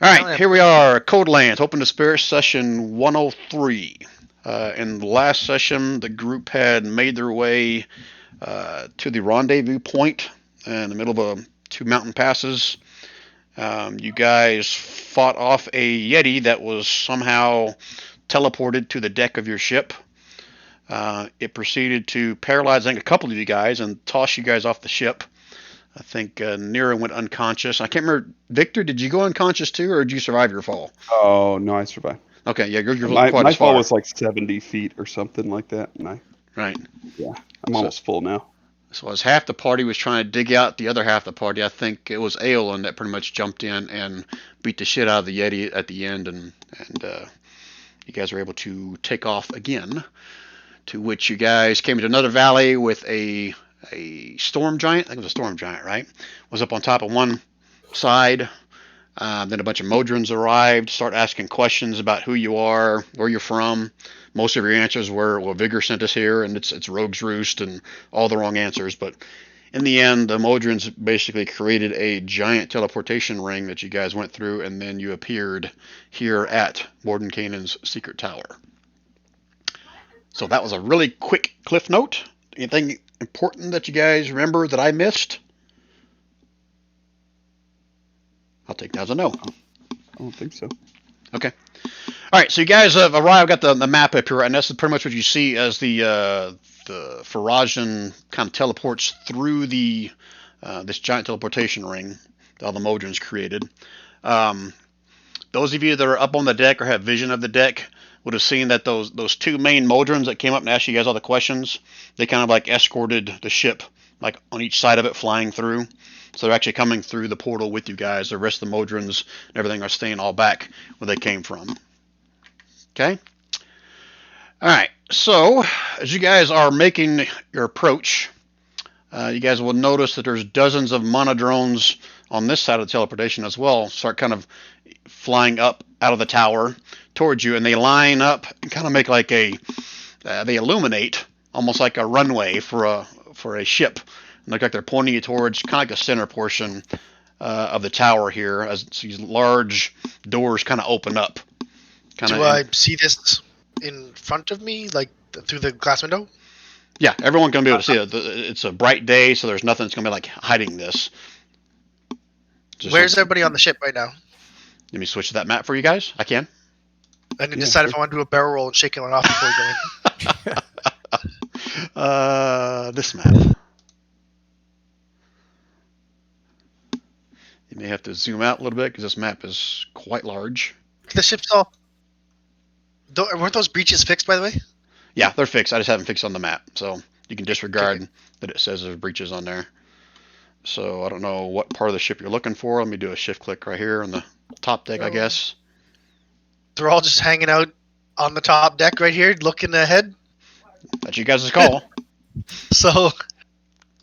All right, here we are, Code Lands, Open to Spirit, session 103. In the last session, the group had made their way to the rendezvous point in the middle of two mountain passes. You guys fought off a Yeti that was somehow teleported to the deck of your ship. It proceeded to paralyze, I think, a couple of you guys and toss you guys off the ship. I think Nira went unconscious. I can't remember. Victor, did you go unconscious too, or did you survive your fall? Oh, no, I survived. Okay, yeah, you're My quite as far. fall was like 70 feet or something like that, and Right. I'm almost full now. So as half the party was trying to dig out the other half of the party, I think it was Aeolin that pretty much jumped in and beat the shit out of the Yeti at the end, and you guys were able to take off again. To which you guys came into another valley with a storm giant. I think it was a storm giant, right? Was up on top of one side. Then a bunch of Modrons arrived, start asking questions about who you are, where you're from. Most of your answers were, well, Vigor sent us here, and it's Rogue's Roost, and all the wrong answers. But in the end, the Modrons basically created a giant teleportation ring that you guys went through, and then you appeared here at Mordenkainen's secret tower. So that was a really quick cliff note. Anything important that you guys remember that I missed? I'll take that as a no. I don't think so. Okay. All right, so you guys have arrived. Got the map up here, and that's pretty much what you see as the Farajan kind of teleports through the this giant teleportation ring that all the Modrons created. Those of you that are up on the deck or have vision of the deck would have seen that those two main Modrons that came up and asked you guys all the questions, they kind of like escorted the ship like on each side of it flying through. So they're actually coming through the portal with you guys. The rest of the Modrons and everything are staying all back where they came from. Okay? All right. So as you guys are making your approach, you guys will notice that there's dozens of monodrones on this side of the teleportation as well. Start kind of flying up out of the tower towards you, and they line up and kind of make like they illuminate almost like a runway for a ship. And look like they're pointing you towards kind of like the center portion of the tower here, as these large doors kind of open up. Do I see this in front of me, like through the glass window? Yeah, everyone can be able to see it. It's a bright day, so there's nothing that's going to be like hiding this. Where's everybody on the ship right now? Let me switch to that map for you guys. I can. I can decide if I want to do a barrel roll and shake it off before we go in. This map. You may have to zoom out a little bit because this map is quite large. The ship's all... Weren't those breaches fixed, by the way? Yeah, they're fixed. I just haven't fixed on the map. So you can disregard that it says there's breaches on there. So I don't know what part of the ship you're looking for. Let me do a shift click right here on the top deck, I guess. They're all just hanging out on the top deck right here, looking ahead? That's you guys' call. So...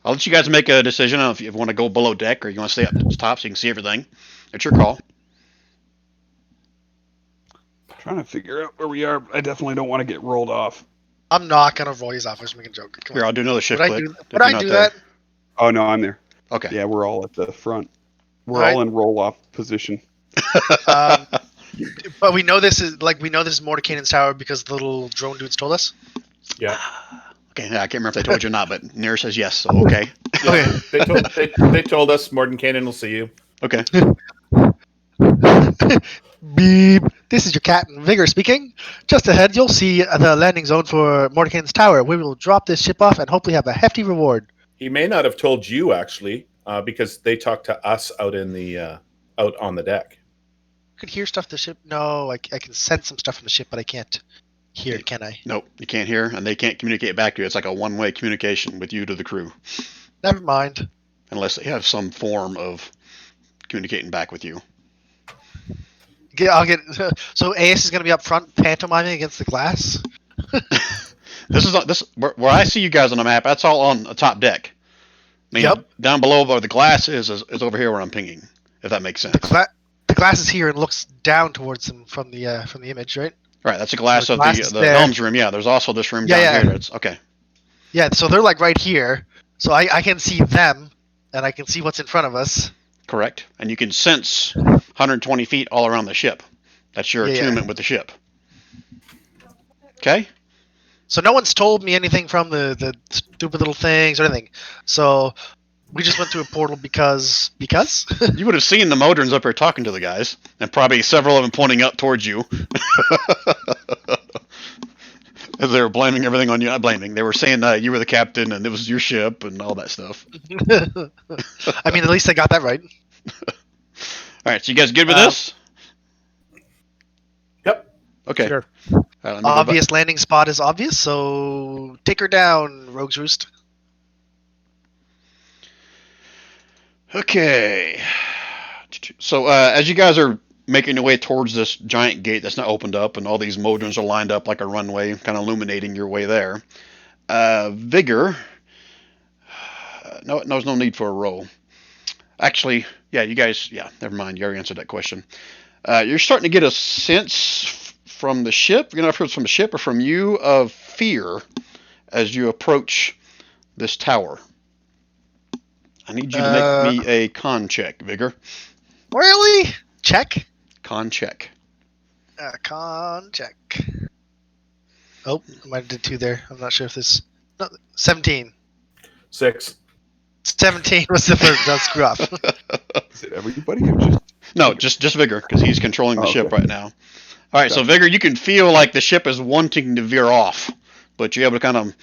I'll let you guys make a decision on if you want to go below deck or you want to stay up at the top so you can see everything. It's your call. Trying to figure out where we are. I definitely don't want to get rolled off. I'm not going to roll these off. I was making a joke. Here, I'll do another shift click. Would I do that? Oh, no, I'm there. Okay. Yeah, we're all at the front. We're all in roll-off position. But we know this is Mordenkainen's tower because the little drone dudes told us? Yeah. Okay, yeah, I can't remember if they told you or not, but Nira says yes, so okay. Yeah, they told us Mordenkainen will see you. Okay. Beep. This is your Captain Vigor speaking. Just ahead, you'll see the landing zone for Mordenkainen's tower. We will drop this ship off and hopefully have a hefty reward. He may not have told you, actually, because they talked to us out in the out on the deck. You can hear stuff the ship. No, I can sense some stuff from the ship, but I can't hear it, can I? Nope, you can't hear, and they can't communicate back to you. It's like a one-way communication with you to the crew. Never mind. Unless they have some form of communicating back with you. So AS is going to be up front pantomiming against the glass? This where I see you guys on the map, that's all on the top deck. I mean, yep. Down below where the glass is over here where I'm pinging, if that makes sense. The glass is here and looks down towards them from the image, right? Right, that's a glass of the helm's room. Yeah, there's also this room down here. It's okay. Yeah, so they're like right here. So I can see them, and I can see what's in front of us. Correct. And you can sense 120 feet all around the ship. That's your Yeah. attunement with the ship. Okay? So no one's told me anything from the stupid little things or anything. So we just went through a portal because You would have seen the Modrons up here talking to the guys, and probably several of them pointing up towards you. As they were blaming everything on you. Not blaming. They were saying you were the captain and it was your ship and all that stuff. I mean, at least I got that right. All right, so you guys good with this? Yep. Okay. Sure. All right, let me go back. Obvious landing spot is obvious, so take her down, Rogue's Roost. Okay. So as you guys are making your way towards this giant gate that's now opened up, and all these Modrons are lined up like a runway, kind of illuminating your way there. Vigor. No, there's no need for a roll. Actually, yeah, you guys, yeah, never mind. You already answered that question. You're starting to get a sense from the ship. You're not sure if it's from the ship or from you of fear as you approach this tower. I need you to make me a con check, Vigor. Really? Check? Con check. Con check. Oh, I might have did 2 there. I'm not sure if this... No, 17. 6. 17 was the first. Don't screw up. Is it everybody or just? No, just Vigor, because he's controlling the Oh, ship okay. right now. All right, so Gotcha. Vigor, you can feel like the ship is wanting to veer off, but you're able to kind of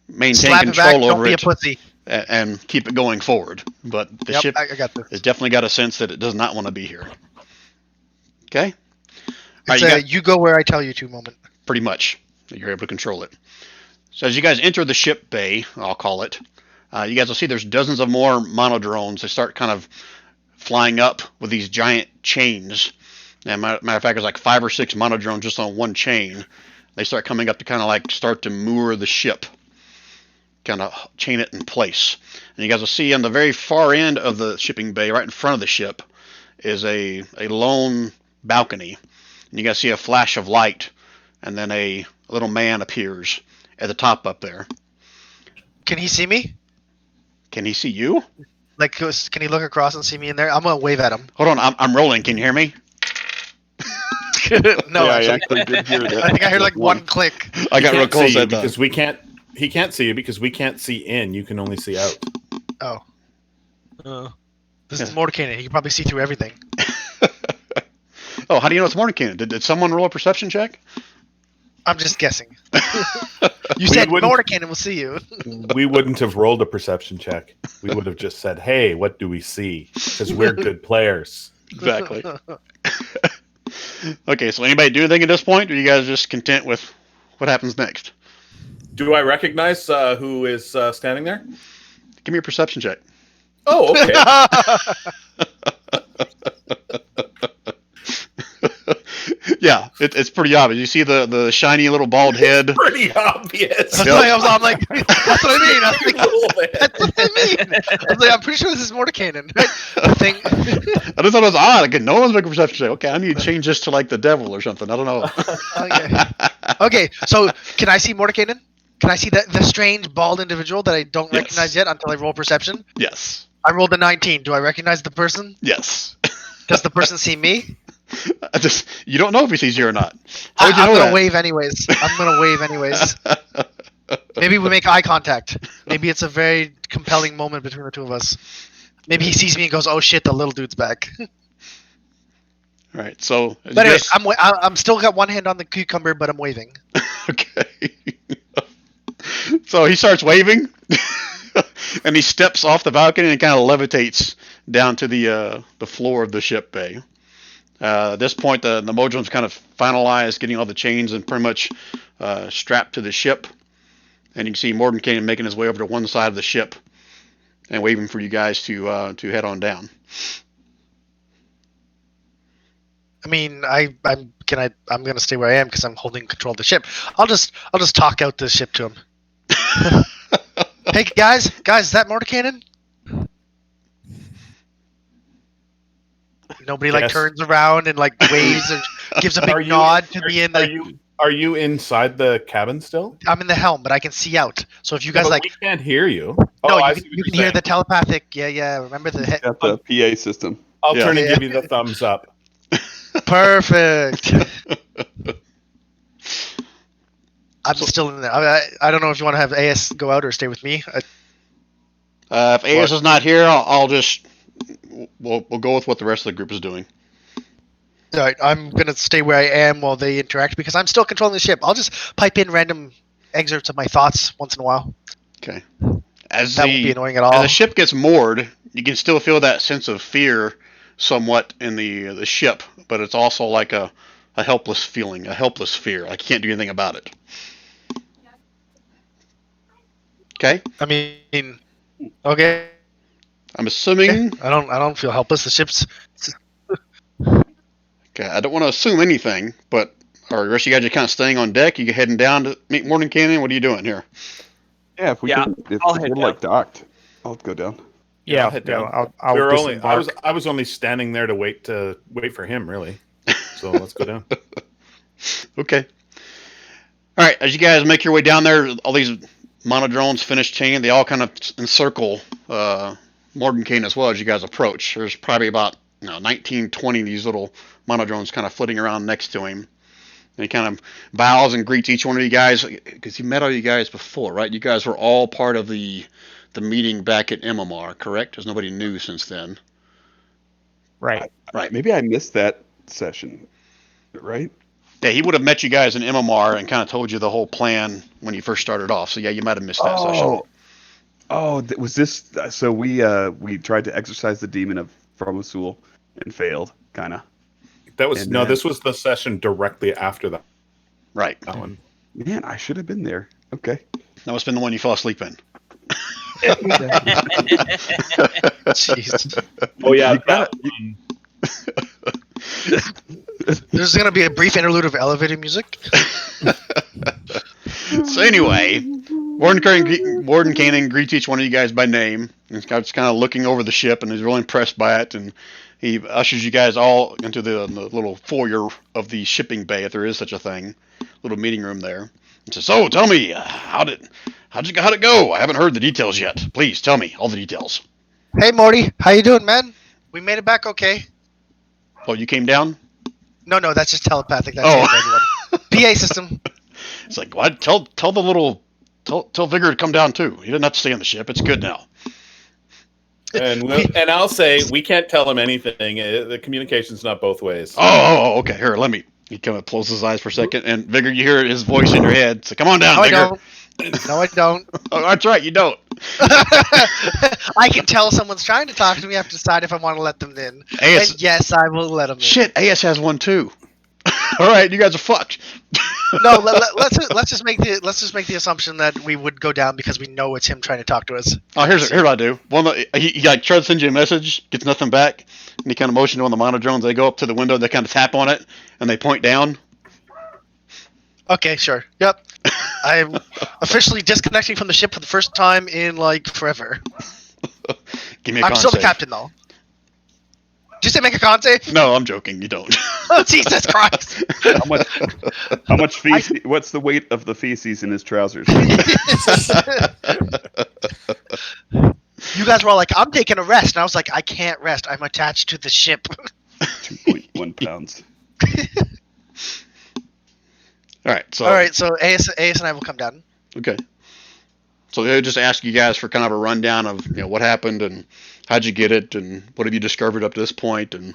maintain Slap it back. control Don't over be a it pussy. and keep it going forward. But the Yep, ship I got this. has definitely got a sense that it does not want to be here. Okay? It's you a got- you go where I tell you to moment. Pretty much. You're able to control it. So as you guys enter the ship bay, I'll call it, you guys will see there's dozens of more monodrones. They start kind of flying up with these giant chains. And matter of fact, there's like 5 or 6 monodrones just on one chain. They start coming up to kind of like start to moor the ship, kind of chain it in place. And you guys will see on the very far end of the shipping bay, right in front of the ship, is a lone balcony. And you guys see a flash of light, and then a little man appears at the top up there. Can he see me? Can he see you? Like, can he look across and see me in there? I'm gonna wave at him. Hold on, I'm rolling. Can you hear me? No, yeah, I actually, actually did hear that. I think I heard like one click. I got He real can't close see you that time. because we can't. He can't see you because we can't see in. You can only see out. This is Yeah. Mordecai. He can probably see through everything. Oh, how do you know it's Mordenkainen? Did someone roll a perception check? I'm just guessing. You said wouldn't- Mordecai will see you. We wouldn't have rolled a perception check. We would have just said, "Hey, what do we see?" Because we're good players. Exactly. Okay, so anybody do anything at this point, or are you guys just content with what happens next? Do I recognize who is standing there? Give me a perception check. Oh, okay. Yeah, it's pretty obvious. You see the shiny little bald head. Pretty obvious. I'm like, that's what I mean. I was like, that's what I mean. I was like, I'm pretty sure this is Mordecai. Right? The thing. I just thought it was odd. Like, no one's making a perception check. Okay, I need to change this to like the devil or something. I don't know. Okay, so can I see Mordecai? Can I see the strange bald individual that I don't Yes. recognize yet until I roll perception? Yes. I rolled a 19. Do I recognize the person? Yes. Does the person see me? You don't know if he sees you or not. How would you I'm know gonna that? wave anyways. I'm gonna wave anyways. Maybe we make eye contact. Maybe it's a very compelling moment between the two of us. Maybe he sees me and goes, "Oh shit, the little dude's back." All right. So, But anyways, I'm still got one hand on the cucumber, but I'm waving. okay. So he starts waving, and he steps off the balcony and kind of levitates down to the floor of the ship bay. At this point, the Modrons kind of finalized getting all the chains and pretty much strapped to the ship. And you can see Mordenkainen making his way over to one side of the ship and waving for you guys to head on down. I mean, I'm gonna stay where I am because I'm holding control of the ship. I'll just talk out the ship to him. Hey guys, is that Mordecai? Nobody like Yes. turns around and like waves or gives a Are big you- nod to me in the. Are you inside the cabin still? I'm in the helm, but I can see out. So if you guys But like, we can't hear you. no, I you see can, what you you're can hear saying. the telepathic. Yeah. Remember the hit? Got the PA system. I'll Yeah. turn and Yeah. give you the thumbs up. Perfect. I'm still in there. I don't know if you want to have AS go out or stay with me. If AS is not here, I'll just we'll go with what the rest of the group is doing. All right, I'm gonna stay where I am while they interact because I'm still controlling the ship. I'll just pipe in random excerpts of my thoughts once in a while. Okay. As That won't be annoying at as all. the ship gets moored, you can still feel that sense of fear somewhat in the ship, but it's also like a helpless feeling, a helpless fear. Like you can't do anything about it. Okay. I mean, okay. I'm assuming. I don't feel helpless. The ship's Okay. I don't want to assume anything, but are the rest of you guys just kind of staying on deck? You heading down to meet Morning Canyon? What are you doing here? Yeah, if we Yeah, can, if I'll we're head like docked, I'll go down. I'll head down. I'll We were only, disembark. I was only standing there to wait for him, really. So let's go down. Okay. All right. As you guys make your way down there, all these monodrones finish chaining. They all kind of encircle Morgan Kane as well as you guys approach. There's probably about 19, 20 of these little monodrones kind of flitting around next to him. And he kind of bows and greets each one of you guys because he met all you guys before, right? You guys were all part of the meeting back at MMR, correct? There's nobody new since then. Right. Right. Maybe I missed that session. Right? Yeah, he would have met you guys in MMR and kind of told you the whole plan when you first started off. So yeah, you might have missed that session. Was this? So we tried to exorcise the demon of Framasul and failed, kind of. That was And no. then- This was the session directly after that Right. one. Man, I should have been there. Okay. That must have been the one you fell asleep in. jeez. Oh yeah, You gotta- There's gonna be a brief interlude of elevator music. So anyway, Warden Kanan greets each one of you guys by name. He's just kind of looking over the ship, and he's really impressed by it. And he ushers you guys all into the little foyer of the shipping bay, if there is such a thing, little meeting room there. And says, "So, tell me, how'd it go? I haven't heard the details yet. Please tell me all the details." Hey Morty, how you doing, man? We made it back okay. Oh, you came down? No, that's just telepathic. That's Oh. everyone. PA system. It's like, what? Tell Vigor to come down too. He didn't have to stay on the ship. It's good now. And I'll say we can't tell him anything. The communication's not both ways. Oh, okay. Here, let me. He kind of closes his eyes for a second, and Vigor, you hear his voice in your head. So come on down, No, I Vigor. don't. No, I don't. Oh, that's right, you don't. I can tell someone's trying to talk to me. I have to decide if I want to let them in. AS, And yes, I will let them in. shit, AS has one too. All right, you guys are fucked. No, let's just make the assumption that we would go down because we know it's him trying to talk to us. Oh, here's what I do. He like tries to send you a message, gets nothing back, and he kind of motions to one of the monodrones. They go up to the window, they kind of tap on it, and they point down. Okay, sure. Yep. I'm officially disconnecting from the ship for the first time in like forever. Give me a I'm con still the save. captain though. Did you say make a con save? No, I'm joking. You don't. Oh Jesus Christ! How much feces? What's the weight of the feces in his trousers? You guys were all like, "I'm taking a rest," and I was like, "I can't rest. I'm attached to the ship." 2.1 pounds. All right. So All right, so AS and I will come down. Okay. So they just ask you guys for kind of a rundown of what happened and how'd you get it and what have you discovered up to this point and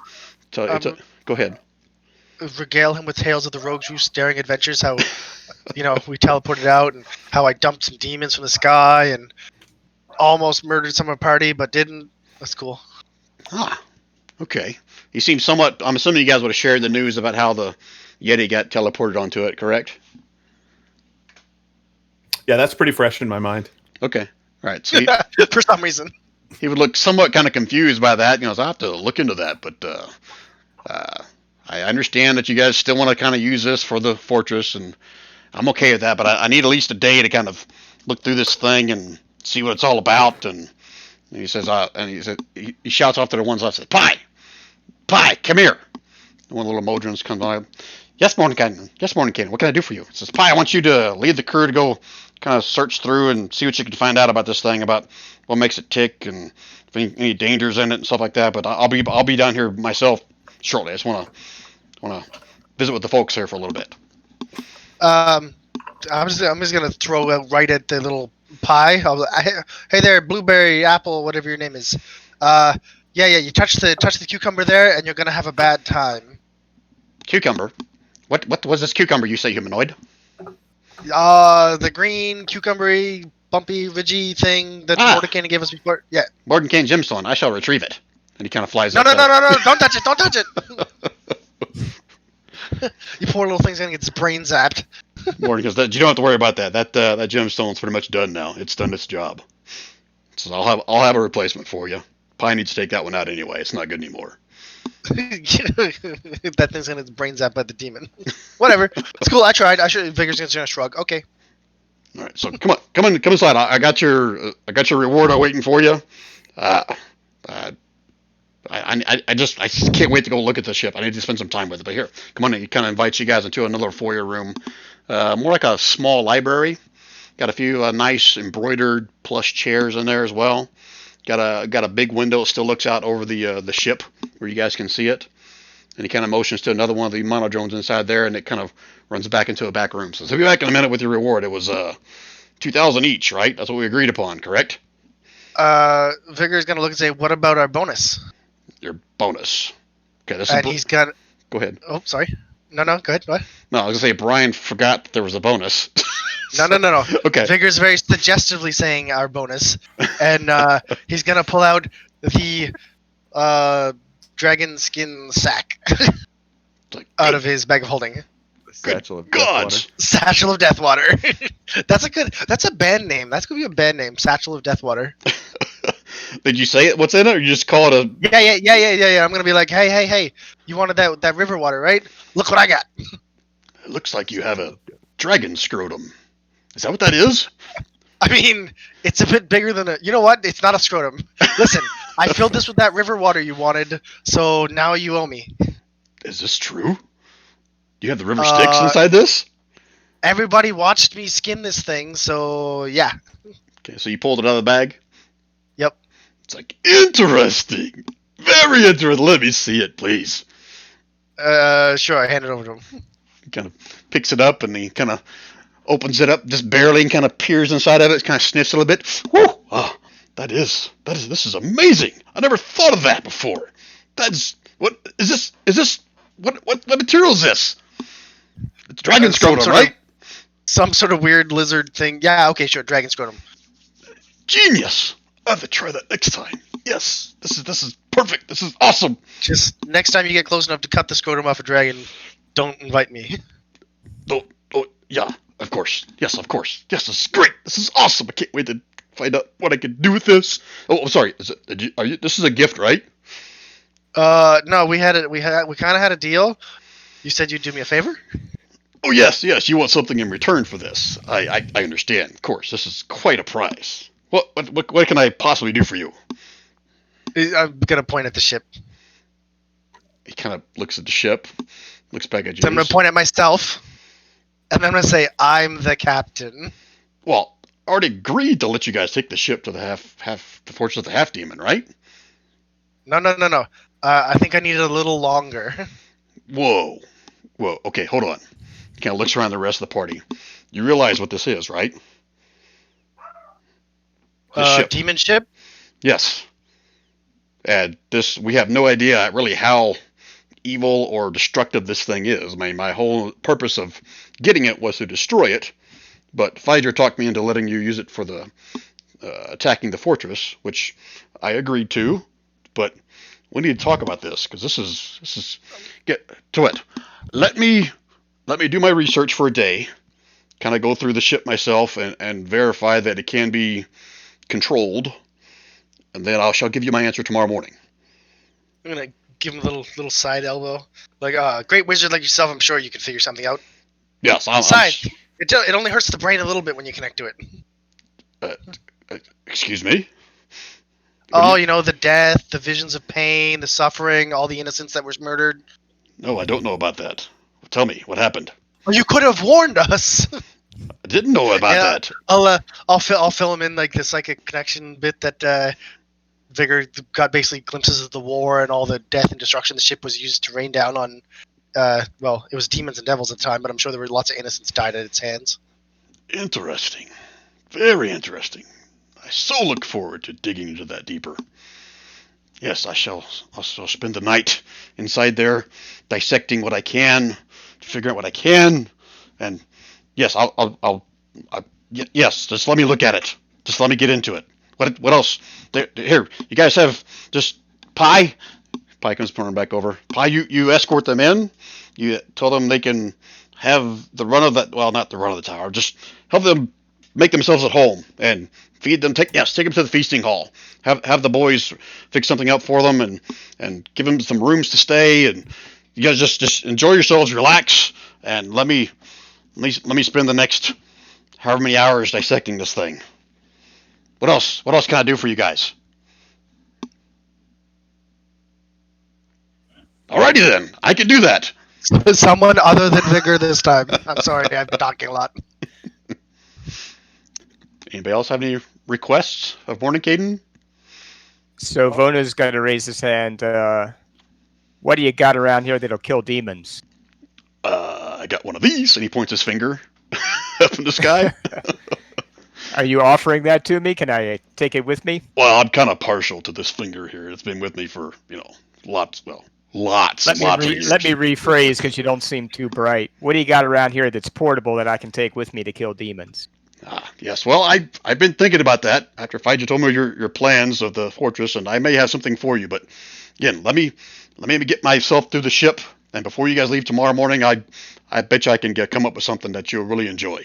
go ahead. Regale him with tales of the Rogue's Roost daring adventures. How, we teleported out and how I dumped some demons from the sky and almost murdered some of my party, but didn't. That's cool. Ah, okay. You seem somewhat. I'm assuming you guys would have shared the news about how the Yeti got teleported onto it, correct? Yeah, that's pretty fresh in my mind. Okay. All right. So For some reason. he would look somewhat kind of confused by that. So I have to look into that, but I understand that you guys still want to kind of use this for the fortress, and I'm okay with that. But I need at least a day to kind of look through this thing and see what it's all about. And he says, he shouts off to the ones left, says, "Pie, come here." And one of the little Modrons comes on. Yes, Mordenkainen. Yes, Mordenkainen. What can I do for you? It says, Pi, I want you to lead the crew to go kind of search through and see what you can find out about this thing, about what makes it tick and if any dangers in it and stuff like that. But I'll be down here myself shortly. I just want to visit with the folks here for a little bit. I'm just gonna throw it right at the little pie. Hey there, blueberry, apple, whatever your name is. Yeah, you touch the cucumber there, and you're gonna have a bad time. Cucumber. What was this cucumber you say, humanoid? The green cucumbery, bumpy, ridgy thing that Mordecai gave us before. Yeah. Mordenkainen gemstone. I shall retrieve it. And he kind of flies No, up. no, don't touch it! Don't touch it! You poor little thing's gonna get its brain zapped. Morgan goes, you don't have to worry about that. That gemstone's pretty much done now. It's done its job. So I'll have a replacement for you. Pi needs to take that one out anyway. It's not good anymore. That thing's gonna get its brain zapped by the demon. Whatever. It's cool. I tried. Vigor's gonna shrug. Okay. All right. So come inside. I got your reward waiting for you. I just can't wait to go look at the ship. I need to spend some time with it. But here, come on in. He kind of invites you guys into another foyer room, more like a small library. Got a few nice embroidered plush chairs in there as well. Got a big window that still looks out over the ship where you guys can see it. And he kind of motions to another one of the monodrones inside there, and it kind of runs back into a back room. So he'll be back in a minute with your reward. It was 2,000 each, right? That's what we agreed upon, correct? Vigor's gonna look and say, "What about our bonus?" Your bonus. Okay, this And is. he's got. Go ahead. Oh, sorry. No, go ahead. What? No, I was gonna say Brian forgot that there was a bonus. No. Okay. Vigor's very suggestively saying our bonus, and he's gonna pull out the dragon skin sack Like, out of his bag of holding. The satchel of God. Deathwater. Satchel of Deathwater. That's a band name. That's gonna be a band name. Satchel of Deathwater. Did you say it? What's in it, or you just call it a? Yeah. I'm gonna be like, hey. You wanted that river water, right? Look what I got. It looks like you have a dragon scrotum. Is that what that is? I mean, it's a bit bigger than a. You know what? It's not a scrotum. Listen, I filled this with that river water you wanted, so now you owe me. Is this true? You have the river Styx inside this? Everybody watched me skin this thing, so yeah. Okay, so you pulled it out of the bag? Yep. It's like, interesting. Very interesting. Let me see it, please. Sure, I hand it over to him. He kind of picks it up and he kind of opens it up just barely and kind of peers inside of it, kind of sniffs it a little bit. Woo! Oh, this is amazing. I never thought of that before. What is this? What material is this? It's dragon scrotum, right? Some sort of weird lizard thing. Yeah, okay, sure, dragon scrotum. Genius. I have to try that next time. Yes, this is perfect. This is awesome. Just next time you get close enough to cut the scrotum off a dragon, don't invite me. Oh, yeah, of course. Yes, of course. Yes, this is great. This is awesome. I can't wait to find out what I can do with this. Oh, I'm sorry. This is a gift, right? No, we kind of had a deal. You said you'd do me a favor? Oh, yes. You want something in return for this. I understand. Of course, this is quite a prize. What can I possibly do for you? I'm gonna point at the ship. He kind of looks at the ship, looks back at you. So I'm gonna point at myself, and I'm gonna say, "I'm the captain." Well, I already agreed to let you guys take the ship to the the fortress of the half demon, right? No. I think I need it a little longer. Whoa. Okay, hold on. He kind of looks around the rest of the party. You realize what this is, right? Ship. Demon ship? Yes. And we have no idea really how evil or destructive this thing is. I mean, my whole purpose of getting it was to destroy it, but Pfizer talked me into letting you use it for the attacking the fortress, which I agreed to, but we need to talk about this, because this is get to it. Let me do my research for a day, kind of go through the ship myself and verify that it can be controlled, and then I shall give you my answer tomorrow morning. I'm gonna give him a little side elbow. Like, great wizard like yourself, I'm sure you can figure something out. Yes, Besides, it only hurts the brain a little bit when you connect to it. Excuse me? Oh, the death, the visions of pain, the suffering, all the innocents that was murdered. No, I don't know about that. Tell me what happened. Well, you could have warned us. I didn't know about Yeah. that. I'll fill him in like the psychic connection bit that Vigor got basically glimpses of the war and all the death and destruction the ship was used to rain down on. Well, it was demons and devils at the time, but I'm sure there were lots of innocents died at its hands. Interesting. Very interesting. I so look forward to digging into that deeper. Yes, I'll spend the night inside there, dissecting what I can, figuring out what I can, and yes, yes, just let me look at it. Just let me get into it. What else? Here, you guys have just Pi. Pi comes pouring back over. Pi, you escort them in. You tell them they can have the run of that. Well, not the run of the tower. Just help them make themselves at home and feed them. Take them to the feasting hall. Have the boys fix something up for them and give them some rooms to stay. And you guys just enjoy yourselves, relax, and let me spend the next however many hours dissecting this thing. What else? What else can I do for you guys? Alrighty then, I can do that. Someone other than Vigor this time. I'm sorry, I've been talking a lot. Anybody else have any requests of Mordenkainen? So Vona's going to raise his hand. What do you got around here that'll kill demons? I got one of these, and he points his finger up in the sky. Are you offering that to me? Can I take it with me? Well, I'm kind of partial to this finger here. It's been with me for, lots of years. Let me rephrase because you don't seem too bright. What do you got around here that's portable that I can take with me to kill demons? Yes. Well, I've been thinking about that after Fija told me your plans of the fortress, and I may have something for you. But again, let me get myself through the ship, and before you guys leave tomorrow morning, I bet you I can come up with something that you'll really enjoy.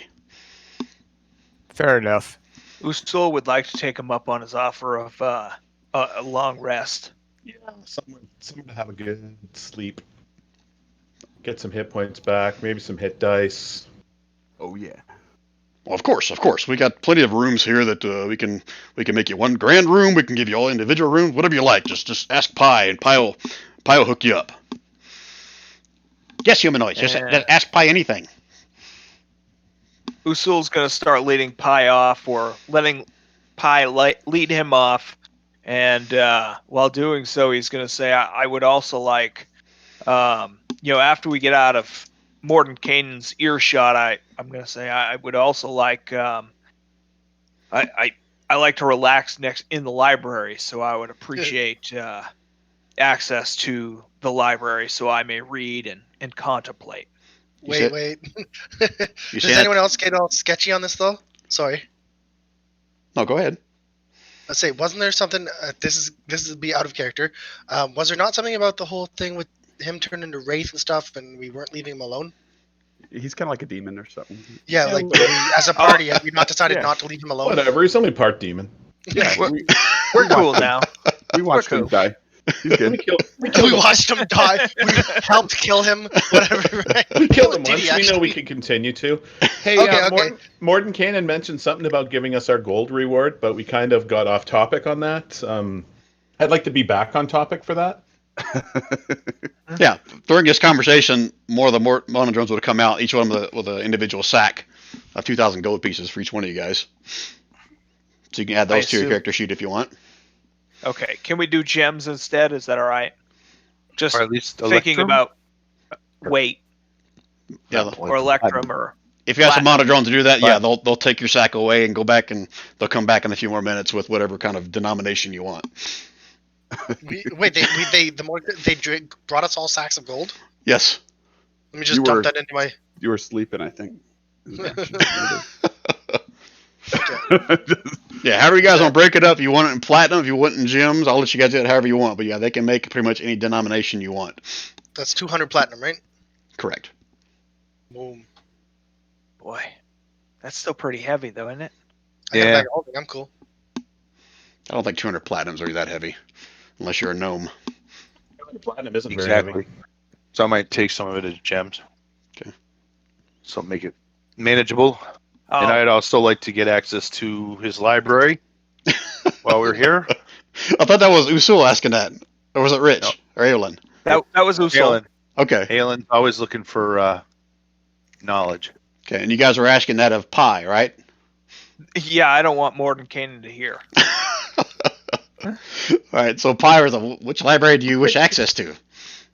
Fair enough. Usul would like to take him up on his offer of a long rest. Yeah, someone to have a good sleep. Get some hit points back, maybe some hit dice. Oh yeah. Well, of course. We got plenty of rooms here that we can make you one grand room. We can give you all individual rooms, whatever you like. Just ask Pi, and Pi will hook you up. Yes, humanoids. Just ask Pi anything. Usul's going to start leading Pi off, or letting Pi lead him off, and while doing so, he's going to say, I would also like, after we get out of Mordenkainen's earshot, I'm going to say I would also like, I like to relax in the library, so I would appreciate access to the library so I may read and contemplate. Wait. Does anyone else get all sketchy on this though? Sorry. No, go ahead. Let's say, wasn't there something? This is be out of character. Was there not something about the whole thing with him turning into Wraith and stuff, and we weren't leaving him alone? He's kind of like a demon or something. Yeah, like as a party, have we not decided not to leave him alone? Whatever, he's only part demon. Yeah, we're cool now. We watched him die. He's good. We watched him die. We helped kill him. Whatever. Right? We killed him Did he once. We know we actually? can continue to. Hey, Okay. Mordenkainen mentioned something about giving us our gold reward, but we kind of got off topic on that. I'd like to be back on topic for that. Yeah, during this conversation, more of the Mono drones would have come out, each one with an individual sack of 2,000 gold pieces for each one of you guys. So you can add those to your character sheet if you want. Okay, can we do gems instead? Is that all right? Just Or at least thinking Electrum? about weight Yeah, or Electrum or if you have some Mono drones to do that, yeah, Platinum. they'll take your sack away and go back, and they'll come back in a few more minutes with whatever kind of denomination you want. They brought us all sacks of gold. Yes. Let me just You dump were- that into my. You were sleeping, I think. Yeah, however you guys want to break it up, if you want it in platinum, if you want it in gems, I'll let you guys do it however you want. But yeah, they can make pretty much any denomination you want. That's 200 platinum, right? Correct. Boom. boy, that's still pretty heavy though, isn't it? I got a Yeah. bag of holding, I'm cool. I don't think 200 platinums are that heavy, unless you're a gnome. Platinum isn't very heavy. Exactly. So I might take some of it as gems. Okay. So make it manageable. And I'd also like to get access to his library while we're here. I thought that was Usul asking that. Or was it Rich? No. Or Eowyn? that was Usul. Galen. Okay. Aelin's always looking for knowledge. Okay, and you guys were asking that of Pi, right? Yeah, I don't want Mordenkainen to hear. All right, so Pi, which library do you wish access to?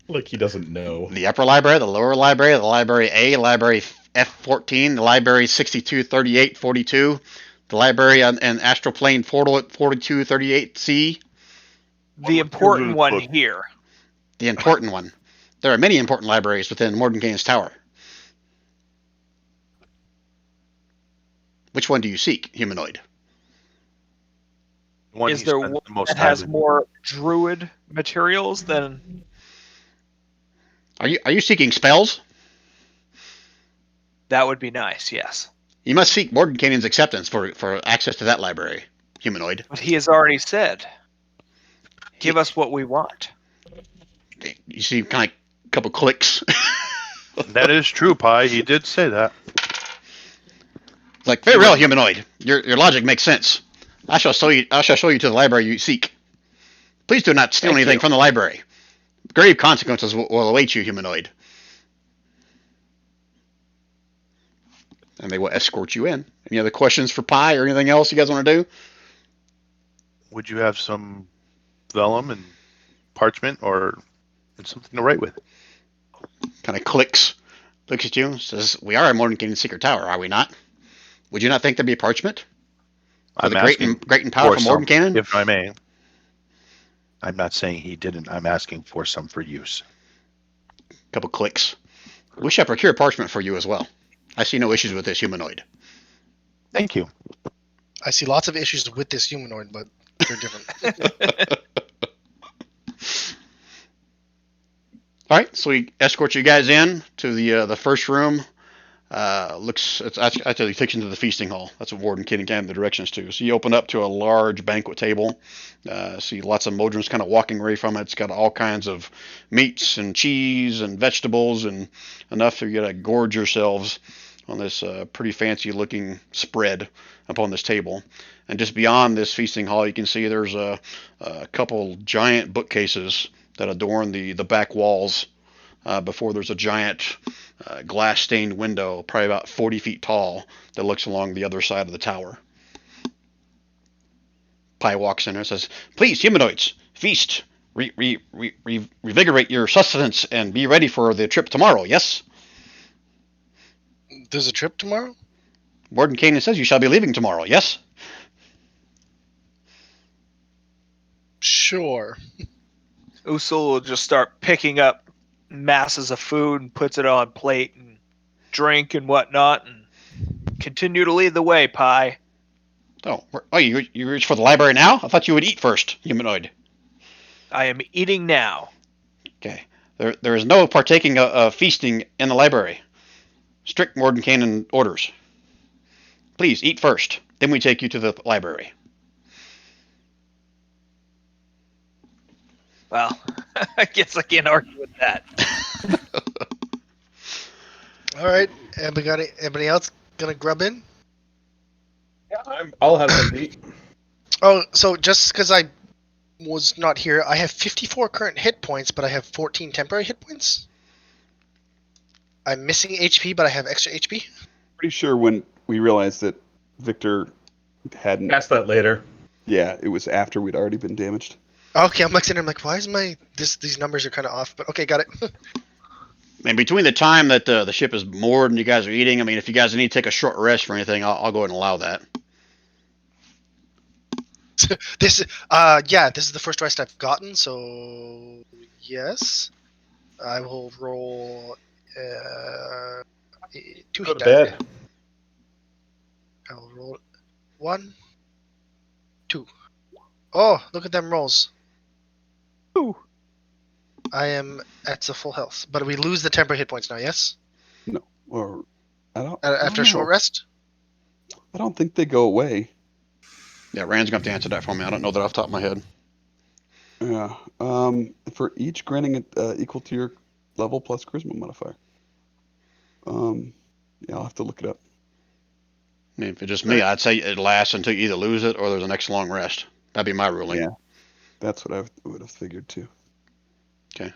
Like he doesn't know. The upper library, the lower library, the library A, library F14, the library 623842, the library in Astral Plane Portal at 4238C. The important one here. The important one. There are many important libraries within Mordenkainen's tower. Which one do you seek, humanoid? The one Is he there spends one the most that time has in. more druid materials than? Are you seeking spells? That would be nice. Yes, You must seek Mordenkainen's acceptance for access to that library, humanoid. but he has already said, "Give us what we want." You see kind of a couple clicks. That is true, Pi. He did say that. Like, very well, humanoid. Your logic makes sense. I shall show you to the library you seek. Please do not steal Thank anything you. from the library. Grave consequences will await you, humanoid. And they will escort you in. Any other questions for Pi or anything else you guys want to do? Would you have some vellum and parchment or something to write with? Kind of clicks, looks at you, says, "We are a Mordenkainen secret tower, are we not? Would you not think there'd be parchment? For I'm the great asking and powerful some, Mordenkainen?" if I may. I'm not saying he didn't. I'm asking for some for use. Couple clicks. We shall procure parchment for you as well. I see no issues with this, humanoid. Thank you. I see lots of issues with this humanoid, but they're different. All right, so we escort you guys in to the first room. It's actually takes you into the feasting hall. That's what Mordenkainen gave the directions to. So you open up to a large banquet table. See lots of Modrons kind of walking away from it. It's got all kinds of meats and cheese and vegetables and enough for you to gorge yourselves on this pretty fancy looking spread upon this table. And just beyond this feasting hall, you can see there's a couple giant bookcases that adorn the back walls. Before there's a giant glass stained window, probably about 40 feet tall, that looks along the other side of the tower. Pi walks in and says, "Please, humanoids, feast, revigorate your sustenance, and be ready for the trip tomorrow, yes?" There's a trip tomorrow? Mordenkainen says you shall be leaving tomorrow, yes? Sure. Usul will just start picking up masses of food and puts it on plate and drink and whatnot, and continue to lead the way, Pi. You reach for the library now? I thought you would eat first, humanoid. I am eating now. Okay. There is no partaking of feasting in the library. Strict Mordenkainen orders. Please eat first, then we take you to the library. Well, I guess I can't argue with that. All right. Anybody else gonna grub in? I'll have some meat. Oh, so just because I was not here, I have 54 current hit points, but I have 14 temporary hit points. I'm missing HP, but I have extra HP. Pretty sure when we realized that Victor hadn't. Ask that later. Yeah, it was after we'd already been damaged. Okay, I'm like, why is these numbers are kind of off? But okay, got it. And between the time that the ship is moored and you guys are eating, I mean, if you guys need to take a short rest for anything, I'll go ahead and allow that. This is the first rest I've gotten, so yes, I will roll 2 Go hit to die. bed. I will roll 1, 2. Oh, look at them rolls. Ooh. I am at the full health, but we lose the temporary hit points now. Yes, Or I don't. after a I short don't rest. know. I don't think they go away. Yeah, Rand's going to have to answer that for me. I don't know that off the top of my head. Yeah. For each granting equal to your level plus charisma modifier. Yeah, I'll have to look it up. I mean, if it's just me, I'd say it lasts until you either lose it or there's a next long rest. That'd be my ruling. Yeah. That's what I would have figured too. Okay.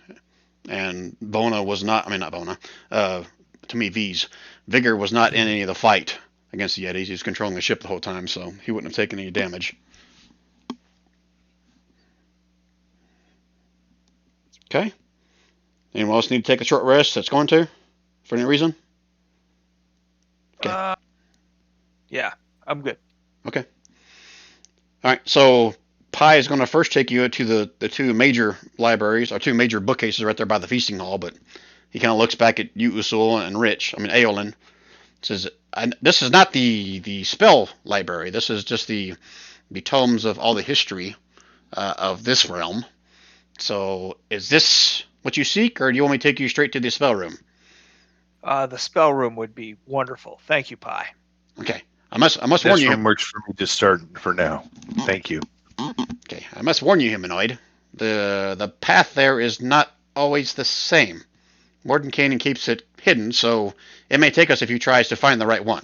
And Bona was not. I mean, not Bona. To me, V's Vigor was not in any of the fight against the Yetis. He was controlling the ship the whole time, so he wouldn't have taken any damage. Okay. Anyone else need to take a short rest that's going to? For any reason? Okay. Yeah, I'm good. Okay. All right, so Pi is going to first take you to the two major libraries, or two major bookcases right there by the feasting hall, but he kind of looks back at you, Usul, and Aolin. Says, this is not the spell library. This is just the tomes of all the history of this realm. So is this what you seek, or do you want me to take you straight to the spell room? The spell room would be wonderful. Thank you, Pi. Okay. I must warn This you. room works for me to start for now. Thank you. Okay. I must warn you, Humanoid. The path there is not always the same. Mordenkainen keeps it hidden, so it may take us a few tries to find the right one.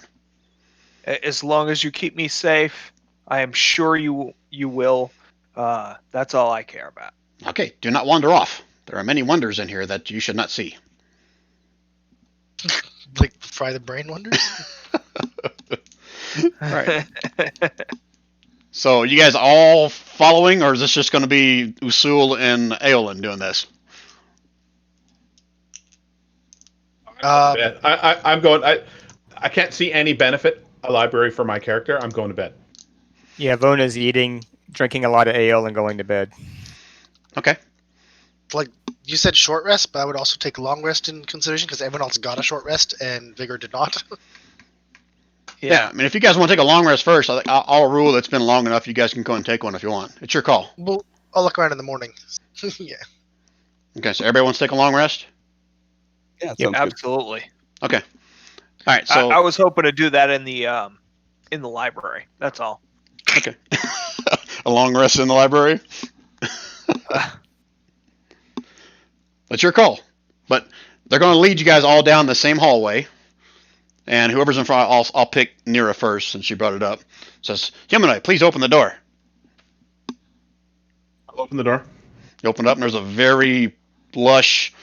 As long as you keep me safe, I am sure you will. That's all I care about. Okay, do not wander off. There are many wonders in here that you should not see. Like fry the brain wonders. Right. So, you guys all following, or is this just going to be Usul and Aolin doing this? I'm going. I can't see any benefit a library for my character. I'm going to bed. Yeah, Vona's eating, drinking a lot of ale, and going to bed. Okay. Like you said, short rest, but I would also take long rest in consideration because everyone else got a short rest and Vigor did not. Yeah, I mean, if you guys want to take a long rest first, I'll rule it's been long enough. You guys can go and take one if you want. It's your call. Well, I'll look around in the morning. Yeah. Okay, so everybody wants to take a long rest? Yeah, Yep, sounds good. Absolutely. Okay. All right, so... I was hoping to do that in the library. That's all. Okay. A long rest in the library? It's your call. But they're going to lead you guys all down the same hallway. And whoever's in front, I'll pick Nira first since she brought it up. Says, Humanoid, please open the door. I'll open the door. You open it up, and there's a very lush,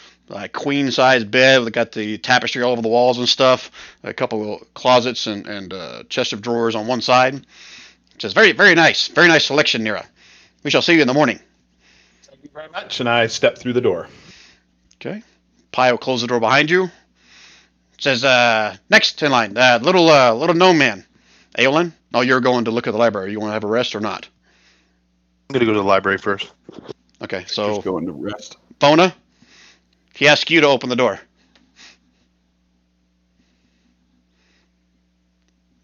queen-size bed. We've got the tapestry all over the walls and stuff. A couple of closets and chest of drawers on one side. It says, very, very nice. Very nice selection, Nira. We shall see you in the morning. Thank you very much. And I step through the door. Okay. Pi will close the door behind you. It says, next in line, little gnome man. Aolin? Oh, you're going to look at the library. You want to have a rest or not? I'm going to go to the library first. Okay, so Just going to rest. Bona, he asks you to open the door.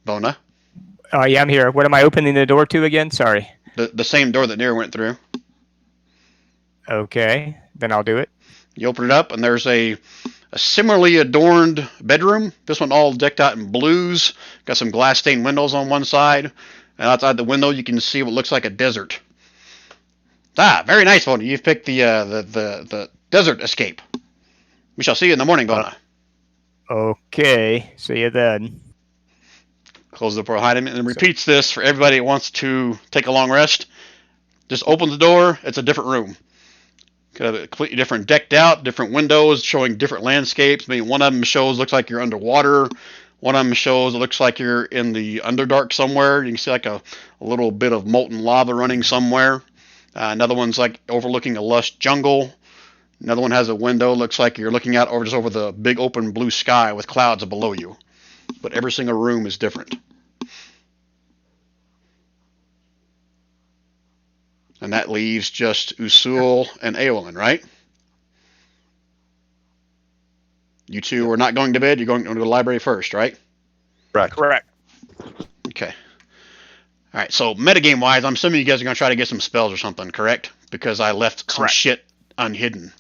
Bona? Yeah, I'm here. What am I opening the door to again? Sorry. The same door that Nira went through. Okay, then I'll do it. You open it up, and there's a similarly adorned bedroom. This one all decked out in blues. Got some glass stained windows on one side. And outside the window, you can see what looks like a desert. Ah, very nice, Bona. You've picked the desert escape. We shall see you in the morning, Bona. Okay, see you then. Close the door behind him and repeats this for everybody that wants to take a long rest. Just open the door. It's a different room. Got a completely different decked out, different windows showing different landscapes. I mean, one of them looks like you're underwater. One of them it looks like you're in the Underdark somewhere. You can see like a little bit of molten lava running somewhere. Another one's like overlooking a lush jungle. Another one has a window. Looks like you're looking out over the big open blue sky with clouds below you. But every single room is different. And that leaves just Usul and Aolin, right? You two are not going to bed. You're going to the library first, right? Correct. Okay. All right. So metagame wise, I'm assuming you guys are going to try to get some spells or something, correct? Because I left some Correct. shit unhidden.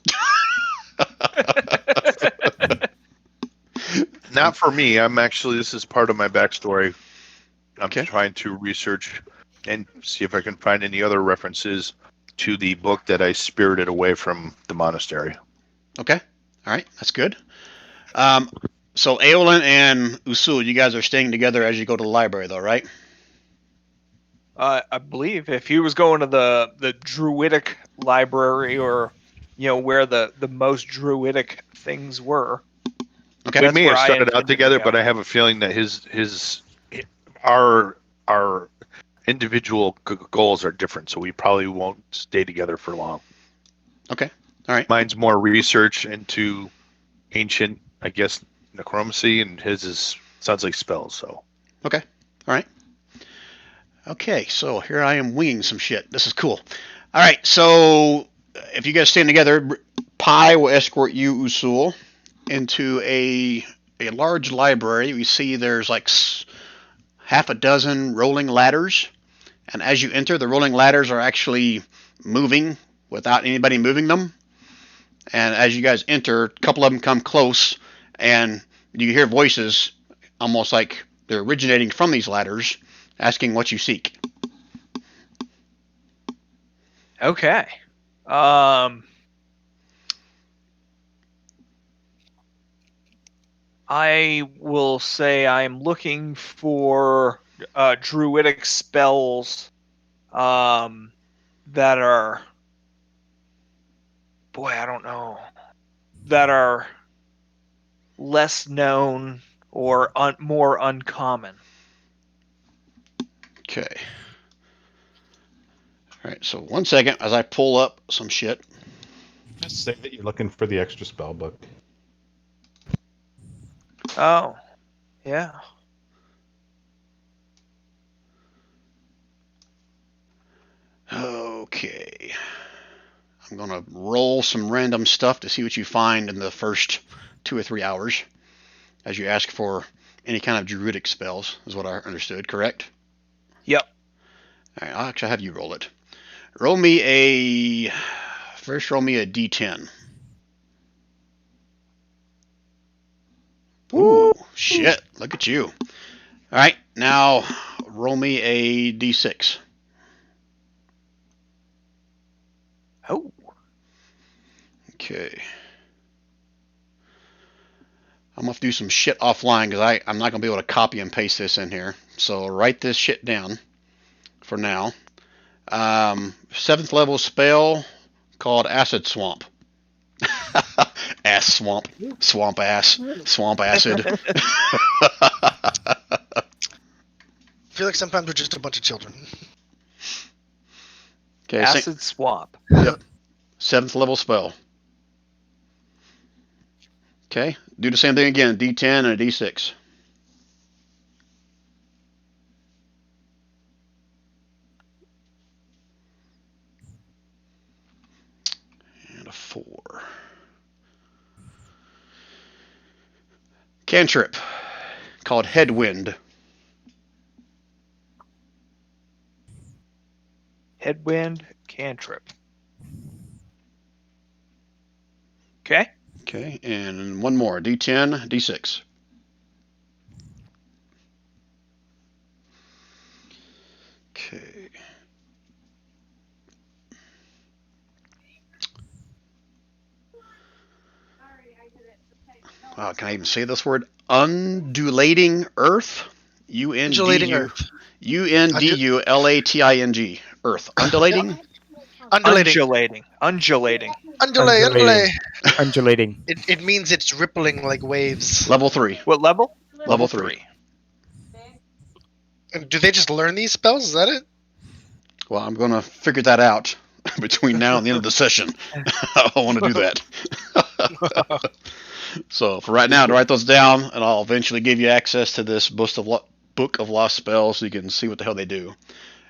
Not for me. This is part of my backstory. I'm Okay. trying to research and see if I can find any other references to the book that I spirited away from the monastery. Okay. All right. That's good. So Aolin and Usul, you guys are staying together as you go to the library, though, right? I believe if he was going to the druidic library or where the most druidic things were. Okay. We That's may where have I started intended out to together, go. but I have a feeling that our individual goals are different, so we probably won't stay together for long. Okay. All right. Mine's more research into ancient, I guess, necromancy, and his sounds like spells. So Okay. All right. Okay. So here I am winging some shit. This is cool. All right. So if you guys stand together, Pi will escort you, Usul, into a large library. We see there's like half a dozen rolling ladders, and as you enter, the rolling ladders are actually moving without anybody moving them. And as you guys enter, a couple of them come close, and you hear voices almost like they're originating from these ladders, asking what you seek. Okay. I will say I'm looking for druidic spells that are, boy, I don't know, that are less known or more uncommon. Okay. All right, so 1 second as I pull up some shit. Just say that you're looking for the extra spell book. Oh, yeah. Okay. I'm going to roll some random stuff to see what you find in the first 2 or 3 hours as you ask for any kind of druidic spells, is what I understood, correct? Yep. All right, I'll actually have you roll it. Roll me a D10. Ooh, shit, look at you. All right, now roll me a D6. Oh. Okay. I'm going to have to do some shit offline because I'm not going to be able to copy and paste this in here. So write this shit down for now. 7th level spell called Acid Swamp. Ass swamp. Swamp ass. Swamp acid. I feel like sometimes we're just a bunch of children. Okay, Acid Swamp. Yep. 7th level spell. Okay, do the same thing again. D10 and a D6. And a 4. Cantrip called Headwind. Headwind cantrip. Okay. Okay, and one more. D10, D6. Okay. Wow, can I even say this word? Undulating Earth? Undulating Earth. Undulating. Earth. Undulating? Undulating. Undulating. Undulating. It means it's rippling like waves. Level 3. What level? Level 3. And do they just learn these spells? Is that it? Well, I'm going to figure that out between now and the end of the session. I want to do that. So for right now, to write those down, and I'll eventually give you access to this Book of Lost Spells so you can see what the hell they do.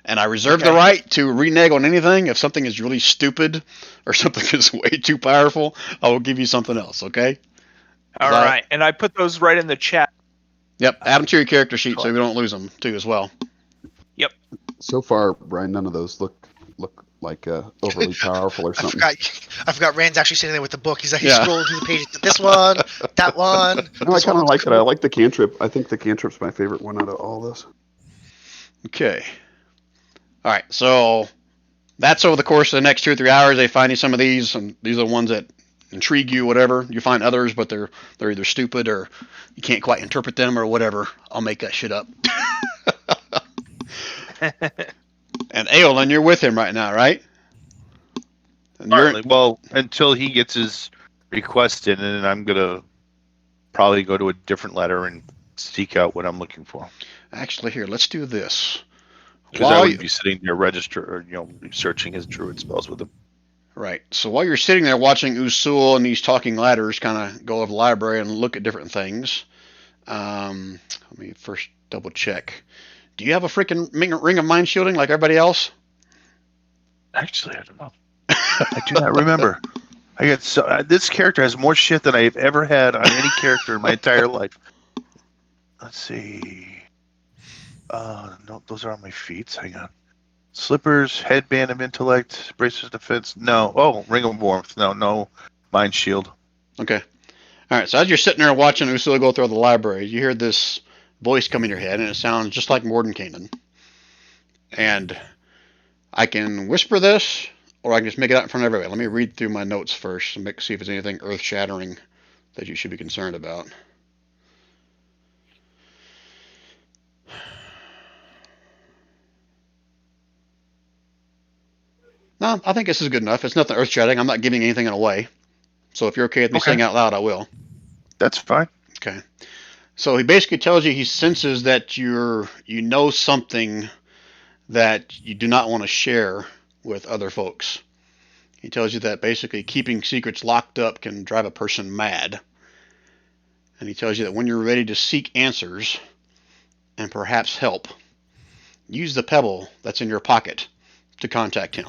And I reserve the right to renege on anything. If something is really stupid or something is way too powerful, I will give you something else, okay? All right. And I put those right in the chat. Yep, add them to your character sheet so we don't lose them, too, as well. Yep. So far, Brian, none of those look like overly powerful or something. I forgot Rand's actually sitting there with the book. He's like, he's scrolling through the pages. This one, that one. No, I kind of like it. I like the cantrip. I think the cantrip's my favorite one out of all this. Okay. All right, so that's over the course of the next 2 or 3 hours. They find you some of these, and these are the ones that intrigue you, whatever. You find others, but they're either stupid or you can't quite interpret them or whatever. I'll make that shit up. And Aolin, you're with him right now, right? And you're, Partly. Well, until he gets his request in, and then I'm gonna probably go to a different letter and seek out what I'm looking for. actually, here, let's do this. Because I While wouldn't you- be sitting there or searching his druid spells with him. Right. So while you're sitting there watching Usul and these talking ladders kind of go over the library and look at different things, let me first double check. Do you have a freaking ring of mind shielding like everybody else? Actually, I don't know. I do not remember. I got this character has more shit than I've ever had on any character in my entire life. Let's see. No, those are on my feet. Hang on. Slippers, headband of intellect, braces of defense. No. Oh, ring of warmth. No mind shield. Okay. All right. So as you're sitting there watching Usul go through the library, you hear this voice come in your head, and it sounds just like Mordenkainen. And I can whisper this, or I can just make it out in front of everybody. Let me read through my notes first and see if there's anything earth-shattering that you should be concerned about. No, I think this is good enough. It's nothing earth-shattering. I'm not giving anything away. So if you're okay with me saying out loud, I will. That's fine. Okay. So he basically tells you he senses that you know something that you do not want to share with other folks. He tells you that basically keeping secrets locked up can drive a person mad. And he tells you that when you're ready to seek answers and perhaps help, use the pebble that's in your pocket to contact him.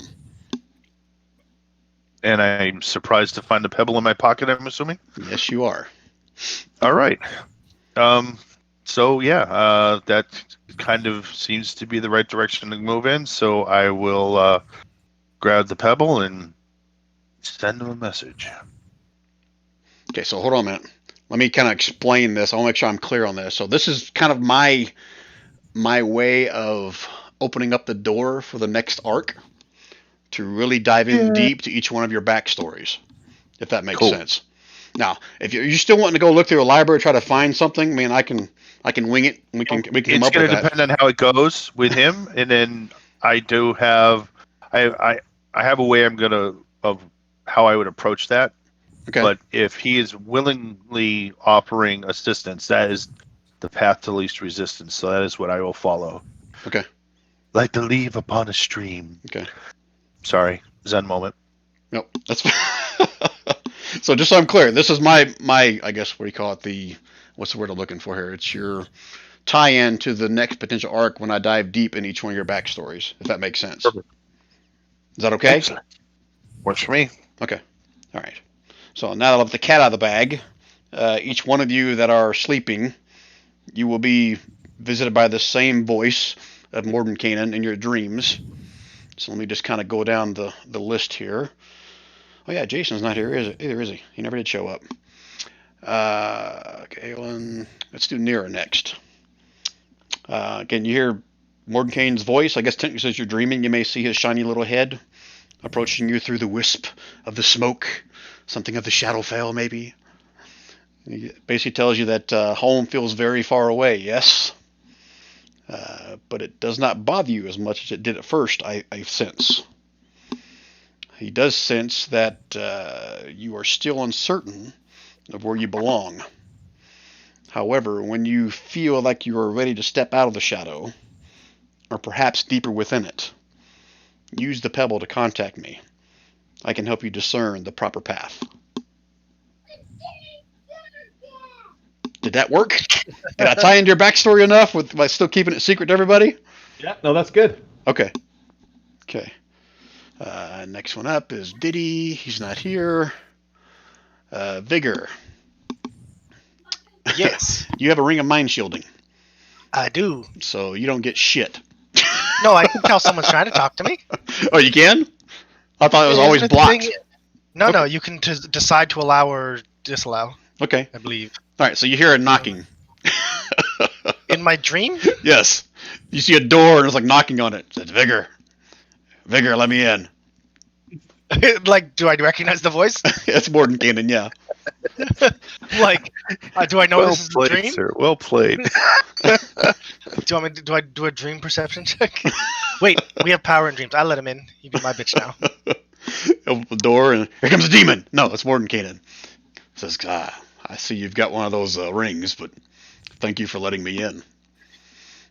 And I'm surprised to find a pebble in my pocket, I'm assuming? Yes, you are. All right. So, yeah, that kind of seems to be the right direction to move in. So I will grab the pebble and send him a message. Okay, so hold on a minute. Let me kind of explain this. I want to make sure I'm clear on this. So this is kind of my way of opening up the door for the next arc to really dive in deep to each one of your backstories, if that makes sense. Now, if you're still wanting to go look through a library, try to find something, I mean, I can wing it. We can come It's up going with to that. depend on how it goes with him, and then I do have I have a way of how I would approach that. Okay. But if he is willingly offering assistance, that is the path to least resistance. So that is what I will follow. Okay. Like the leaf upon a stream. Okay. Sorry, Zen moment. Nope, that's so. Just so I'm clear, this is my I guess what do you call it? What's the word I'm looking for here? It's your tie-in to the next potential arc when I dive deep in each one of your backstories, if that makes sense. Perfect. Is that okay? Excellent. Works for me. Okay. All right. So now that I've let the cat out of the bag, each one of you that are sleeping, you will be visited by the same voice of Mordenkainen in your dreams. So let me just kind of go down the list here. Oh yeah, Jason's not here either, is he? He never did show up. Galen. Let's do Nira next. Again, you hear Mordenkainen's voice. I guess technically since you're dreaming, you may see his shiny little head approaching you through the wisp of the smoke. Something of the Shadowfell, maybe. He basically tells you that home feels very far away, yes? But it does not bother you as much as it did at first, I sense. He does sense that you are still uncertain of where you belong. However, when you feel like you are ready to step out of the shadow, or perhaps deeper within it, use the pebble to contact me. I can help you discern the proper path. Did that work? Did I tie into your backstory enough by still keeping it secret to everybody? Yeah, no, that's good. Okay. Okay. Next one up is Diddy. He's not here. Vigor. Yes, You have a ring of mind shielding, I do. so you don't get shit. No, I can tell someone's trying to talk to me. Oh, you can? I thought it was Isn't always it the blocked. thing- No, you can decide to allow or disallow, Okay. I believe. All right, so you hear a knocking. In my dream? Yes. You see a door and it's like knocking on it. It says, Vigor. Vigor, let me in. Like, do I recognize the voice? It's Mordenkainen, yeah. Like, do I know Well this is a played, dream? sir. Well played. Do you want me to, do I do a dream perception check? Wait, we have power in dreams. I'll let him in. You be my bitch now. Open the door, and here comes a demon. No, it's Mordenkainen. Says, I see you've got one of those rings, but thank you for letting me in.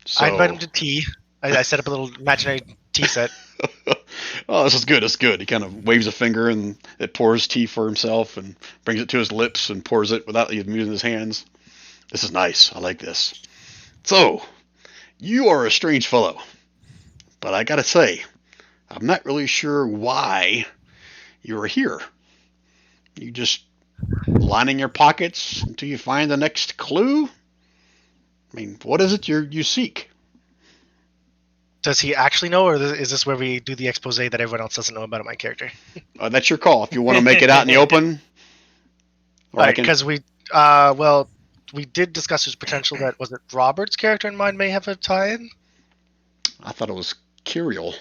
So, I invite him to tea. I set up a little imaginary tea set. oh, this is good. It's good. He kind of waves a finger, and it pours tea for himself, and brings it to his lips, and pours it without even using his hands. This is nice. I like this. So, you are a strange fellow, but I gotta say, I'm not really sure why you are here. You just lining your pockets until you find the next clue? I mean, what is it you seek? Does he actually know, or is this where we do the expose that everyone else doesn't know about my character? That's your call. If you want to make it out in the open, or I can. Because we did discuss there's potential that, was it Robert's character in mind may have a tie-in? I thought it was Kiriel.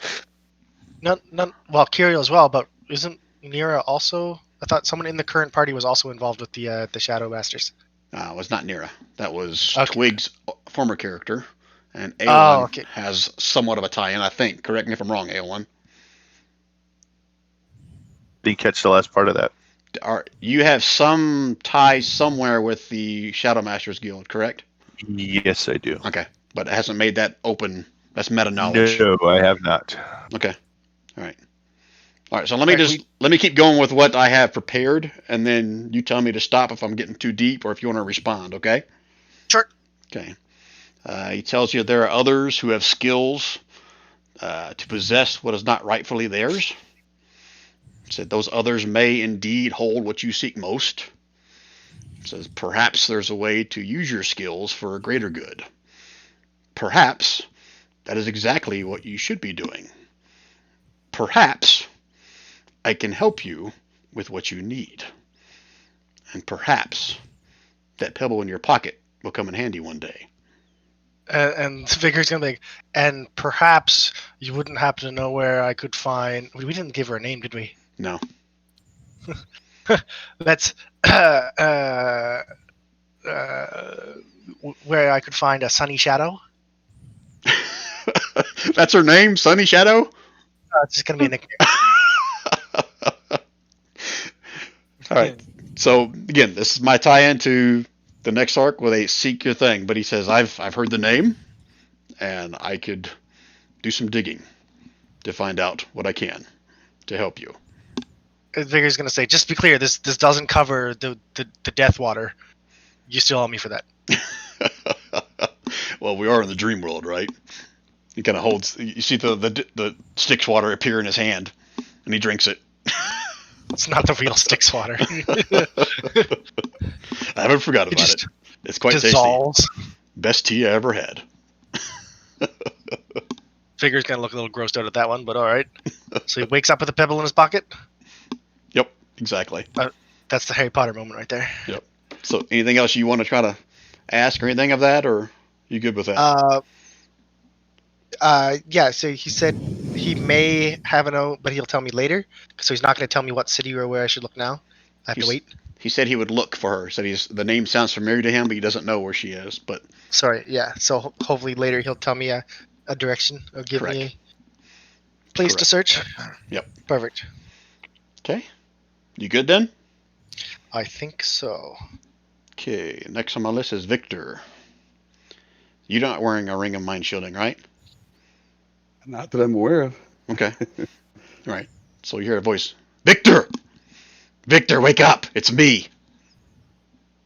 Well, Kiriel as well, but isn't Nira also? I thought someone in the current party was also involved with the Shadow Masters. It was not Nira. That was Okay. Twig's former character, and Aelin okay. has somewhat of a tie-in, I think. Correct me if I'm wrong, Aelin. Didn't catch the last part of that. You have some tie somewhere with the Shadow Masters Guild, correct? Yes, I do. Okay, but it hasn't made that open. That's meta knowledge. No, I have not. Okay. All right. All right. So let me keep going with what I have prepared, and then you tell me to stop if I'm getting too deep or if you want to respond. Okay. Sure. Okay. He tells you there are others who have skills to possess what is not rightfully theirs. He said those others may indeed hold what you seek most. He says perhaps there's a way to use your skills for a greater good. Perhaps that is exactly what you should be doing. Perhaps I can help you with what you need. And perhaps that pebble in your pocket will come in handy one day. And Vigor's gonna be like, and perhaps you wouldn't happen to know where I could find. We didn't give her a name, did we? No. That's where I could find a Sunny Shadow. That's her name, Sunny Shadow? It's just gonna be a nickname. All right. So again, this is my tie-in to the next arc where they seek your thing. But he says, I've heard the name, and I could do some digging to find out what I can to help you. Vigor's gonna say, just to be clear, this doesn't cover the Death Water. You still owe me for that. Well, we are in the dream world, right? He kind of holds. You see the Styx water appear in his hand, and he drinks it. It's not the real Styx water. I haven't forgot It about just it. It's quite dissolves. tasty. Best tea I ever had. Vigor's gonna look a little grossed out at that one, but all right. So he wakes up with a pebble in his pocket. Yep, exactly. That's the Harry Potter moment right there. So, anything else you want to try to ask or anything of that, or you good with that? Yeah. So he said he may have a note, but he'll tell me later. So he's not going to tell me what city or where I should look now. I have to wait. He said he would look for her. He said the name sounds familiar to him, but he doesn't know where she is. But Sorry. Yeah. So hopefully later he'll tell me a direction or give Correct. me a place to search. Yep. Perfect. okay, you good then? I think so. Okay, next on my list is Victor. You're not wearing a ring of mind shielding, right? Not that I'm aware of. Okay. All right. So you hear a voice, Victor! Victor, wake up! It's me!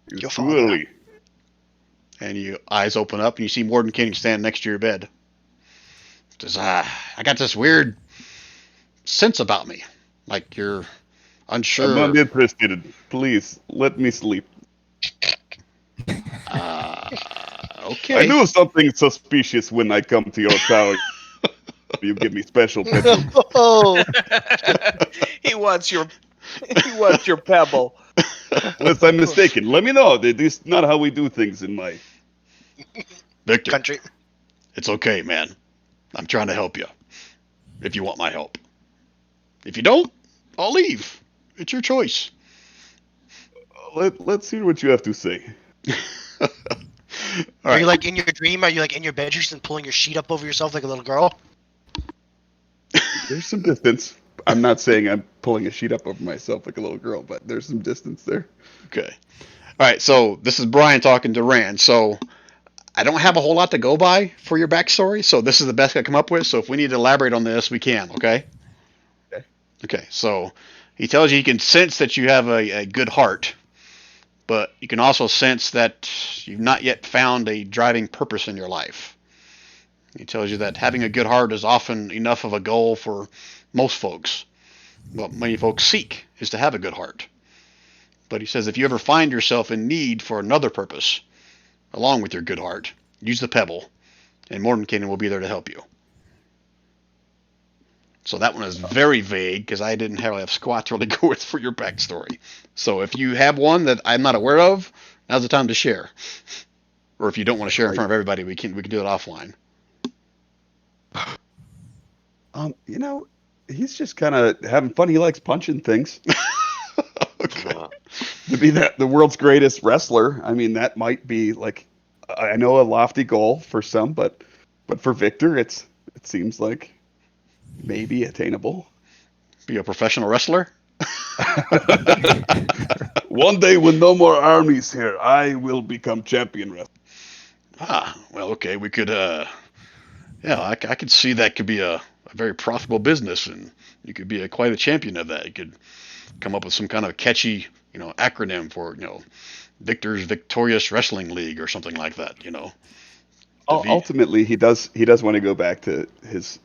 It's Your too father. early. And your eyes open up, and you see Mordenkainen standing next to your bed. Says, I got this weird sense about me. Like you're unsure. I'm not interested. Please, let me sleep. Okay. I knew something suspicious when I come to your tower. You give me special pebbles. Oh, He wants your pebble. Unless I'm mistaken, let me know. That is not how we do things in my... Victor, country. it's okay, man. I'm trying to help you. If you want my help. If you don't, I'll leave. It's your choice. Let's hear what you have to say. All Are right. you like in your dream? Are you like in your bed? You're just pulling your sheet up over yourself like a little girl? There's some distance. I'm not saying I'm pulling a sheet up over myself like a little girl, but there's some distance there. Okay. All right. So this is Brian talking to Rand. So I don't have a whole lot to go by for your backstory. So this is the best I come up with. So if we need to elaborate on this, we can. Okay. Okay. Okay. So he tells you he can sense that you have a good heart, but you can also sense that you've not yet found a driving purpose in your life. He tells you that having a good heart is often enough of a goal for most folks. What many folks seek is to have a good heart. But he says if you ever find yourself in need for another purpose, along with your good heart, use the pebble, and Mordenkainen will be there to help you. So that one is very vague because I didn't have squat to really go with for your backstory. So if you have one that I'm not aware of, now's the time to share. Or if you don't want to share in front of everybody, we can do it offline. He's just kind of having fun. He likes punching things. Okay. To be the world's greatest wrestler, I mean, that might be like, I know a lofty goal for some, but for Victor, it seems like maybe attainable. Be a professional wrestler? One day when no more armies here, I will become champion wrestler. Well, okay, we could, I could see that could be a very profitable business, and you could be quite a champion of that. You could come up with some kind of catchy, acronym for, Victor's Victorious Wrestling League or something like that, Ultimately, he does want to go back to his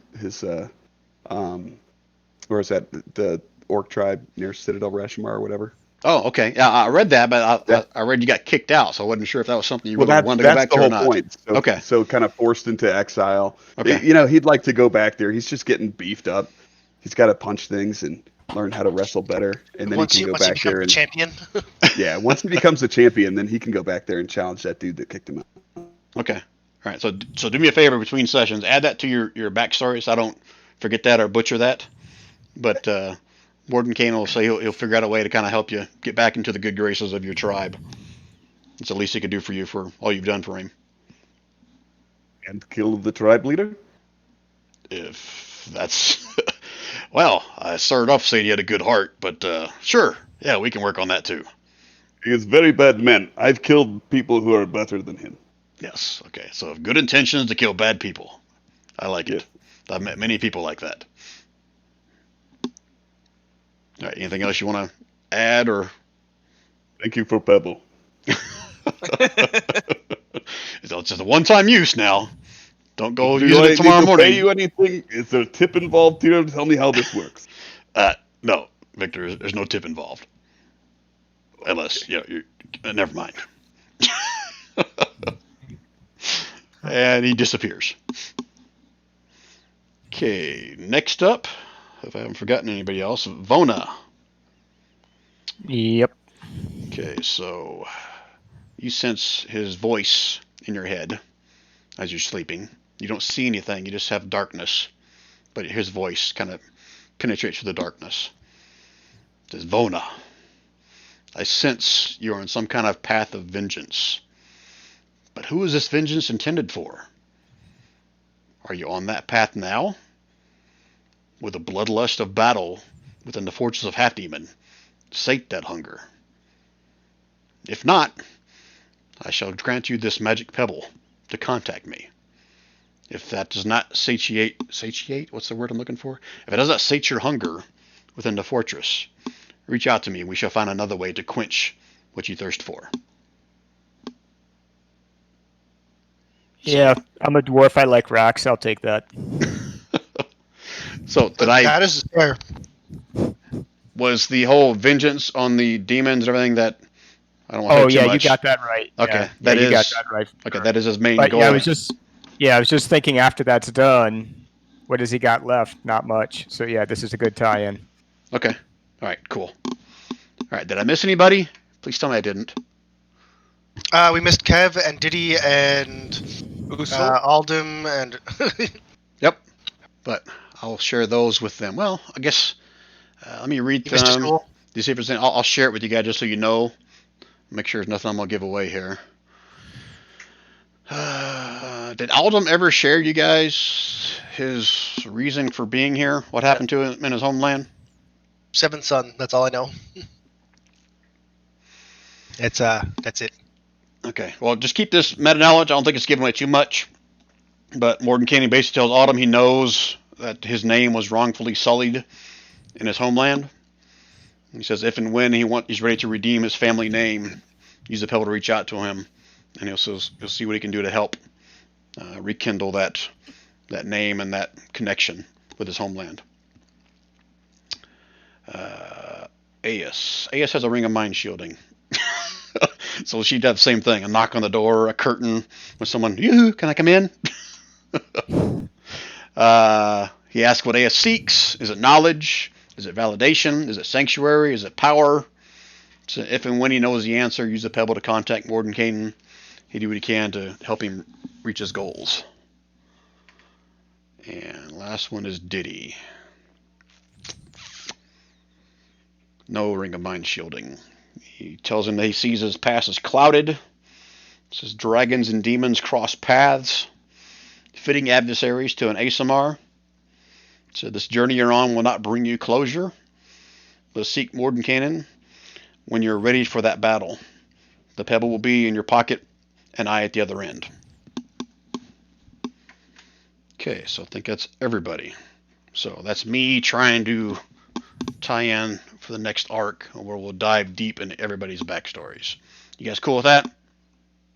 where is that, the orc tribe near Citadel Rashomar or whatever. Oh, okay. Yeah, I read that, but I read you got kicked out, so I wasn't sure if that was something you really wanted to go back to or not. Point. So, okay. So kind of forced into exile. Okay. He'd like to go back there. He's just getting beefed up. He's got to punch things and learn how to wrestle better, and then he can go back there and champion. Yeah, once he becomes a champion, then he can go back there and challenge that dude that kicked him out. Okay. All right. So do me a favor between sessions. Add that to your backstory so I don't forget that or butcher that. But Mordenkainen will say he'll figure out a way to kind of help you get back into the good graces of your tribe. It's the least he could do for you for all you've done for him. And kill the tribe leader? If that's... Well, I started off saying he had a good heart, but sure. Yeah, we can work on that too. He is very bad man. I've killed people who are better than him. Yes. Okay. So good intentions to kill bad people. I like it. I've met many people like that. All right. Anything else you want to add or? Thank you for Pebble. It's just a one-time use now. Don't go use Do I it tomorrow need to morning. pay you anything? Is there a tip involved here? Tell me how this works. No, Victor. There's no tip involved. Unless never mind. And he disappears. Okay, next up, if I haven't forgotten anybody else, Vona. Yep. Okay, so you sense his voice in your head as you're sleeping. You don't see anything, you just have darkness. But his voice kind of penetrates through the darkness. It says, Vona, I sense you're on some kind of path of vengeance. But who is this vengeance intended for? Are you on that path now? With the bloodlust of battle within the fortress of Half Demon, sate that hunger. If not, I shall grant you this magic pebble to contact me. If that does not satiate, what's the word I'm looking for? If it does not sate your hunger within the fortress, reach out to me and we shall find another way to quench what you thirst for. Yeah, I'm a dwarf. I like rocks. I'll take that. So That is fair. was the whole vengeance on the demons and everything that I don't want to Oh say yeah, too much. you got that right. Okay, yeah, you got that right. Okay, that is his main But goal. yeah, I was just thinking after that's done, what has he got left? Not much. So yeah, this is a good tie-in. Okay. All right, cool. All right, did I miss anybody? Please tell me I didn't. We missed Kev and Diddy and Aldum and Yep. But I'll share those with them. Well, I guess let me read Mr. them. School. Do you see if there's any? I'll share it with you guys just so you know. Make sure there's nothing I'm gonna give away here. Did Aldum ever share you guys his reason for being here? What happened to him in his homeland? Seventh son. That's all I know. That's it. Okay. Well, just keep this meta knowledge. I don't think it's giving away too much. But Mordenkainen basically tells Autumn he knows that his name was wrongfully sullied in his homeland. He says if and when he's ready to redeem his family name, use the pebble to reach out to him, and he'll see what he can do to help rekindle that name and that connection with his homeland. Aes has a ring of mind shielding. So she does the same thing, a knock on the door, a curtain with someone, yoo-hoo, can I come in? He asks what Aes seeks. Is it knowledge? Is it validation? Is it sanctuary? Is it power? So if and when he knows the answer, use the pebble to contact Mordenkainen. He do what he can to help him reach his goals. And last one is Diddy. No ring of mind shielding. He tells him that he sees his past as clouded. It says dragons and demons cross paths, fitting adversaries to an Aasimar. So this journey you're on will not bring you closure. But seek Mordenkainen when you're ready for that battle. The pebble will be in your pocket and I at the other end. Okay, so I think that's everybody. So that's me trying to tie in for the next arc where we'll dive deep into everybody's backstories. You guys cool with that?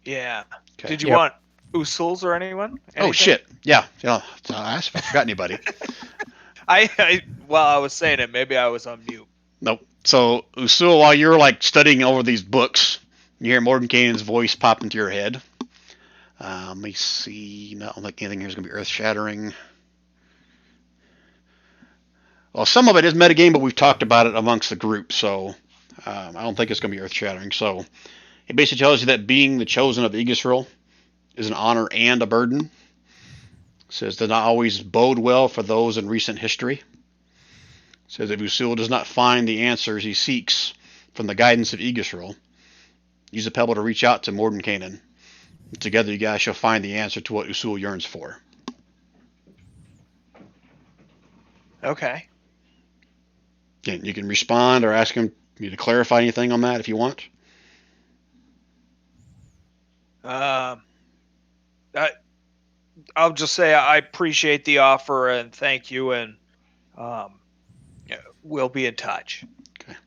Yeah. Okay. Did you want Usuls or anyone? Oh shit! Yeah. I forgot anybody. While I was saying it, maybe I was on mute. Nope. So Usul, while you're like studying over these books, you hear Mordenkainen's voice pop into your head. Let me see. Not like anything here is going to be earth-shattering. Well, some of it is metagame, but we've talked about it amongst the group, so I don't think it's going to be earth-shattering. So it basically tells you that being the chosen of Yggdrasil is an honor and a burden. It says does not always bode well for those in recent history. It says if Usul does not find the answers he seeks from the guidance of Yggdrasil, use a pebble to reach out to Mordenkainen. Together you guys shall find the answer to what Usul yearns for. Okay. Again, you can respond or ask him to clarify anything on that if you want. I'll just say I appreciate the offer and thank you, and we'll be in touch. Okay.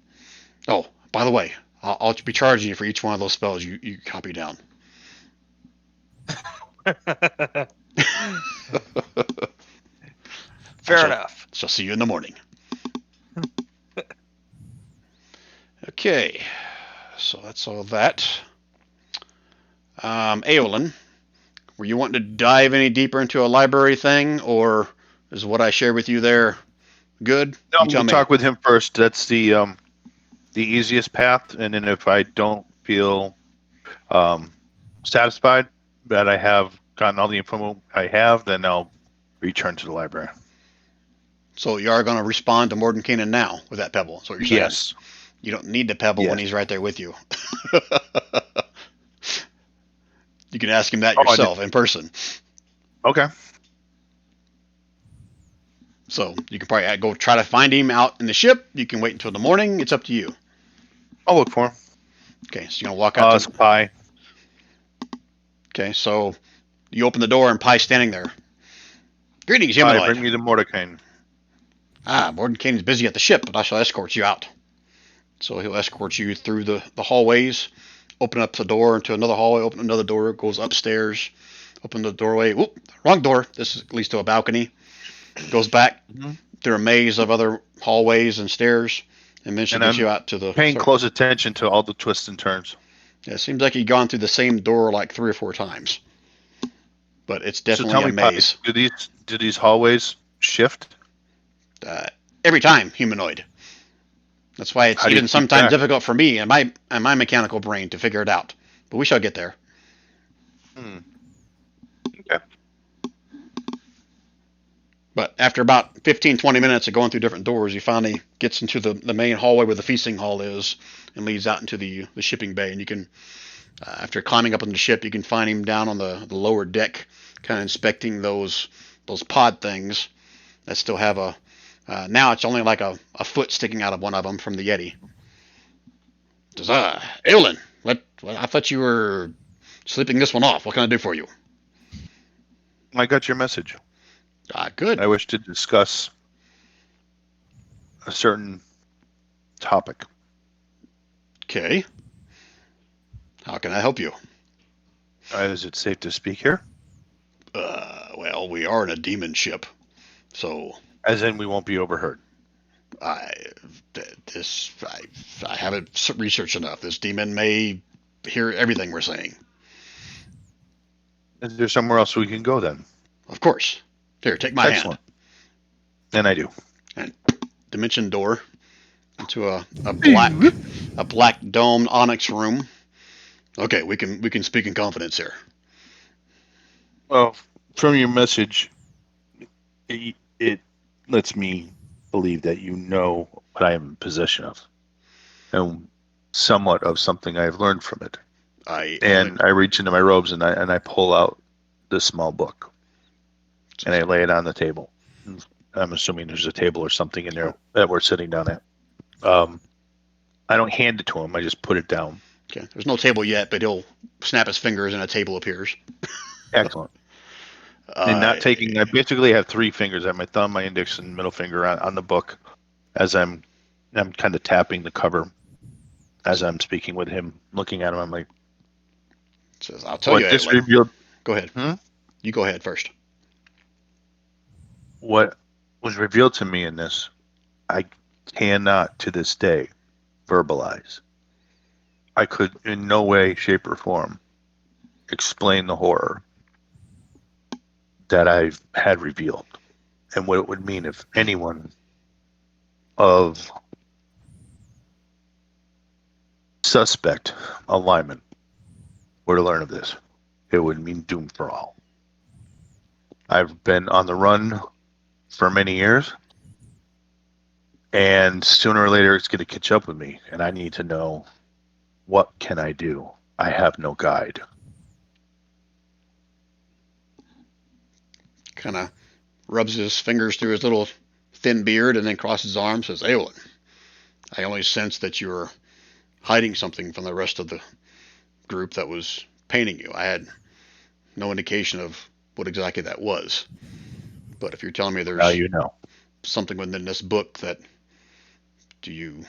Oh, by the way, I'll be charging you for each one of those spells you copy down. Fair enough. So see you in the morning. Okay, so that's all that. Eowyn, were you wanting to dive any deeper into a library thing, or is what I shared with you there good? No, I'm going to talk with him first. That's the easiest path, and then if I don't feel satisfied that I have gotten all the info I have, then I'll return to the library. So you are going to respond to Mordenkainen now with that pebble? That's what you're saying? Yes. You don't need the pebble when he's right there with you. You can ask him that yourself in person. Okay. So you can probably go try to find him out in the ship. You can wait until the morning. It's up to you. I'll look for him. Okay, so you're going to walk out. Pi. Okay, so you open the door and Pi's standing there. Greetings, humanoid. Pi, bring me the Mordenkainen. Mordenkainen's busy at the ship, but I shall escort you out. So he'll escort you through the hallways, open up the door into another hallway, open another door, goes upstairs, open the doorway. Whoop, wrong door. This leads to a balcony. Goes back through a maze of other hallways and stairs, and then she gets you out to the... Paying close attention to all the twists and turns. Yeah, it seems like you've gone through the same door like 3 or 4 times. But it's definitely a maze. Do these hallways shift? Every time, humanoid. That's why it's even sometimes difficult for me and my mechanical brain to figure it out. But we shall get there. Okay. But after about 15, 20 minutes of going through different doors, he finally gets into the main hallway where the feasting hall is and leads out into the shipping bay. And you can, after climbing up on the ship, you can find him down on the lower deck, kind of inspecting those those pod things that still have a. Now it's only like a foot sticking out of one of them from the Yeti. Says, Eowlin, I thought you were sleeping this one off. What can I do for you? I got your message. Good. I wish to discuss a certain topic. Okay. How can I help you? Is it safe to speak here? Well, we are in a demon ship, so As in, we won't be overheard. I haven't researched enough. This demon may hear everything we're saying. Is there somewhere else we can go then? Of course. Here, take my Excellent. Then I do. hand. Dimension door into a black domed onyx room. Okay, we can speak in confidence here. Well, from your message, it lets me believe that you know what I am in possession of, and somewhat of something I've learned from it. I reach into my robes and I pull out this small book, and I lay it on the table. I'm assuming there's a table or something in there that we're sitting down at. I don't hand it to him. I just put it down. Okay, there's no table yet, but he'll snap his fingers and a table appears. Excellent. And not taking. I basically have three fingers. I have my thumb, my index, and middle finger on the book, as I'm kind of tapping the cover, as I'm speaking with him, looking at him. I'm like, Says, I'll tell you. this revealed. Go ahead. You go ahead first. What was revealed to me in this, I cannot to this day verbalize. I could in no way, shape, or form explain the horror that I've had revealed and what it would mean if anyone of suspect alignment were to learn of this. It would mean doom for all. I've been on the run for many years, and sooner or later it's going to catch up with me, and I need to know, what can I do? I have no guide. Kind of rubs his fingers through his little thin beard and then crosses his arms. Says, Eowlin, I only sense that you're hiding something from the rest of the group that was painting you. I had no indication of what exactly that was. But if you're telling me there's Now you know. something within this book, do you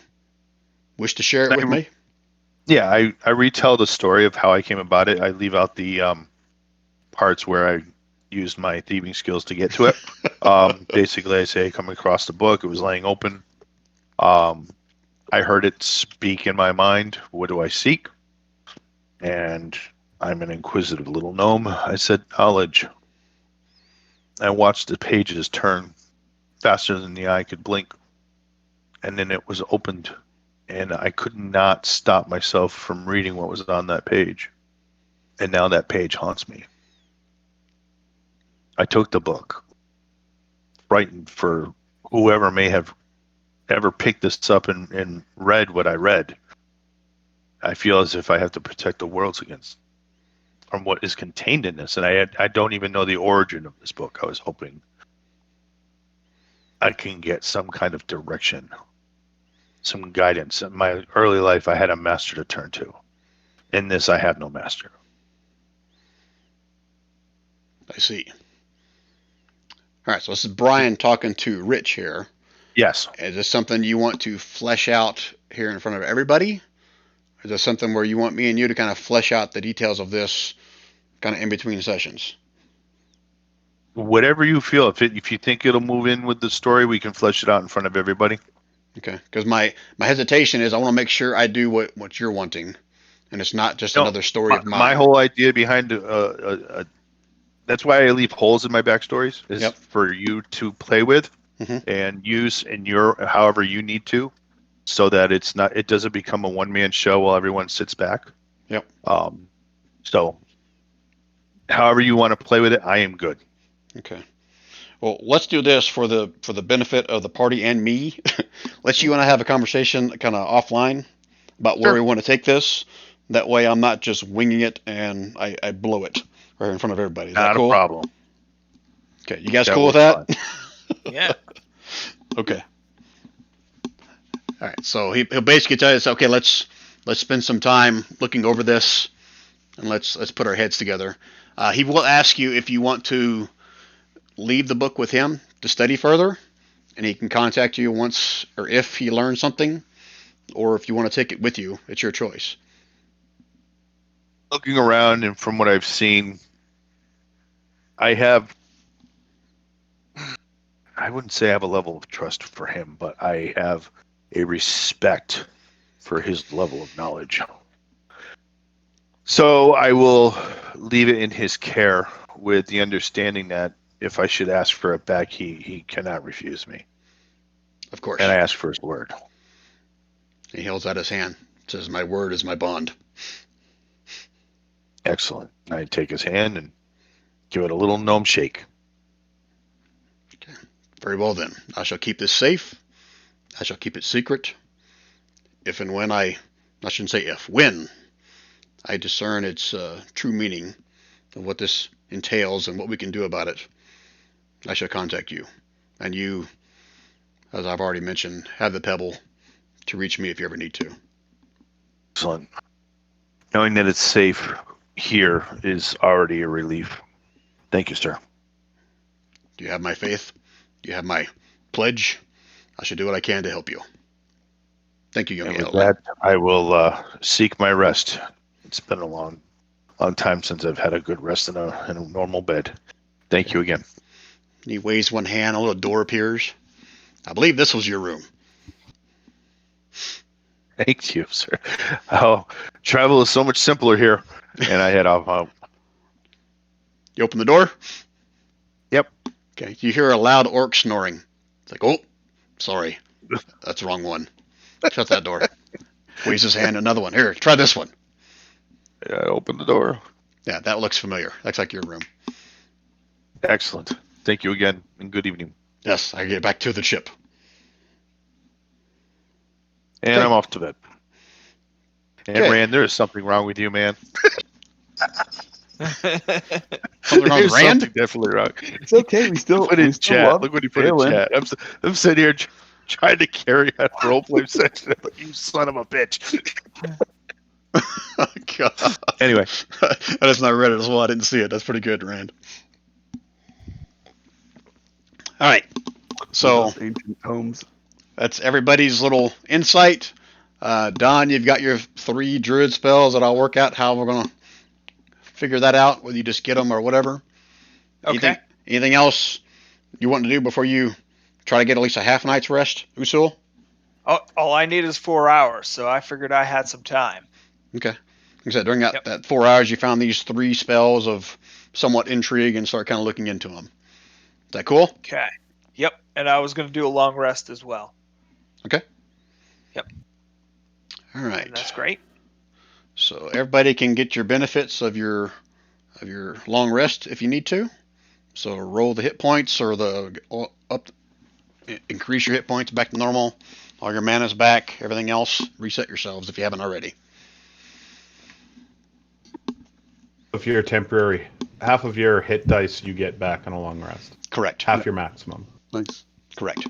wish to share it with me? Yeah, I retell the story of how I came about it. I leave out the parts where I used my thieving skills to get to it. Basically, I say, come across the book. It was laying open. I heard it speak in my mind. What do I seek? And I'm an inquisitive little gnome. I said, knowledge. I watched the pages turn faster than the eye could blink. And then it was opened. And I could not stop myself from reading what was on that page. And now that page haunts me. I took the book, frightened for whoever may have ever picked this up and read what I read. I feel as if I have to protect the worlds against from what is contained in this. And I don't even know the origin of this book. I was hoping I can get some kind of direction, some guidance. In my early life, I had a master to turn to. In this, I have no master. I see. All right, so this is Brian talking to Rich here. Yes. Is this something you want to flesh out here in front of everybody? Or is this something where you want me and you to kind of flesh out the details of this kind of in between sessions? Whatever you feel. If you think it'll move in with the story, we can flesh it out in front of everybody. Okay, because my hesitation is I want to make sure I do what you're wanting, and it's not just another story of mine. My whole idea behind that's why I leave holes in my backstories is for you to play with and use in your however you need to, so that it doesn't become a one-man show while everyone sits back. Yep. So however you want to play with it, I am good. Okay. Well, let's do this for the benefit of the party and me. Let's you and I have a conversation kind of offline about where we want to take this. That way I'm not just winging it and I blow it right in front of everybody. Is that Not cool? a problem. Okay, you guys That cool with was that? Yeah. Okay. All right. So he'll basically tell us, okay, let's spend some time looking over this, and let's put our heads together. He will ask you if you want to leave the book with him to study further, and he can contact you once or if he learns something, or if you want to take it with you. It's your choice. Looking around, and from what I've seen, I wouldn't say I have a level of trust for him, but I have a respect for his level of knowledge. So I will leave it in his care with the understanding that if I should ask for it back, he cannot refuse me. Of course. And I ask for his word. He holds out his hand. Says, "My word is my bond." Excellent. I take his hand and give it a little gnome shake. Very well then. I shall keep this safe. I shall keep it secret. If and when I shouldn't say if, when I discern its true meaning of what this entails and what we can do about it, I shall contact you. And you, as I've already mentioned, have the pebble to reach me if you ever need to. Excellent. Knowing that it's safe here is already a relief. Thank you, sir. Do you have my faith? Do you have my pledge? I shall do what I can to help you. Thank you, young And with Gale. that, I will seek my rest. It's been a long time since I've had a good rest in a normal bed. Thank you again. He waves one hand, a little door appears. I believe this was your room. Thank you, sir. Oh, travel is so much simpler here. And I head off. You open the door? Yep. Okay, you hear a loud orc snoring. It's like, oh, sorry. That's the wrong one. Shut that door. Waves his hand, another one. Here, try this one. I open the door. Yeah, that looks familiar. Looks like your room. Excellent. Thank you again, and good evening. Yes, I get back to the ship. And Okay. I'm off to bed. And Okay. Rand, there is something wrong with you, man. Something wrong with There's Rand? something definitely wrong. It's okay. We still, Put we in still chat. love Look what he put in Galen. chat. I'm sitting here trying to carry a roleplay session. I'm like, you son of a bitch. God. Anyway, I just not read it as well. I didn't see it. That's pretty good, Rand. All right. So Those ancient tomes. that's everybody's little insight. Don, you've got your 3 druid spells that I'll work out how we're going to figure that out, whether you just get them or whatever. Okay. Anything else you want to do before you try to get at least a half night's rest, Usul? All I need is 4 hours, so I figured I had some time. Okay. Like I said, during that, Yep. that 4 hours, you found these 3 spells of somewhat intrigue and start kind of looking into them. Is that cool? Okay. Yep. And I was going to do a long rest as well. All right. And that's great. So everybody can get your benefits of your long rest if you need to. So roll the hit points or increase your hit points back to normal. All your mana's back. Everything else, reset yourselves if you haven't already. If you're temporary, half of your hit dice you get back on a long rest. Correct. Half your maximum. Nice. Correct.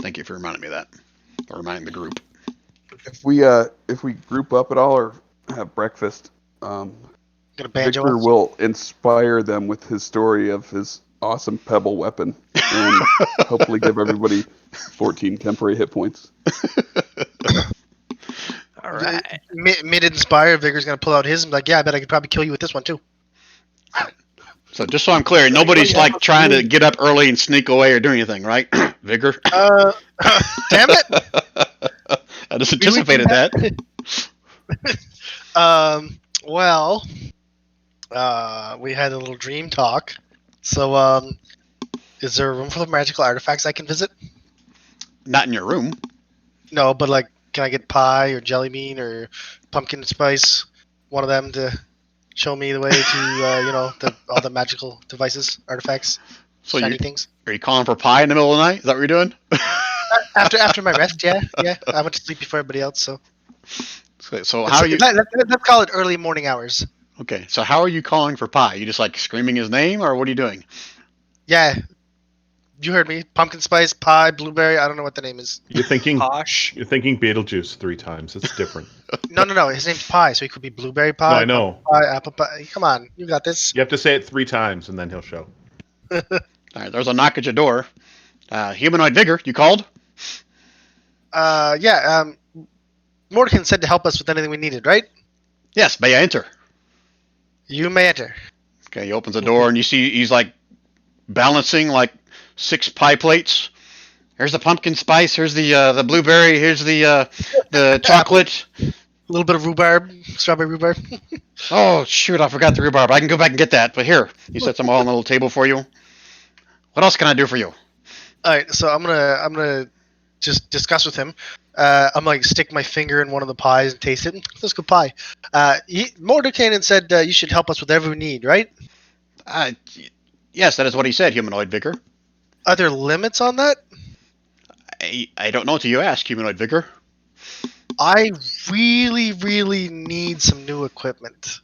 Thank you for reminding me of that, or reminding the group. If we group up at all or have breakfast, Gonna banjo Victor us? will inspire them with his story of his awesome pebble weapon and hopefully give everybody 14 temporary hit points. All right. Mid-inspired, Vigor's gonna pull out his and be like, yeah, I bet I could probably kill you with this one too. So just so I'm clear, nobody's like trying to get up early and sneak away or do anything, right? Vigor? Damn it! I just anticipated that. Well, we had a little dream talk. So, is there a room full of magical artifacts I can visit? Not in your room. No, but like, can I get pie or jelly bean or pumpkin spice? One of them to show me the way to, all the magical devices, artifacts, So shiny things. are you calling for pie in the middle of the night? Is that what you're doing? After my rest, yeah. I went to sleep before everybody else, so. So how are you? Let's call it early morning hours. Okay, so how are you calling for pie? You just like screaming his name, or what are you doing? Yeah, you heard me. Pumpkin spice pie, blueberry. I don't know what the name is. You're thinking Posh. Beetlejuice 3 times. It's different. No. His name's Pie, so he could be blueberry pie. No, I know. Pumpkin pie, apple pie. Come on, you got this. You have to say it 3 times, and then he'll show. All right, there's a knock at your door. Humanoid Vigor, you called? Yeah. Mordkin said to help us with anything we needed, right? Yes, may I enter? You may enter. Okay, he opens the door and you see he's like balancing like 6 pie plates. Here's the pumpkin spice. Here's the blueberry. Here's the chocolate. A little bit of rhubarb, strawberry rhubarb. Oh shoot, I forgot the rhubarb. I can go back and get that. But here, he sets them all on the little table for you. What else can I do for you? All right, so I'm gonna just discuss with him. I'm like stick my finger in one of the pies and taste it. That's good pie. Mordecai said you should help us with whatever we need, right? Yes, that is what he said, Humanoid Vigor. Are there limits on that? I don't know till you ask, Humanoid Vigor. I really need some new equipment.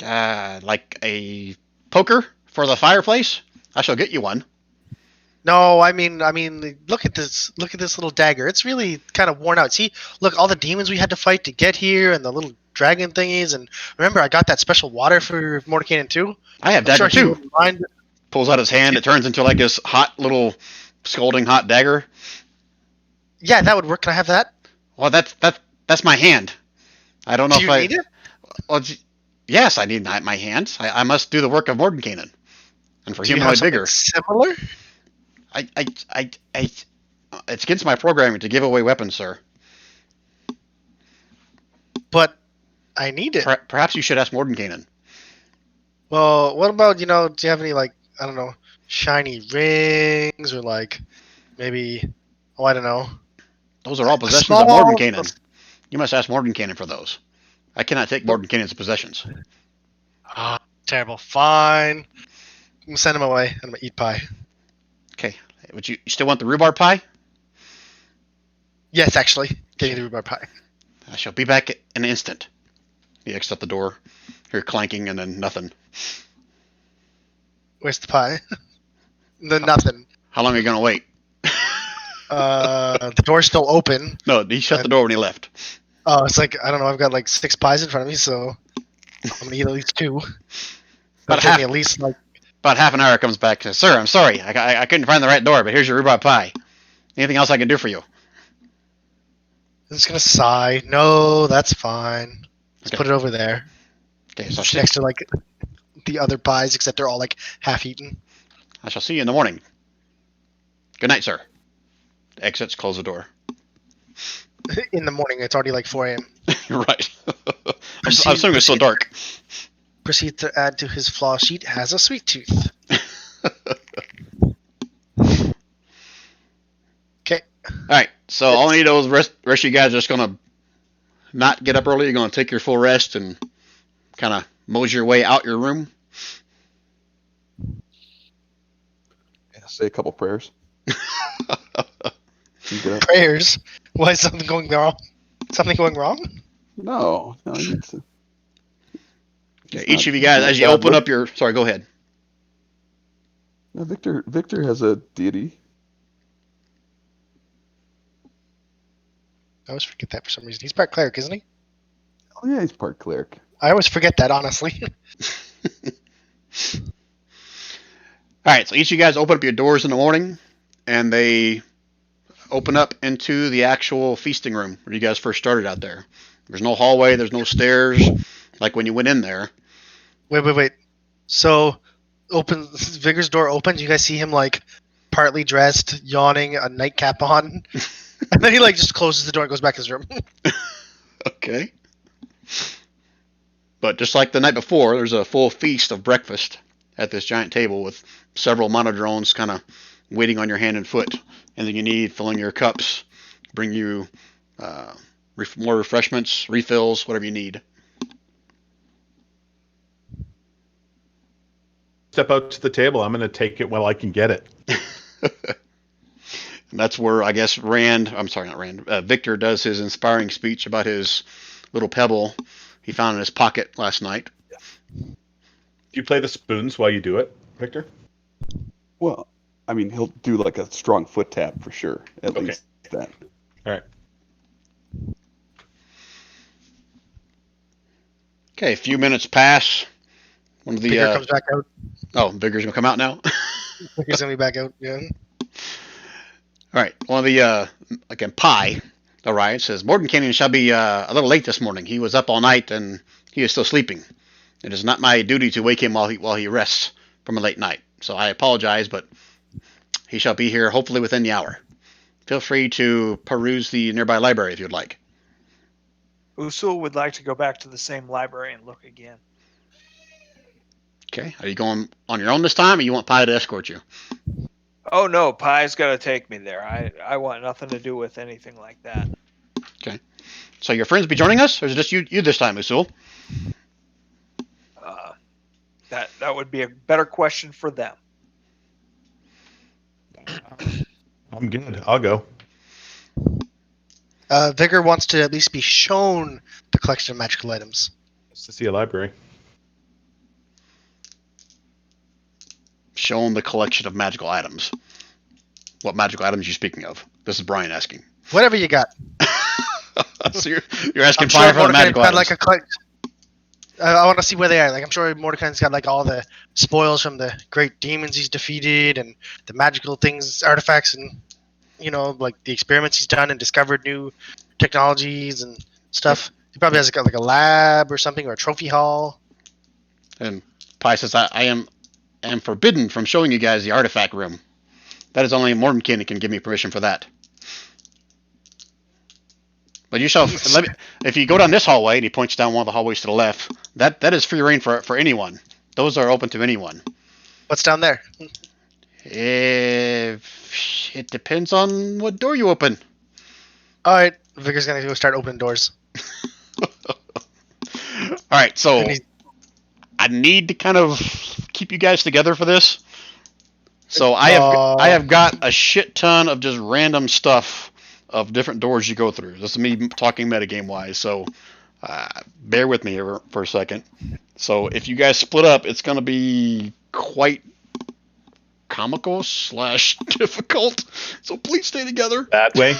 Like a poker for the fireplace? I shall get you one. No, I mean, look at this little dagger. It's really kind of worn out. See, look, all the demons we had to fight to get here, and the little dragon thingies. And remember, I got that special water for Mordecai too. I have I'm dagger sure he too. wouldn't mind. Pulls out his hand. It turns into like this hot little scalding hot dagger. Yeah, that would work. Can I have that? Well, that's my hand. I don't know Do if you I need it? Well, yes, I need my hands. I must do the work of Mordenkainen. And for Do you have Humanoid something Vigor, similar? it's against my programming to give away weapons, sir. But I need it. Perhaps you should ask Mordenkainen. Well, what about, do you have any, like, I don't know, shiny rings or, like, maybe, I don't know. Those are all possessions small- of Mordenkainen. You must ask Mordenkainen for those. I cannot take Mordenkainen's possessions. Ah, terrible. Fine. I'm going to send him away. I'm going to eat pie. Okay. Would you still want the rhubarb pie? Yes, actually. Getting the rhubarb pie. I shall be back in an instant. He exits out the door. Hear clanking and then nothing. Where's the pie? Then nothing. How long are you going to wait? The door's still open. No, he shut the door when he left. Oh, it's like, I don't know, I've got like 6 pies in front of me, so I'm going to eat at least 2. About It'll take half- me at least like, About half an hour comes back. Says, Sir, I'm sorry. I couldn't find the right door, but here's your rhubarb pie. Anything else I can do for you? I'm just going to sigh. No, that's fine. Let's Okay. put it over there. Okay, so Just next to like the other pies, except they're all like half eaten. I shall see you in the morning. Good night, sir. Exits, close the door. In the morning, it's already like 4 a.m. You're right. I'm assuming it's so dark. Proceed to add to his flaw sheet has a sweet tooth. Okay. All right, so all I need is rest of you guys are just going to not get up early. You're going to take your full rest and kind of mosey your way out your room. Yeah, say a couple prayers. You get up. Prayers. Why is something going wrong? Something going wrong? No, I need to. Okay, each of you guys, as you open up your... Sorry, go ahead. No, Victor has a deity. I always forget that for some reason. He's part cleric, isn't he? Oh yeah, he's part cleric. I always forget that, honestly. All right, so each of you guys open up your doors in the morning, and they open up into the actual feasting room where you guys first started out there. There's no hallway, there's no stairs, like when you went in there. Wait. So, Vigor's door opens. You guys see him like partly dressed, yawning, a nightcap on, and then he like just closes the door and goes back to his room. Okay. But just like the night before, there's a full feast of breakfast at this giant table with several monodrones kind of waiting on your hand and foot. Anything you need, filling your cups, bring you more refreshments, refills, whatever you need. Step out to the table. I'm going to take it while I can get it. And that's where, I guess, Victor does his inspiring speech about his little pebble he found in his pocket last night. Do you play the spoons while you do it, Victor? Well, I mean, he'll do like a strong foot tap for sure. At Okay. least that. All right. Okay, a few minutes pass. One of the Vigor comes back out. oh, Vigor's gonna come out now. Vigor's gonna be back out. Yeah. All right, one of the again Pi. All right, says Mordenkainen shall be a little late this morning. He was up all night and he is still sleeping. It is not my duty to wake him while he rests from a late night. So I apologize, but he shall be here hopefully within the hour. Feel free to peruse the nearby library if you'd like. Usul would like to go back to the same library and look again. Okay, are you going on your own this time, or you want Pi to escort you? Oh no, Pi's got to take me there. I want nothing to do with anything like that. So your friends be joining us, or is it just you this time, Usul? That would be a better question for them. I'm good. I'll go. Vigor wants to at least be shown the collection of magical items. Just to see a library. Show him the collection of magical items. What magical items are you speaking of? This is Brian asking. Whatever you got. So you're asking I'm sure Pi for the magical Mordecai's got items. like a collect. I want to see where they are. Like I'm sure Mordecai's got like all the spoils from the great demons he's defeated and the magical things, artifacts, and like the experiments he's done and discovered new technologies and stuff. He probably has like a lab or something or a trophy hall. And Pi says, I am forbidden from showing you guys the artifact room. That is only Mordenkainen that can give me permission for that. But you shall, if you go down this hallway, and he points down one of the hallways to the left, that is free reign for anyone. Those are open to anyone. What's down there? If it depends on what door you open. All right, Vigor's gonna go start opening doors. All right, so And he's- I need to kind of keep you guys together for this. So I have got a shit ton of just random stuff of different doors you go through. This is me talking metagame wise, so bear with me here for a second. So if you guys split up, it's going to be quite comical / difficult. So please stay together. That way.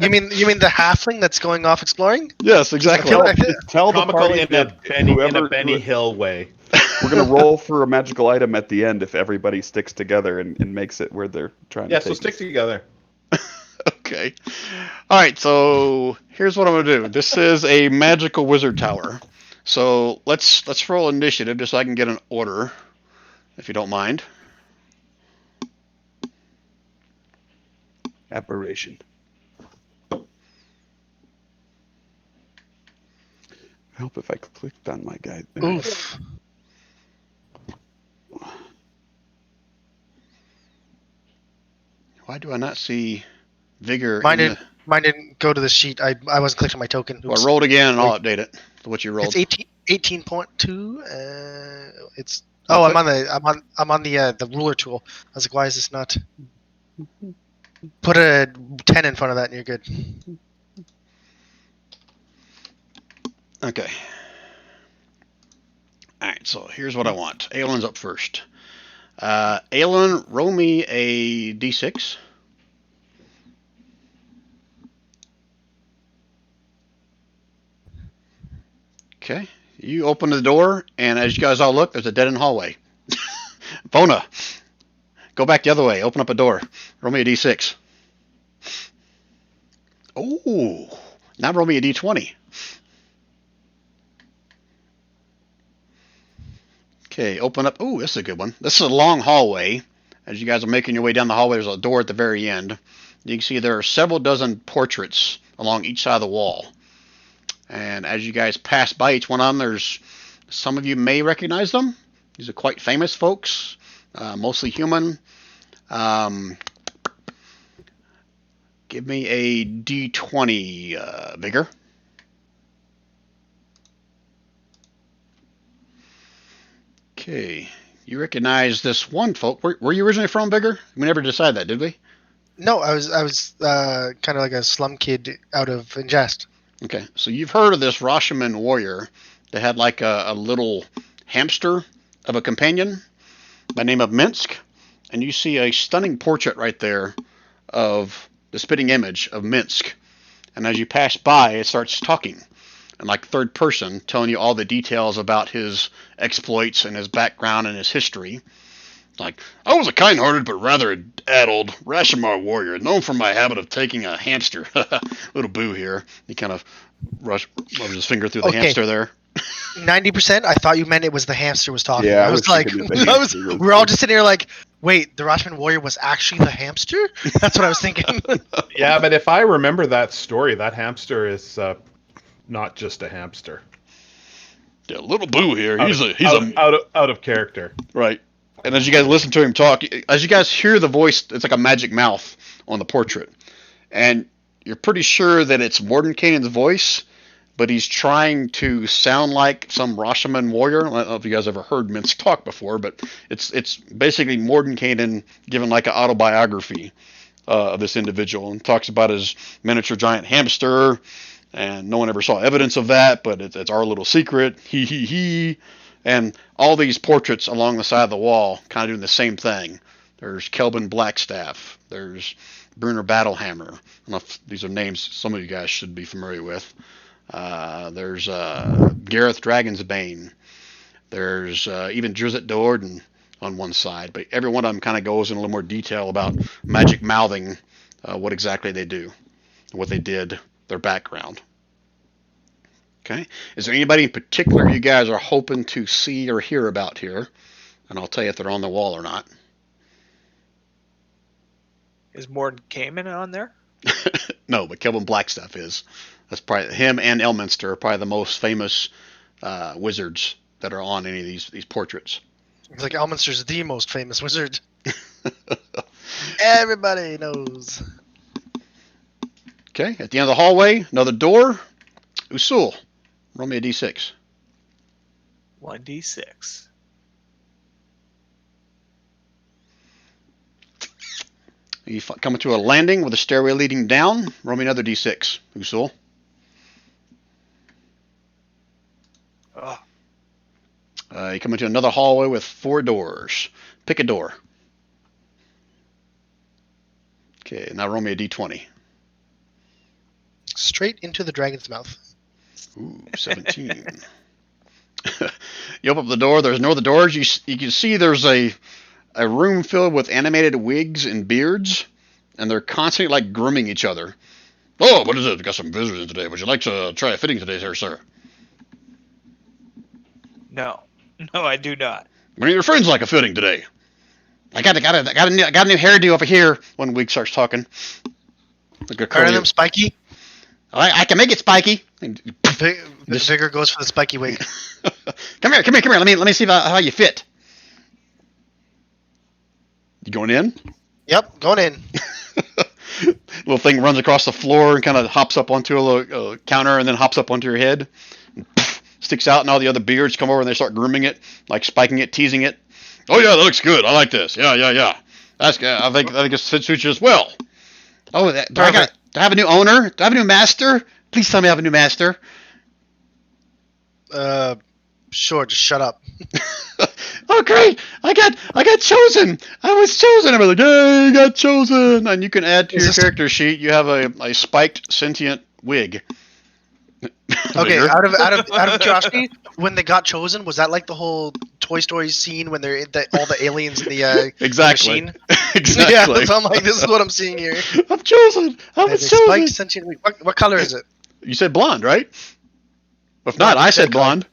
you mean the halfling that's going off exploring? Yes, exactly. Tell the Comical party in that a Benny Hill way. we're gonna roll for a magical item at the end if everybody sticks together and makes it where they're trying Yeah, to so take stick us. together. Okay. All right, so here's what I'm gonna do. This is a magical wizard tower. So let's roll initiative just so I can get an order, if you don't mind. Aberration. I hope if I clicked on my guide. Oof. Why do I not see vigor? Mine in didn't. Mine didn't go to the sheet. I wasn't clicking my token. Well, Oops. roll it again and I'll update it to what you rolled. It's 18.2. It's. Oh, I'm on the ruler tool. I was like, why is this not? Put a 10 in front of that, and you're good. Okay. All right, so here's what I want. Aelin's up first. Aelin, roll me a d6. Okay. You open the door, and as you guys all look, there's a dead-end hallway. Bona, go back the other way. Open up a door. Roll me a d6. Oh, now roll me a d20. Okay, open up. Ooh, this is a good one. This is a long hallway. As you guys are making your way down the hallway, there's a door at the very end. You can see there are several dozen portraits along each side of the wall. And as you guys pass by each one of them, there's some of you may recognize them. These are quite famous folks, mostly human. Give me a d20, Vigor. Okay, you recognize this one folk. Where you originally from, Vigor? We never decided that, did we? No, I was kind of like a slum kid out of Ingest. Okay, so you've heard of this Rashomon warrior that had like a little hamster of a companion by the name of Minsk, and you see a stunning portrait right there of the spitting image of Minsk. And as you pass by, it starts talking in like third person, telling you all the details about his exploits and his background and his history. Like, I was a kind-hearted but rather addled Rashomar warrior, known for my habit of taking a hamster. Little boo here. He kind of rubs his finger through the Okay. hamster there. 90%. I thought you meant it was the hamster was talking. Yeah, I was like, thinking that the hamster was we're all talking. just sitting here like, wait, the Rashman warrior was actually the hamster? That's what I was thinking. Yeah, but if I remember that story, that hamster is not just a hamster. Yeah, little boo here. Out of character. Right. And as you guys listen to him talk, as you guys hear the voice, it's like a magic mouth on the portrait. And you're pretty sure that it's Mordenkainen's voice, but he's trying to sound like some Rashomon warrior. I don't know if you guys ever heard Minsk talk before, but it's basically Mordenkainen given like an autobiography of this individual, and talks about his miniature giant hamster, and no one ever saw evidence of that, but it's our little secret. He. And all these portraits along the side of the wall kind of doing the same thing. There's Kelvin Blackstaff. There's Bruner Battlehammer. I don't know if these are names some of you guys should be familiar with. There's Gareth Dragonsbane. There's even Drizzt Do'Urden on one side. But every one of them kind of goes in a little more detail about magic mouthing, what exactly they do, what they did, their background. Okay. Is there anybody in particular you guys are hoping to see or hear about here? And I'll tell you if they're on the wall or not. Is Mordenkainen on there? No, but Kelvin Blackstaff is. That's probably him and Elminster are probably the most famous wizards that are on any of these portraits. It's like Elminster's the most famous wizard. Everybody knows. Okay. At the end of the hallway, another door. Usul, roll me a d6. 1d6. You come into a landing with a stairway leading down. Roll me another d6. Usul. Oh, You come into another hallway with 4 doors. Pick a door. Okay, now roll me a d20. Straight into the dragon's mouth. Ooh, 17. You open up the door. There's no other doors. You can see there's a room filled with animated wigs and beards, and they're constantly like grooming each other. Oh, what is it? We got some visitors in today. Would you like to try a fitting today, sir? no. No, I do not. One of your friends like a fitting today. I got a new hairdo over here. One wig starts talking. Like a Are curly- them spiky? I can make it spiky. This- Vigor goes for the spiky wig. Come here. Let me see how you fit. You going in? Yep, going in. Little thing runs across the floor and kind of hops up onto a counter and then hops up onto your head. And sticks out, and all the other beards come over and they start grooming it, like spiking it, teasing it. Oh yeah, that looks good. I like this. Yeah. That's good. I think it suits you as well. Oh, do I have a new owner? Do I have a new master? Please tell me I have a new master. Sure, just shut up. Oh great! I got chosen. I was chosen. I was like, hey, you got chosen. And you can add to Is your this- character sheet. You have a spiked sentient wig. Okay, Vigor? out of curiosity, when they got chosen, was that like the whole Toy Story scene when they're all the aliens in the Exactly. machine? Exactly. Yeah, so I'm like, this is what I'm seeing here. I'm chosen. I And was they chosen. spiked sentient wig. What color is it? You said blonde, right? If not, No, you I said said blonde.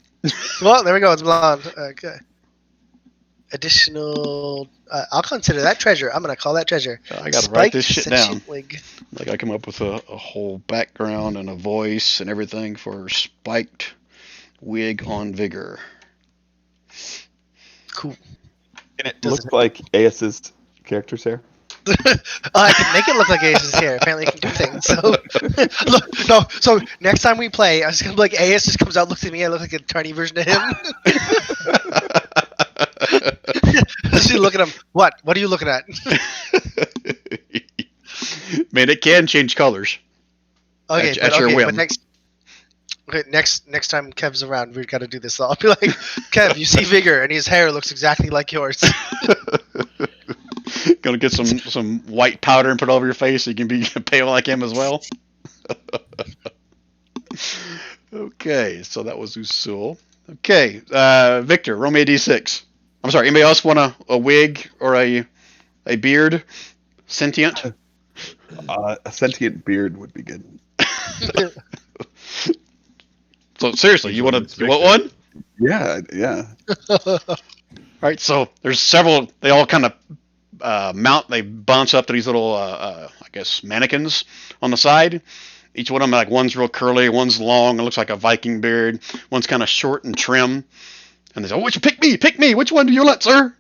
Well, there we go. It's blonde. Okay. Additional. I'll consider that treasure. I'm gonna call that treasure. I gotta write this Spiked shit down. sentient wig. Like I come up with a whole background and a voice and everything for spiked wig on Vigor. Cool. And it Looks like Aes's character's hair. I can make it look like Ace's hair. Apparently, I can do things. So, look, no. So next time we play, I was gonna be like, Ace just comes out, looks at me, I look like a tiny version of him. She look at him. What? What are you looking at? Man, it can change colors. Okay, At but your okay, whim. but next time Kev's around, we've got to do this. So I'll be like, Kev, you see Vigor, and his hair looks exactly like yours. Gonna get some white powder and put it over your face so you can be pale like him as well. Okay, so that was Usul. Okay, Victor, roll me a d6. I'm sorry. Anybody else want a wig or a beard? Sentient. A sentient beard would be good. So seriously, you want one? Yeah, yeah. All right. So there's several. They all kind of they bounce up to these little, I guess, mannequins on the side. Each one of them, like one's real curly, one's long. It looks like a Viking beard. One's kind of short and trim. And they say, "Oh, pick me. Which one do you let, sir?"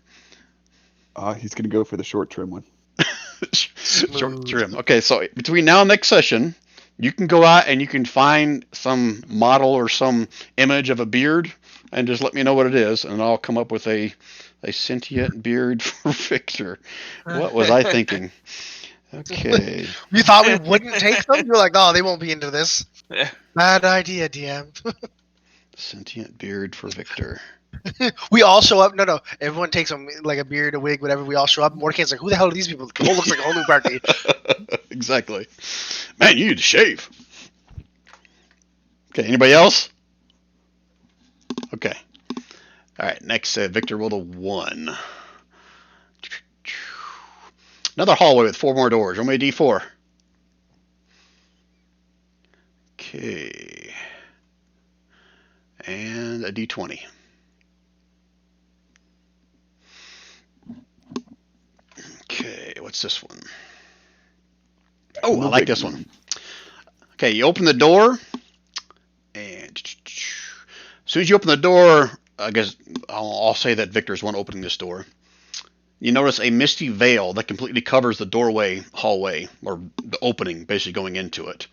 He's gonna go for the short trim one. Short trim. Okay, so between now and next session, you can go out and you can find some model or some image of a beard, and just let me know what it is, and I'll come up with a sentient beard for Victor. What was I thinking? Okay. You thought we wouldn't take them? You're like, oh, they won't be into this. Bad idea, DM. Sentient beard for Victor. We all show up. No. Everyone takes them like a beard, a wig, whatever. We all show up. Mordecai's like, who the hell are these people? The whole looks like a whole new party. Exactly. Man, you need to shave. Okay, anybody else? Okay. All right, next, Victor rolled a 1. Another hallway with 4 more doors. Roll me a d4. Okay. And a d20. Okay, what's this one? Oh, I like this one. Okay, you open the door, and as soon as you open the door, I guess I'll say that Victor's one opening this door. You notice a misty veil that completely covers the doorway, hallway, or the opening, basically going into it.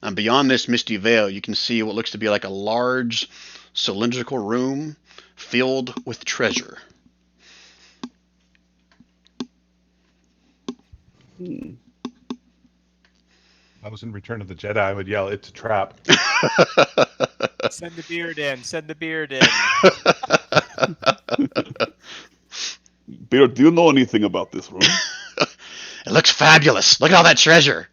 And beyond this misty veil, you can see what looks to be like a large cylindrical room filled with treasure. If I was in Return of the Jedi, I would yell, "It's a trap." Send the beard in. Send the beard in. Beard, do you know anything about this room? It looks fabulous. Look at all that treasure.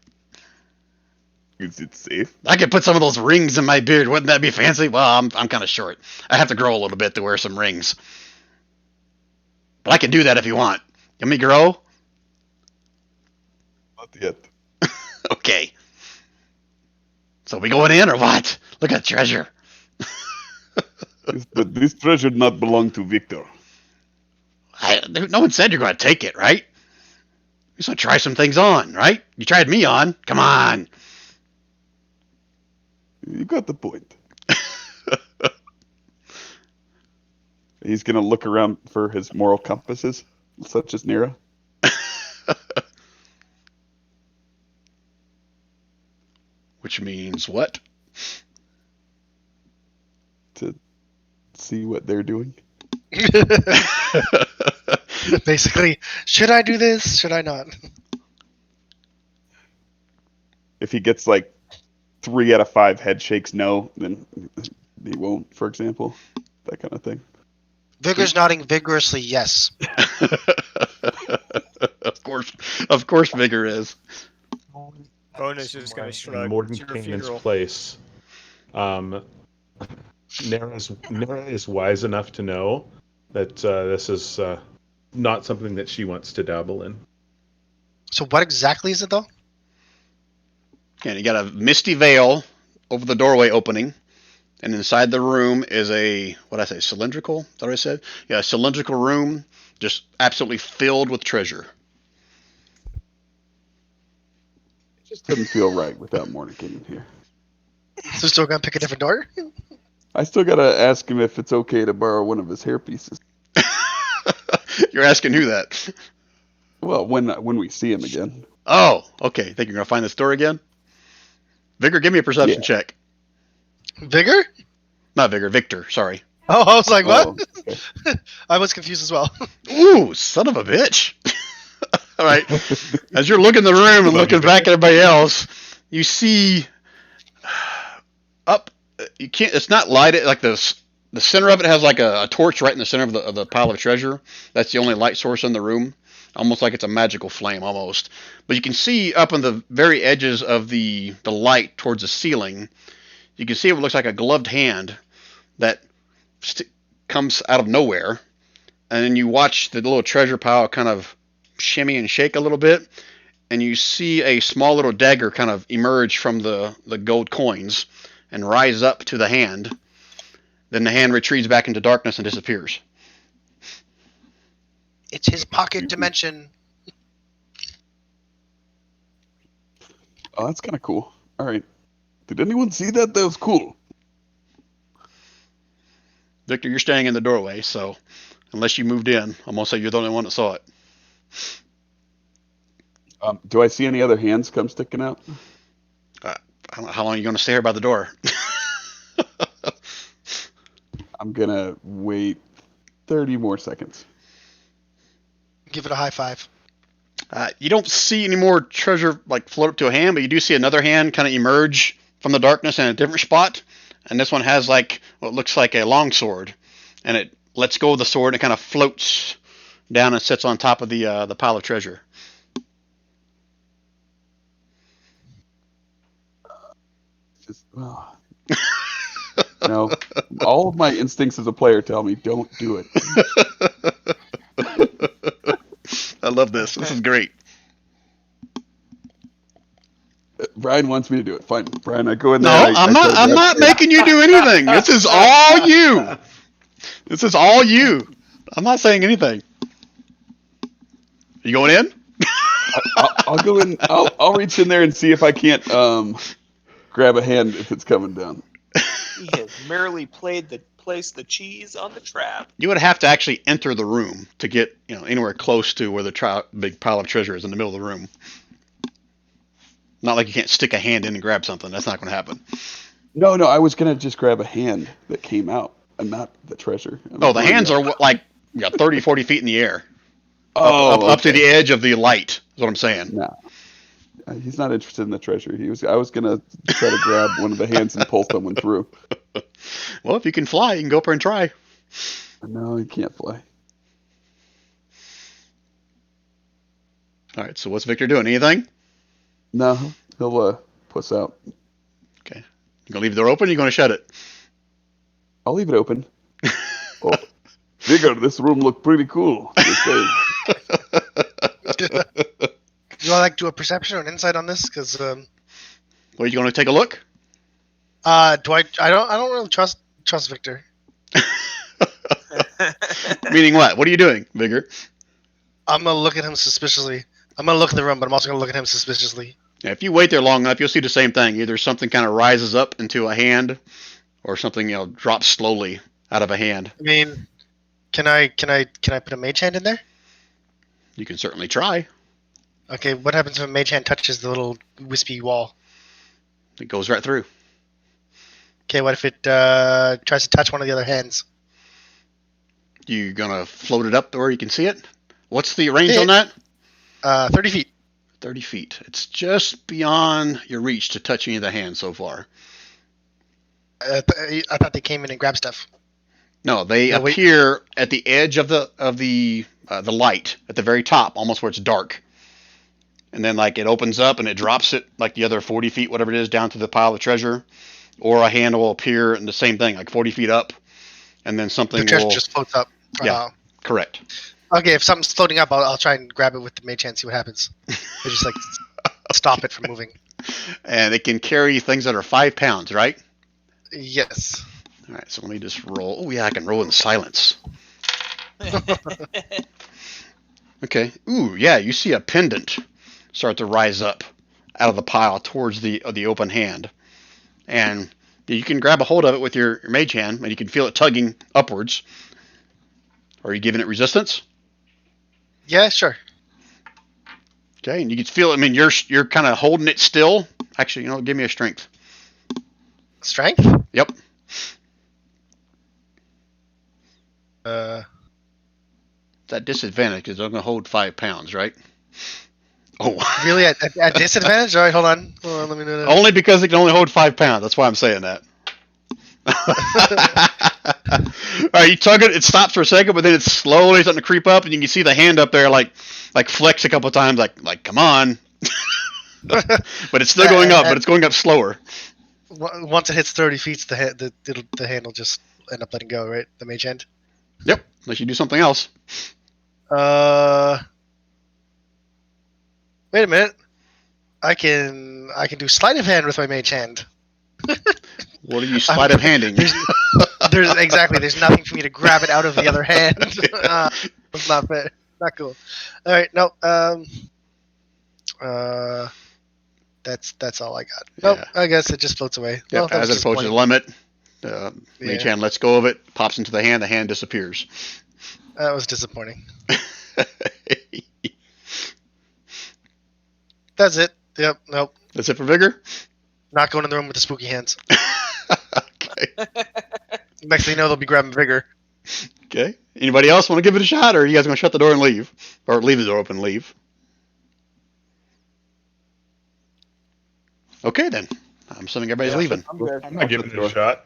Is it safe? I could put some of those rings in my beard. Wouldn't that be fancy? Well, I'm kind of short. I have to grow a little bit to wear some rings. But I can do that if you want. Let me grow? Not yet. Okay. So we going in or what? Look at the treasure. But this treasure not belong to Victor. No one said you're going to take it, right? You just want to try some things on, right? You tried me on. Come on. You got the point. He's going to look around for his moral compasses, such as Nira. Which means what? To see what they're doing. Basically, should I do this? Should I not? If he gets like 3 out of 5 head shakes no, then he won't, for example. That kind of thing. Vigor's nodding vigorously, yes. Of course, Vigor is. Bonus just going to shrug. Morton It's your Canaan's funeral. place. Nera is wise enough to know that this is not something that she wants to dabble in. So what exactly is it, though? And you got a misty veil over the doorway opening, and inside the room is cylindrical? Is that what I said? Yeah, a cylindrical room, just absolutely filled with treasure. It just doesn't feel right without Mordecai in here. So still gonna pick a different door? I still gotta ask him if it's okay to borrow one of his hair pieces. You're asking who that? Well, when we see him again. Oh, okay. Think you're gonna find this door again? Vigor, give me a perception check. Vigor? Not Vigor, Victor. Sorry. Oh, I was like, what? Oh, okay. I was confused as well. Ooh, son of a bitch. All right. As you're looking in the room and looking back at everybody else, you see up. You can't. It's not lighted like this. The center of it has like a torch right in the center of the pile of treasure. That's the only light source in the room. almost like it's a magical flame almost. But you can see up on the very edges of the light towards the ceiling, you can see what looks like a gloved hand that comes out of nowhere, and then you watch the little treasure pile kind of shimmy and shake a little bit, and you see a small little dagger kind of emerge from the gold coins and rise up to the hand. Then the hand retreats back into darkness and disappears. It's his pocket dimension. Oh, that's kind of cool. All right. Did anyone see that? That was cool. Victor, you're staying in the doorway, so unless you moved in, I'm going to say you're the only one that saw it. Do I see any other hands come sticking out? How long are you going to stay here by the door? I'm going to wait 30 more seconds. Give it a high five. You don't see any more treasure like float up to a hand, but you do see another hand kind of emerge from the darkness in a different spot. And this one has like what looks like a long sword, and it lets go of the sword and it kind of floats down and sits on top of the pile of treasure. Just no. All of my instincts as a player tell me don't do it. I love this. This is great. Brian wants me to do it. Fine, Brian. I go in No, there. I'm not making you do anything. This is all you. This is all you. I'm not saying anything. You going in? I'll go in. I'll reach in there and see if I can't grab a hand if it's coming down. He has merely placed the cheese on the trap. You would have to actually enter the room to get anywhere close to where the big pile of treasure is in the middle of the room. Not like you can't stick a hand in and grab something. That's not going to happen. No. I was gonna just grab a hand that came out, and not the treasure. Oh, the hands are like 30, 40 feet in the air. Oh, up to the edge of the light. Is what I'm saying. No. He's not interested in the treasure. I was gonna try to grab one of the hands and pull someone through. Well, if you can fly, you can go up there and try. No, he can't fly. All right. So what's Victor doing? Anything? No, he'll puss out. Okay. You gonna leave the door open? Or you gonna shut it? I'll leave it open. Oh, Vigor, this room looked pretty cool. Do I like do a perception or an insight on this? Because Well, you gonna take a look? do I don't really trust Victor. Meaning what? What are you doing, Vigor? I'm gonna look at him suspiciously. I'm gonna look at the room, but I'm also gonna look at him suspiciously. Yeah, if you wait there long enough, you'll see the same thing. Either something kind of rises up into a hand, or something drops slowly out of a hand. I mean, can I put a mage hand in there? You can certainly try. Okay, what happens if a mage hand touches the little wispy wall? It goes right through. Okay, what if it tries to touch one of the other hands? You gonna float it up to where you can see it? What's the range on that? 30 feet. 30 feet. It's just beyond your reach to touch any of the hands so far. I thought they came in and grabbed stuff. No, they No, wait. appear at the edge of the light at the very top, almost where it's dark. And then it opens up and it drops it like the other 40 feet, whatever it is, down to the pile of treasure. Or a hand will appear and the same thing, like 40 feet up. And then something The treasure will... just floats up. Yeah. Correct. Okay, if something's floating up, I'll try and grab it with the mage hand, see what happens. They just stop it from moving. And it can carry things that are 5 pounds, right? Yes. All right, so let me just roll. Oh, yeah, I can roll in silence. Okay. Ooh, yeah, you see a pendant start to rise up out of the pile towards the open hand. And you can grab a hold of it with your mage hand, and you can feel it tugging upwards. Are you giving it resistance? Yeah, sure. Okay, and you can feel it. I mean, you're kind of holding it still. Actually, give me a strength. Strength? Yep. Uh, That disadvantage because I'm going to hold 5 pounds, right? Oh. really? At disadvantage? All right, hold on. Let me know. Only because it can only hold 5 pounds. That's why I'm saying that. All right, you tug it. It stops for a second, but then it's slowly starting to creep up, and you can see the hand up there, like flex a couple of times, like come on. But it's still going up, but it's going up slower. Once it hits 30 feet, the hand will just end up letting go, right? The mage hand. Yep, unless you do something else. Wait a minute. I can do sleight of hand with my mage hand. What are you sleight of handing? There's nothing for me to grab it out of the other hand. It's not fair. Not cool. All right, no. That's all I got. Nope, Yeah. I guess it just floats away. Yep, Well, that as was it approaches the disappointing. limit, mage hand lets go of it, pops into the hand disappears. That was disappointing. That's it. Yep. Nope. That's it for vigor. Not going in the room with the spooky hands. Okay. Next thing you know, they'll be grabbing vigor. Okay. Anybody else want to give it a shot, or are you guys going to shut the door and leave, or leave the door open and leave? Okay, then. I'm assuming everybody's leaving. I'm good. I'm not giving it a shot.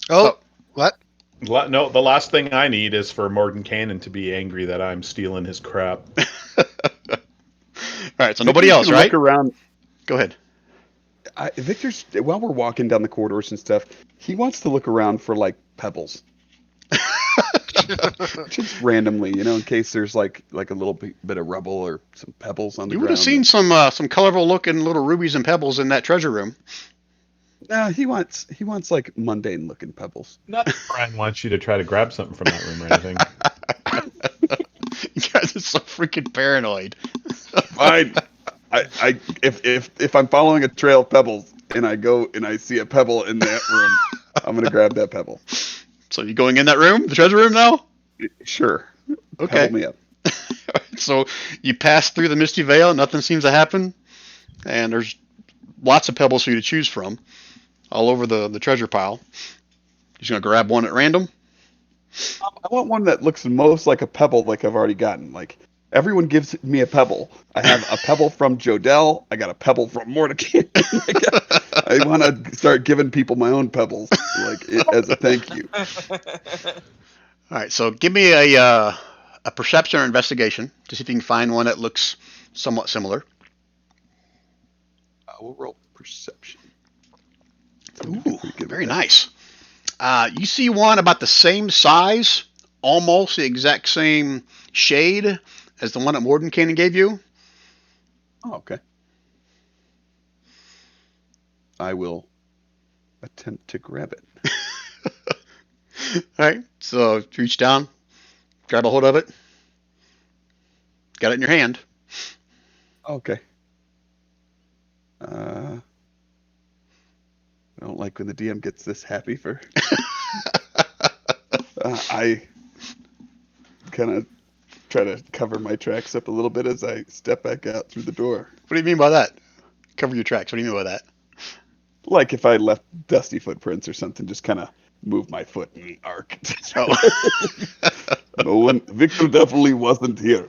Oh, what? No, the last thing I need is for Mordenkainen to be angry that I'm stealing his crap. All right, so nobody else, right? Look around. Go ahead. Victor's, while we're walking down the corridors and stuff, he wants to look around for like pebbles. Just randomly, in case there's like a little bit of rubble or some pebbles on the You ground. would have seen some colorful looking little rubies and pebbles in that treasure room. No, he wants like mundane looking pebbles. Not that Brian wants you to try to grab something from that room or anything. You guys are so freaking paranoid. Fine. If I'm following a trail of pebbles and I go and I see a pebble in that room, I'm gonna grab that pebble. So you going in that room, the treasure room now? Sure. Okay. Pebble me up. So you pass through the misty veil, nothing seems to happen, and there's lots of pebbles for you to choose from, all over the treasure pile. Just gonna grab one at random. I want one that looks most like a pebble, like I've already gotten. Like everyone gives me a pebble. I have a pebble from Jodel. I got a pebble from Mordecai. I want to start giving people my own pebbles, as a thank you. All right, so give me a perception or investigation to see if you can find one that looks somewhat similar. We'll roll perception. Ooh, very nice. You see one about the same size, almost the exact same shade as the one that Mordenkainen gave you. Oh, okay. I will attempt to grab it. All right, so reach down, grab a hold of it. Got it in your hand. Okay. I don't like when the DM gets this happy for. I kind of try to cover my tracks up a little bit as I step back out through the door. What do you mean by that? Cover your tracks. What do you mean by that? Like if I left dusty footprints or something, just kind of move my foot in an arc. No one. Victor definitely wasn't here.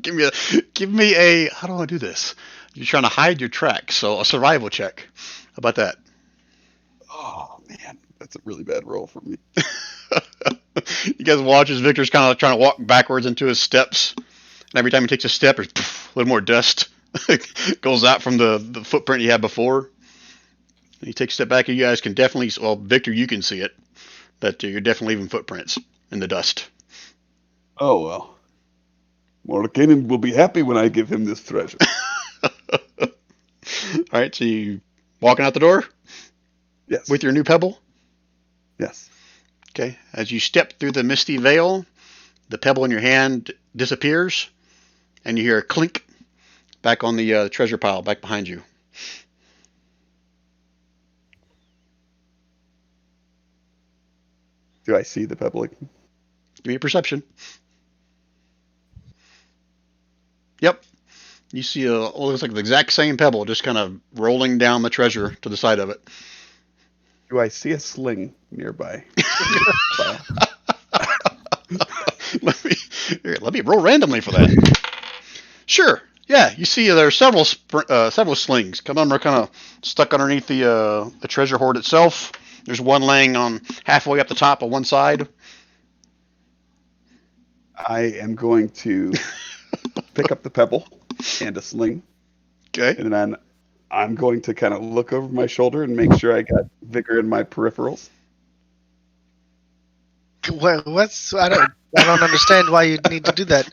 Give me a. How do I do this? You're trying to hide your tracks, so a survival check. How about that? Oh man, that's a really bad roll for me. You guys watch as Victor's kind of trying to walk backwards into his steps, and every time he takes a step, there's a little more dust goes out from the footprint he had before. And he takes a step back, and you guys can definitely. Well, Victor, you can see it. That you're definitely leaving footprints in the dust. Oh well. Mordenkainen will be happy when I give him this treasure. All right, so you walking out the door Yes. with your new pebble? Yes. Okay. As you step through the misty veil, the pebble in your hand disappears, and you hear a clink back on the treasure pile back behind you. Do I see the pebble? Give me a perception. Yep. You see what looks like the exact same pebble just kind of rolling down the treasure to the side of it. Do I see a sling nearby? Let me roll randomly for that. Sure. Yeah, you see there are several slings. Some of them are kind of stuck underneath the treasure hoard itself. There's one laying on halfway up the top of one side. I am going to pick up the pebble and a sling, Okay. and then I'm going to kind of look over my shoulder and make sure I got vigor in my peripherals. What's I don't understand why you need to do that.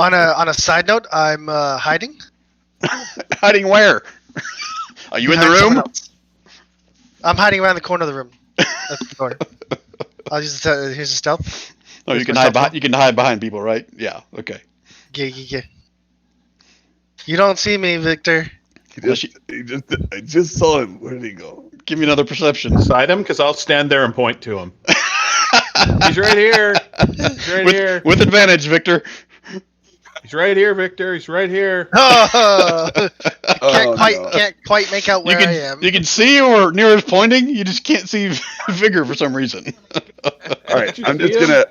On a side note, I'm hiding. Hiding where? Are you in the behind someone room? else. I'm hiding around the corner of the room. That's the door. I'll use here's a stealth. Oh, you Here's can my hide cell behind. You can hide behind people, right? Yeah. Okay. Yeah. You don't see me, Victor. I just saw him. Where did he go? Give me another perception. Side him, because I'll stand there and point to him. He's right here. He's right here. With advantage, Victor. He's right here, Victor. He's right here. Oh, Oh, no. can't quite make out where I am. You can see where Nira's pointing. You just can't see Vigor for some reason. All right, you I'm see just him?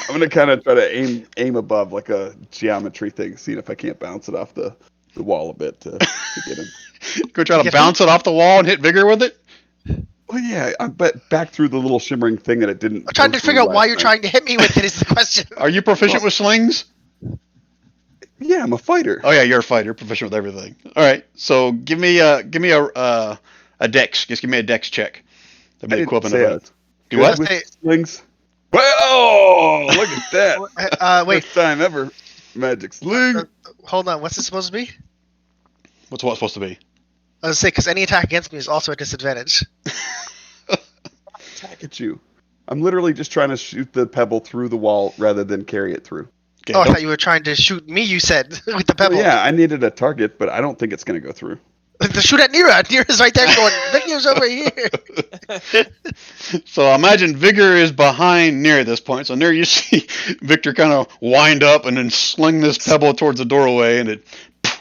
gonna kind of try to aim above like a geometry thing, seeing if I can't bounce it off the wall a bit to get him. Go try to Yeah. bounce it off the wall and hit Vigor with it. Well, yeah, I bet back through the little shimmering thing that it didn't. I'm trying go to through figure out why last you're night. trying to hit me with it is the question. Are you proficient with slings? Yeah, I'm a fighter. Oh yeah, you're a fighter, proficient with everything. All right, so give me a dex. Just give me a dex check. That'd be I the didn't equivalent say of I a. was Do good what? with Hey. slings. Well, look at that! Wait, First time ever, magic sling. hold on. What's this supposed to be? What's what supposed to be? I was say because any attack against me is also a disadvantage. Attack at you. I'm literally just trying to shoot the pebble through the wall rather than carry it through. Okay, Oh, I don't- thought you were trying to shoot me. You said with the pebble. Well, yeah, I needed a target, but I don't think it's going to go through. To shoot at Nira. Nira's right there going. Victor's over here. So imagine Vigor is behind Nira at this point. So Nira, you see Victor kind of wind up and then sling this pebble towards the doorway, and it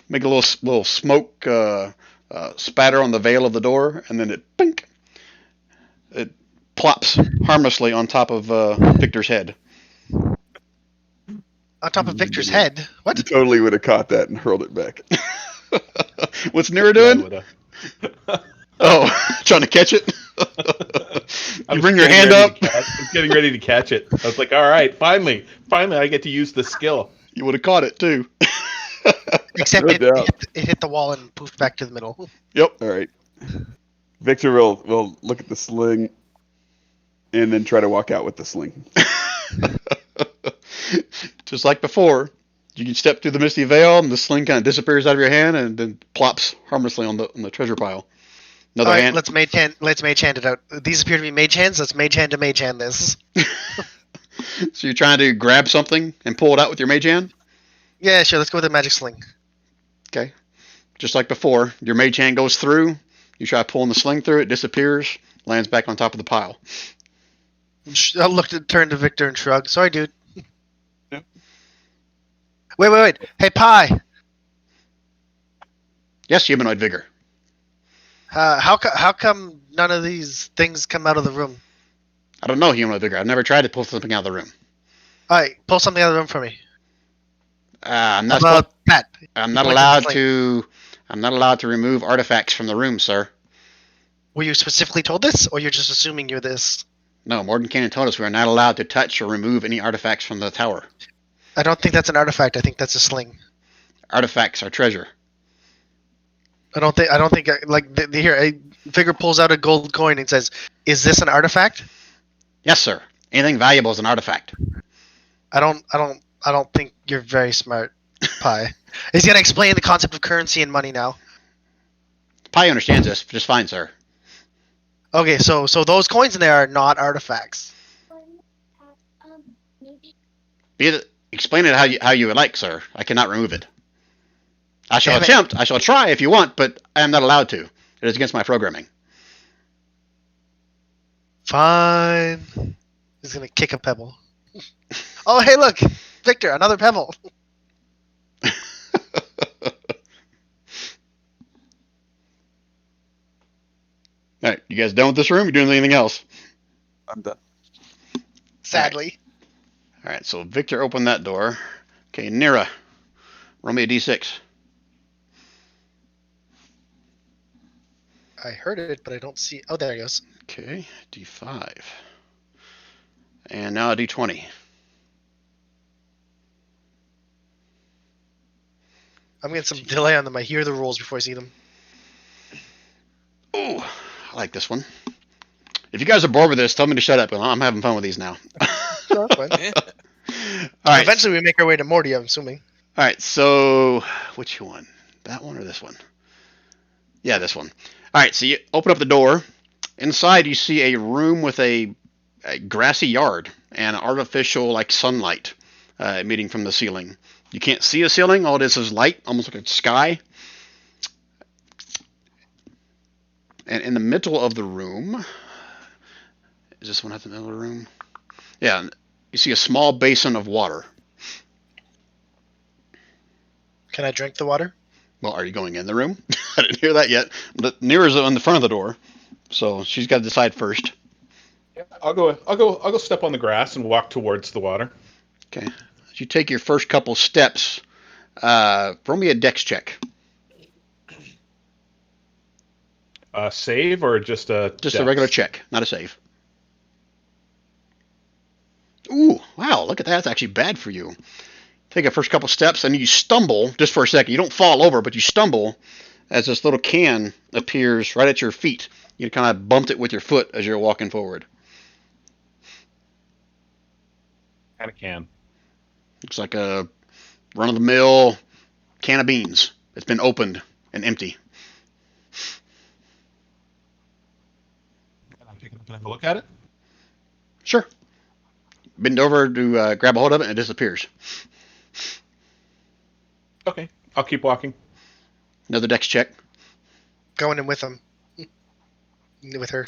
make a little smoke spatter on the veil of the door, and then it plops harmlessly on top of Victor's head. On top of Victor's head. You What? totally would have caught that and hurled it back. What's Nira Yeah, I doing? would've. Oh, trying to catch it. I You was bring your getting hand ready up. to catch- I was getting ready to catch it. I was like, all right, finally, I get to use the skill. You would have caught it too. Except No it doubt. hit the wall and poofed back to the middle. Yep. All right. Victor will look at the sling and then try to walk out with the sling. Just like before, you can step through the misty veil, and the sling kind of disappears out of your hand, and then plops harmlessly on the treasure pile. Another All right, hand. let's mage hand it out. These appear to be mage hands. Let's mage hand to mage hand this. So you're trying to grab something and pull it out with your mage hand. Yeah, sure. Let's go with the magic sling. Okay. Just like before, your mage hand goes through. You try pulling the sling through, it disappears, lands back on top of the pile. I looked at, turned to Victor and shrugged. Sorry, dude. Yep. Wait. Hey, Pi. Yes, humanoid vigor. How come none of these things come out of the room? I don't know humanoid vigor. I've never tried to pull something out of the room. All right, pull something out of the room for me. I'm How not. about that? I'm not Point allowed to the to. I'm not allowed to remove artifacts from the room, sir. Were you specifically told this, or you're just assuming you're this? No, Morden Cannon told us we are not allowed to touch or remove any artifacts from the tower. I don't think that's an artifact. I think that's a sling. Artifacts are treasure. I don't think like here. A Vigor pulls out a gold coin and says, "Is this an artifact?" Yes, sir. Anything valuable is an artifact. I don't think you're very smart, Pi. He's gonna explain the concept of currency and money now. Pi understands this just fine, sir. Okay, so those coins in there are not artifacts. Explain it how you would like, sir. I cannot remove it. I shall Damn it. attempt. I shall try if you want, but I am not allowed to. It is against my programming. Fine. He's gonna kick a pebble. Oh, hey, look, Victor, another pebble. All right, you guys done with this room? You doing anything else? I'm done. Sadly, All right, so Victor opened that door. Okay, Nira, roll me a d6. I heard it, but I don't see. Oh, there it goes. Okay, D5. And now a D20. I'm getting some delay on them. I hear the rules before I see them. Ooh, I like this one. If you guys are bored with this, tell me to shut up. I'm having fun with these now. No, that's fine. All right. Eventually, we make our way to Morty, I'm assuming. All right, so which one? That one or this one? Yeah, this one. All right, so you open up the door. Inside, you see a room with a grassy yard and artificial like sunlight emitting from the ceiling. You can't see a ceiling. All it is light, almost like a sky. And in the middle of the room, is this one at the middle of the room? Yeah, you see a small basin of water. Can I drink the water? Well, are you going in the room? I didn't hear that yet. But Nira's on the front of the door, so she's got to decide first. I'll go step on the grass and walk towards the water. Okay. As you take your first couple steps, roll me a dex check. Save or just a Just a dex? regular check, not a save. Ooh, wow, look at that. That's actually bad for you. Take a first couple steps and you stumble just for a second. You don't fall over, but you stumble as this little can appears right at your feet. You kind of bumped it with your foot as you're walking forward. Kind of can. Looks like a run-of-the-mill can of beans. It's been opened and empty. Can I pick it up and have a look at it? Sure. Bend over to grab a hold of it and it disappears. Okay, I'll keep walking. Another dex check. Going in with him. With her.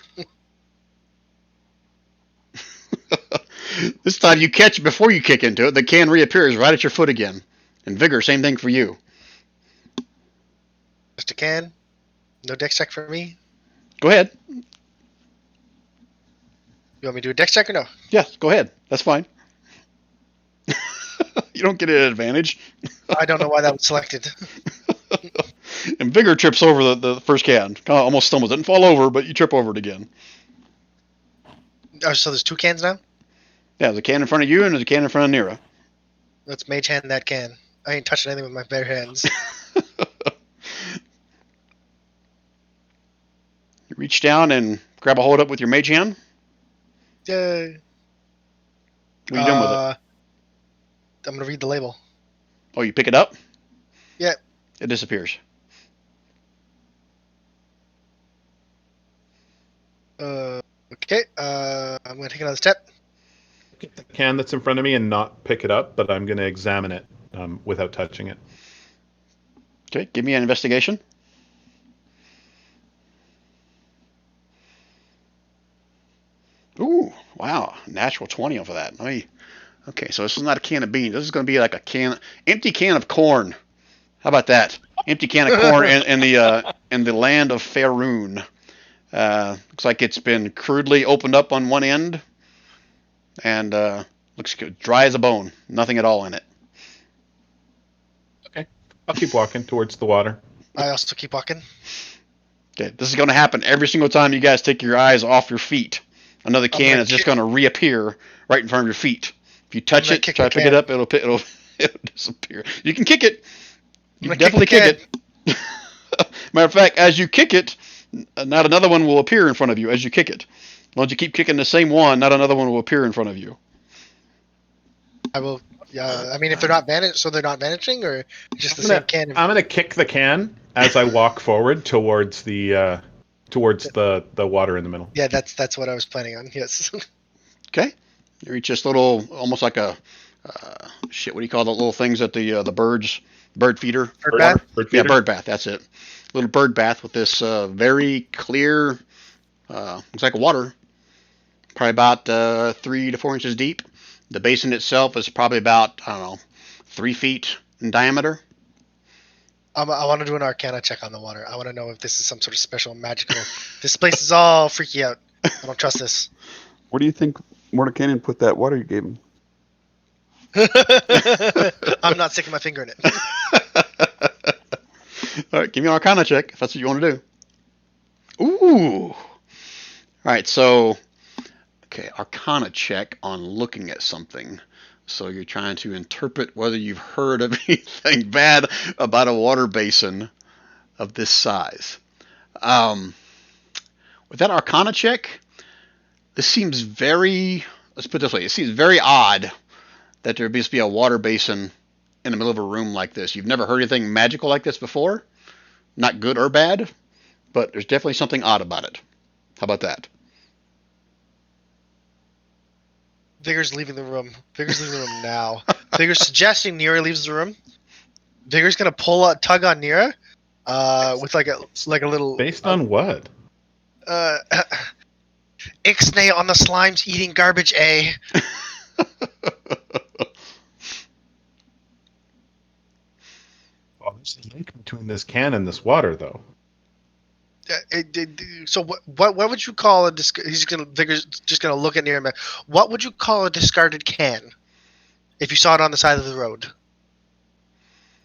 This time you catch it before you kick into it. The can reappears right at your foot again. And Vigor, same thing for you. Just a can. No dex check for me. Go ahead. You want me to do a dex check or no? Yes, go ahead. That's fine. You don't get an advantage. I don't know why that was selected. And Vigor trips over the first can. Kind of almost stumbles. Doesn't fall over, but you trip over it again. Oh, so there's two cans now? Yeah, there's a can in front of you and there's a can in front of Nira. Let's mage hand that can. I ain't touching anything with my bare hands. You reach down and grab a hold up with your mage hand. Yay. What are you doing with it? I'm going to read the label. Oh, you pick it up? Yeah. It disappears. Okay. I'm going to take another step. Get the can that's in front of me and not pick it up, but I'm going to examine it without touching it. Okay, give me an investigation. Ooh, wow, natural 20 over that. Okay, so this is not a can of beans. This is going to be like a empty can of corn. How about that? Empty can of corn in the land of Faerun. Looks like it's been crudely opened up on one end, and looks good. Dry as a bone. Nothing at all in it. Okay, I'll keep walking towards the water. I also keep walking. Okay, this is going to happen every single time you guys take your eyes off your feet. Another can is just going to reappear right in front of your feet. If you touch it, try to pick it up, it'll disappear. You can kick it. You can definitely kick it. Matter of fact, as you kick it, not another one will appear in front of you as you kick it. As long as you keep kicking the same one, not another one will appear in front of you. I will. Yeah, I mean, if they're not they're not vanishing, or just the same can. I'm gonna kick the can as I walk forward towards the water in the middle. Yeah, that's what I was planning on. Yes. Okay, you reach this little, almost like a what do you call the little things that the bird feeder? Bird bath? Bird Yeah, feeder? bird bath. That's it. Little bird bath with this very clear, looks like water, probably about 3 to 4 inches deep. The basin itself is probably about, 3 feet in diameter. I want to do an Arcana check on the water. I want to know if this is some sort of special magical. This place is all freaky out. I don't trust this. Where do you think Mordenkainen put that water you gave him? I'm not sticking my finger in it. All right, give me an Arcana check if that's what you want to do. Ooh. All right, so okay, Arcana check on looking at something. So you're trying to interpret whether you've heard of anything bad about a water basin of this size. With that Arcana check, this seems very, let's put it this way, it seems very odd that there must be a water basin in the middle of a room like this. You've never heard anything magical like this before? Not good or bad, but there's definitely something odd about it. How about that? Vigor's leaving the room. Vigor's leaving the room now. Vigor's suggesting Nira leaves the room. Vigor's gonna tug on Nira, with like a little. Based on what? Ixnay on the slimes eating garbage. Well, there's a link between this can and this water, though. So what would you call a Vigor's just gonna look at Nira. What would you call a discarded can if you saw it on the side of the road?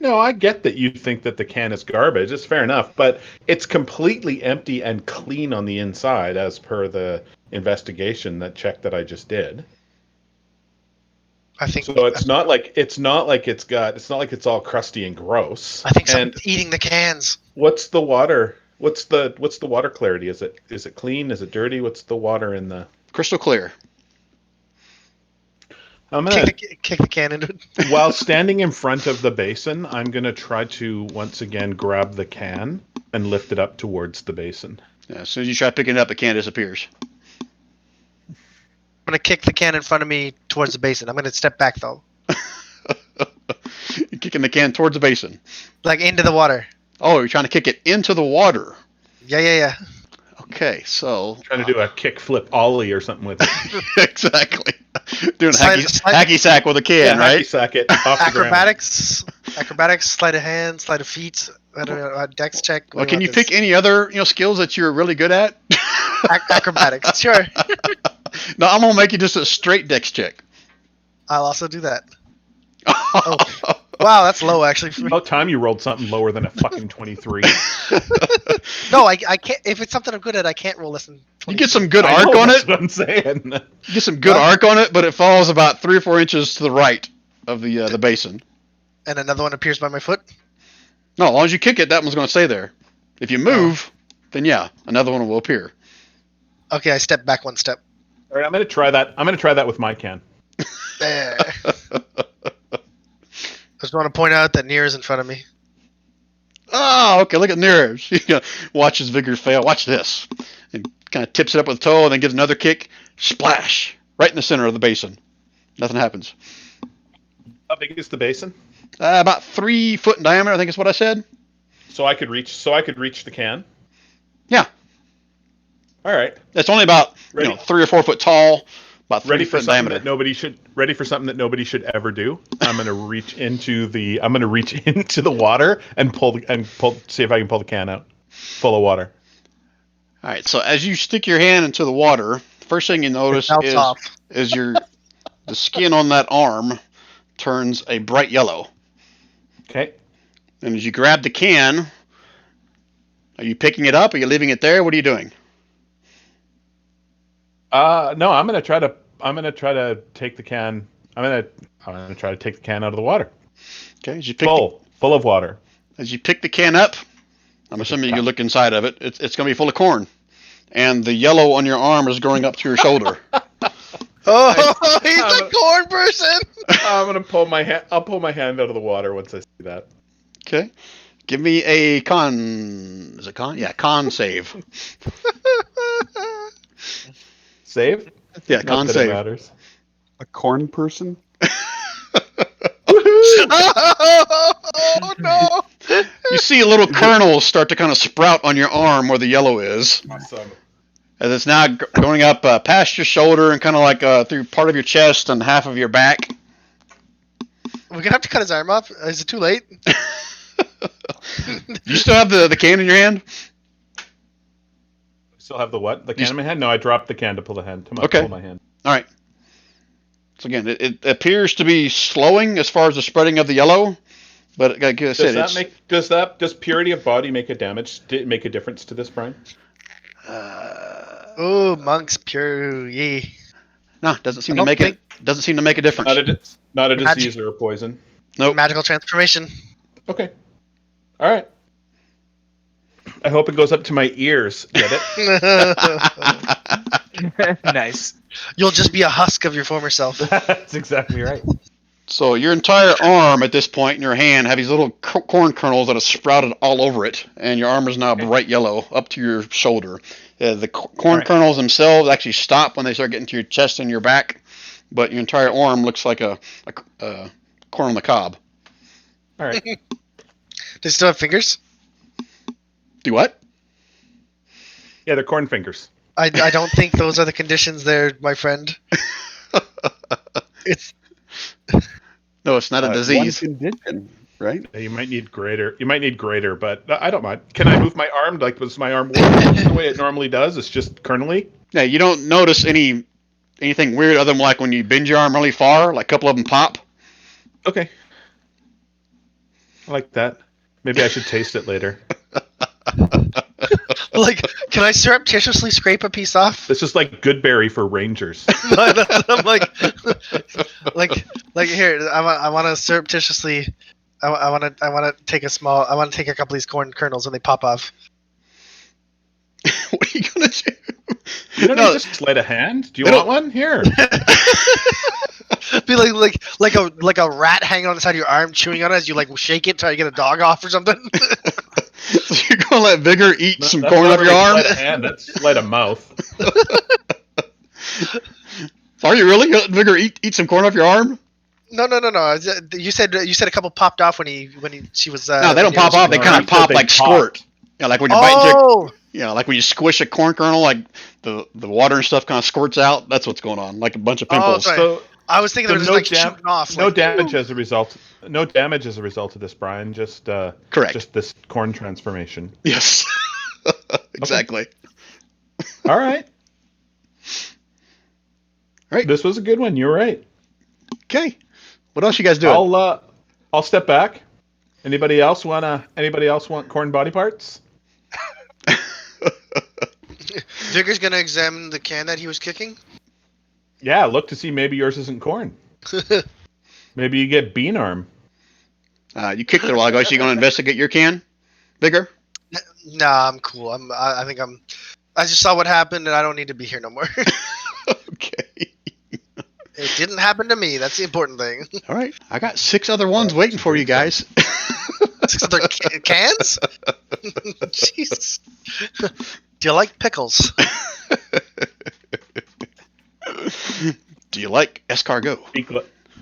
No, I get that you think that the can is garbage. It's fair enough, but it's completely empty and clean on the inside, as per the investigation that I just did. I think so. It's not like it's all crusty and gross. I think someone's eating the cans. What's the water? What's the water clarity? Is it clean? Is it dirty? What's the water in the crystal clear? I'm gonna kick the can into it. While standing in front of the basin, I'm gonna try to once again grab the can and lift it up towards the basin. Yeah, as soon as you try picking it up, the can disappears. I'm gonna kick the can in front of me towards the basin. I'm gonna step back though. You're kicking the can towards the basin. Like into the water. Oh, you're trying to kick it into the water. Yeah. Okay, so trying to do a kick flip ollie or something with it. Exactly. Doing hacky sack with a can, right? Hacky sack it off acrobatics, sleight of hand, sleight of feet. I don't know, dex check. Well, can you pick any other skills that you're really good at? Acrobatics, sure. No, I'm gonna make you just a straight dex check. I'll also do that. Oh. Wow, that's low actually. About time you rolled something lower than a fucking 23. No, I can't. If it's something I'm good at, I can't roll less than 23. You get some good arc on it. That's what I'm saying. You get some good arc on it, but it falls about 3 or 4 inches to the right of the basin. And another one appears by my foot? No, as long as you kick it, that one's going to stay there. If you move, then yeah, another one will appear. Okay, I step back 1 step. All right, I'm going to try that. I'm going to try that with my can. There. I just want to point out that Nira's in front of me. Oh, okay. Look at Nira. She watches Vigor fail. Watch this. And kind of tips it up with a toe and then gives another kick. Splash. Right in the center of the basin. Nothing happens. How big is the basin? About 3 foot in diameter, I think is what I said. So I could reach the can? Yeah. All right. It's only about 3 or 4 foot tall. About 3 foot in diameter. Ready for something that nobody should ever do. I'm gonna reach into the water and see if I can pull the can out full of water. All right. So as you stick your hand into the water, first thing you notice is the skin on that arm turns a bright yellow. Okay. And as you grab the can, are you picking it up? Are you leaving it there? What are you doing? No, I'm gonna try to take the can. I'm gonna try to take the can out of the water. Okay, as you full of water. As you pick the can up, I'm assuming you can look inside of it. It's gonna be full of corn, and the yellow on your arm is growing up to your shoulder. Oh, he's a corn person. I'm gonna pull my hand. I'll pull my hand out of the water once I see that. Okay, give me a con. Is it con? Yeah, con save. Save? Yeah, con save. Matters. A corn person? Oh no! You see a little kernel start to kind of sprout on your arm where the yellow is. Awesome. As it's now going up past your shoulder and kind of like through part of your chest and half of your back. We're gonna have to cut his arm off. Is it too late? You still have the can in your hand? Still have the what? The can in my hand? No, I dropped the can to pull the hand. Okay. Pull my hand. All right. So again, it appears to be slowing as far as the spreading of the yellow, but like I said, does purity of body make a difference to this, Brian? Ooh, monks pure ye. No, doesn't seem I to don't make think- it. Doesn't seem to make a difference. Not a Magic- disease or a poison. Nope. Magical transformation. Okay. All right. I hope it goes up to my ears. Get it? Nice. You'll just be a husk of your former self. That's exactly right. So your entire arm at this point in your hand have these little corn kernels that have sprouted all over it, and your arm is now bright yellow up to your shoulder. The corn Right. kernels themselves actually stop when they start getting to your chest and your back, but your entire arm looks like a corn on the cob. All right. They still have fingers? Do what? Yeah, they're corn fingers. I don't think those are the conditions there, my friend. It's No, it's not a disease. One condition, right? You might need greater. You might need greater, but I don't mind. Can I move my arm? Like, does my arm work the way it normally does? It's just kernely. Yeah, you don't notice anything weird other than like when you bend your arm really far, like a couple of them pop. Okay. I like that. Maybe I should taste it later. like, can I surreptitiously scrape a piece off? This is like Goodberry for Rangers. I'm like here. I want to surreptitiously. I want to take a small. I want to take a couple of these corn kernels when they pop off. What are you gonna do? You don't No. need just sleight of hand. Do you They want don't- one? Here. Be like a rat hanging on the side of your arm, chewing on it as you like shake it, try to get a dog off or something. So you're gonna let Vigor eat some That's corn not off your really arm? Sleight of hand. That's sleight of mouth. Are you really gonna let Vigor eat some corn off your arm? No. You said a couple popped off when she was. No, they don't pop off. They No, kind you of said pop they like popped. squirt. Yeah, like when you bite into, Oh, like when you squish a corn kernel, like the water and stuff kind of squirts out. That's what's going on, like a bunch of pimples. sorry. So I was thinking So they were just no like jam- shooting off. no like, damage as a result. No damage as a result of this, Brian. Just Correct. Just this corn transformation. Yes. Exactly. All right. Right. This was a good one. You're right. Okay. What else you guys doing? I'll step back. Anybody else want corn body parts? Vigor's gonna examine the can that he was kicking. Yeah, look to see maybe yours isn't corn. Maybe you get bean arm. You kicked it a while ago, so you gonna investigate your can, Vigor? Nah, I'm cool. I think I'm. I just saw what happened, and I don't need to be here no more. Okay. It didn't happen to me. That's the important thing. All right. I got 6 other ones waiting for you guys. 6 other cans. Jeez. Do you like pickles? Do you like escargot?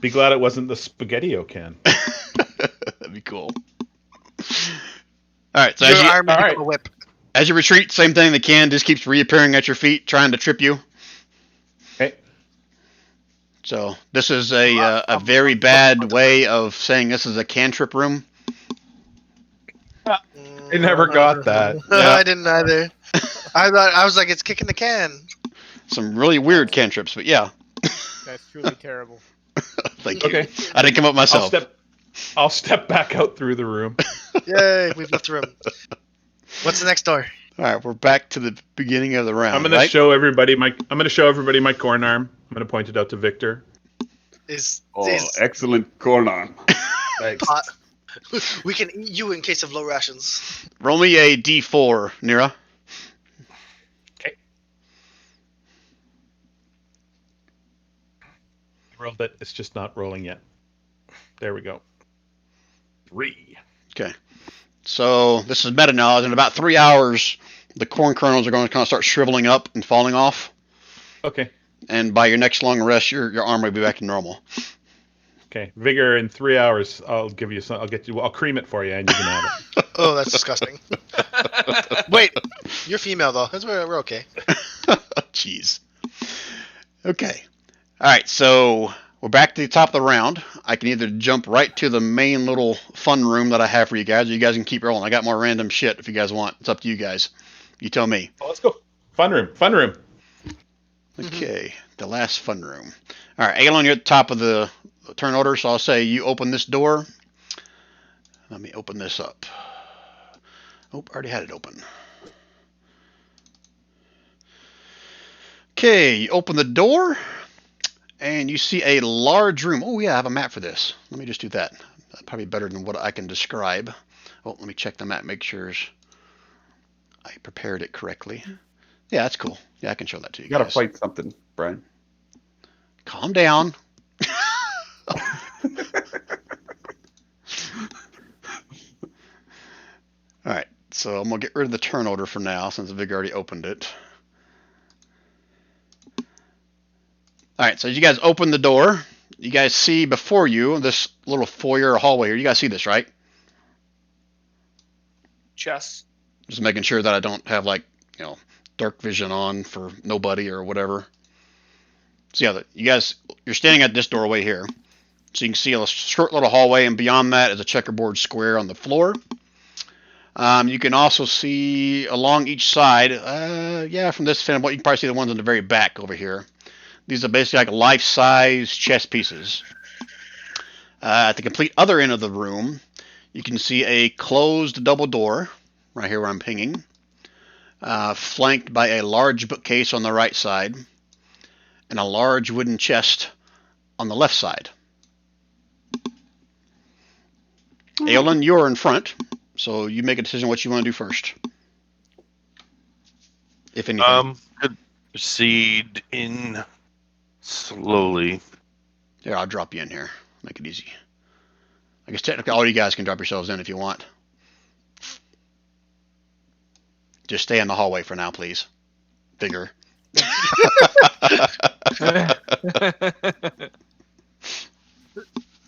Be glad it wasn't the Spaghetti-O can. That'd be cool. All right. So Your arm all became right. a whip. as you retreat, same thing. The can just keeps reappearing at your feet, trying to trip you. Okay. So this is a very bad way of saying this is a cantrip room. I never got that. Yeah. I didn't either. I was like, it's kicking the can. Some really weird cantrips, but yeah. That's truly terrible. Thank you. Okay. I didn't come up myself. I'll step back out through the room. Yay, we've left the room. What's the next door? All right, we're back to the beginning of the round. I'm gonna right? show everybody my corn arm. I'm gonna point it out to Victor. Is Excellent corn arm. Thanks. pot. We can eat you in case of low rations. Roll me a D4, Nira. Rolled it. It's just not rolling yet. There we go. 3. Okay. So this is meta knowledge. In about 3 hours, the corn kernels are going to kind of start shriveling up and falling off. Okay. And by your next long rest, your arm will be back to normal. Okay. Vigor in 3 hours. I'll give you some. I'll cream it for you, and you can have it. Oh, that's disgusting. Wait, you're female though. We're okay. Jeez. Okay. All right. So we're back to the top of the round. I can either jump right to the main little fun room that I have for you guys, or you guys can keep rolling. I got more random shit if you guys want. It's up to you guys. You tell me. Oh, let's go. Fun room. Fun room. Okay, the last fun room. All right, Aegon, you're at the top of the turn order, so I'll say you open this door. Let me open this up. Oh, I already had it open. Okay, you open the door, and you see a large room. Oh yeah, I have a map for this. Let me just do that. That's probably better than what I can describe. Oh, let me check the map, make sure I prepared it correctly. Yeah, that's cool. Yeah, I can show that to you You gotta guys. fight something, Brian. Calm down. All right, so I'm gonna get rid of the turn order for now since Vig already opened it. All right, so as you guys open the door, you guys see before you this little foyer or hallway here. You guys see this, right? Chess. Just making sure that I don't have like, dark vision on for nobody or whatever. So yeah, you're standing at this doorway here. So you can see a short little hallway, and beyond that is a checkerboard square on the floor. You can also see along each side, from this film, you can probably see the ones in the very back over here. These are basically like life-size chess pieces. At the complete other end of the room, you can see a closed double door, right here where I'm pinging, flanked by a large bookcase on the right side, and a large wooden chest on the left side. Aelin, you're in front, so you make a decision what you want to do first. If anything. Could proceed in slowly. Here, I'll drop you in here. Make it easy. I guess technically all you guys can drop yourselves in if you want. Just stay in the hallway for now, please. Bigger.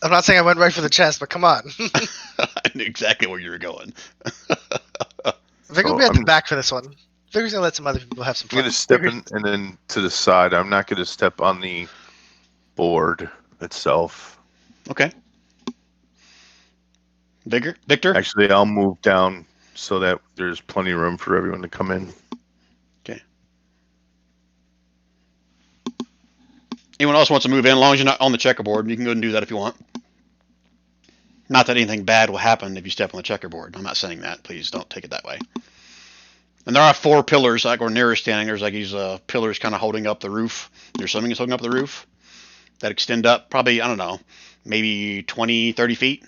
I'm not saying I went right for the chest, but come on. I knew exactly where you were going. Vigor will be at the back for this one. Vigor's gonna let some other people have some I'm fun. gonna step in and then to the side. I'm not gonna step on the board itself. Okay. Victor? Actually, I'll move down so that there's plenty of room for everyone to come in. Okay. Anyone else wants to move in, as long as you're not on the checkerboard, you can go and do that if you want. Not that anything bad will happen if you step on the checkerboard. I'm not saying that. Please don't take it that way. And there are 4 pillars, like where Nira's standing. There's like these pillars kind of holding up the roof. There's something that's holding up the roof that extend up probably, I don't know, maybe 20, 30 feet.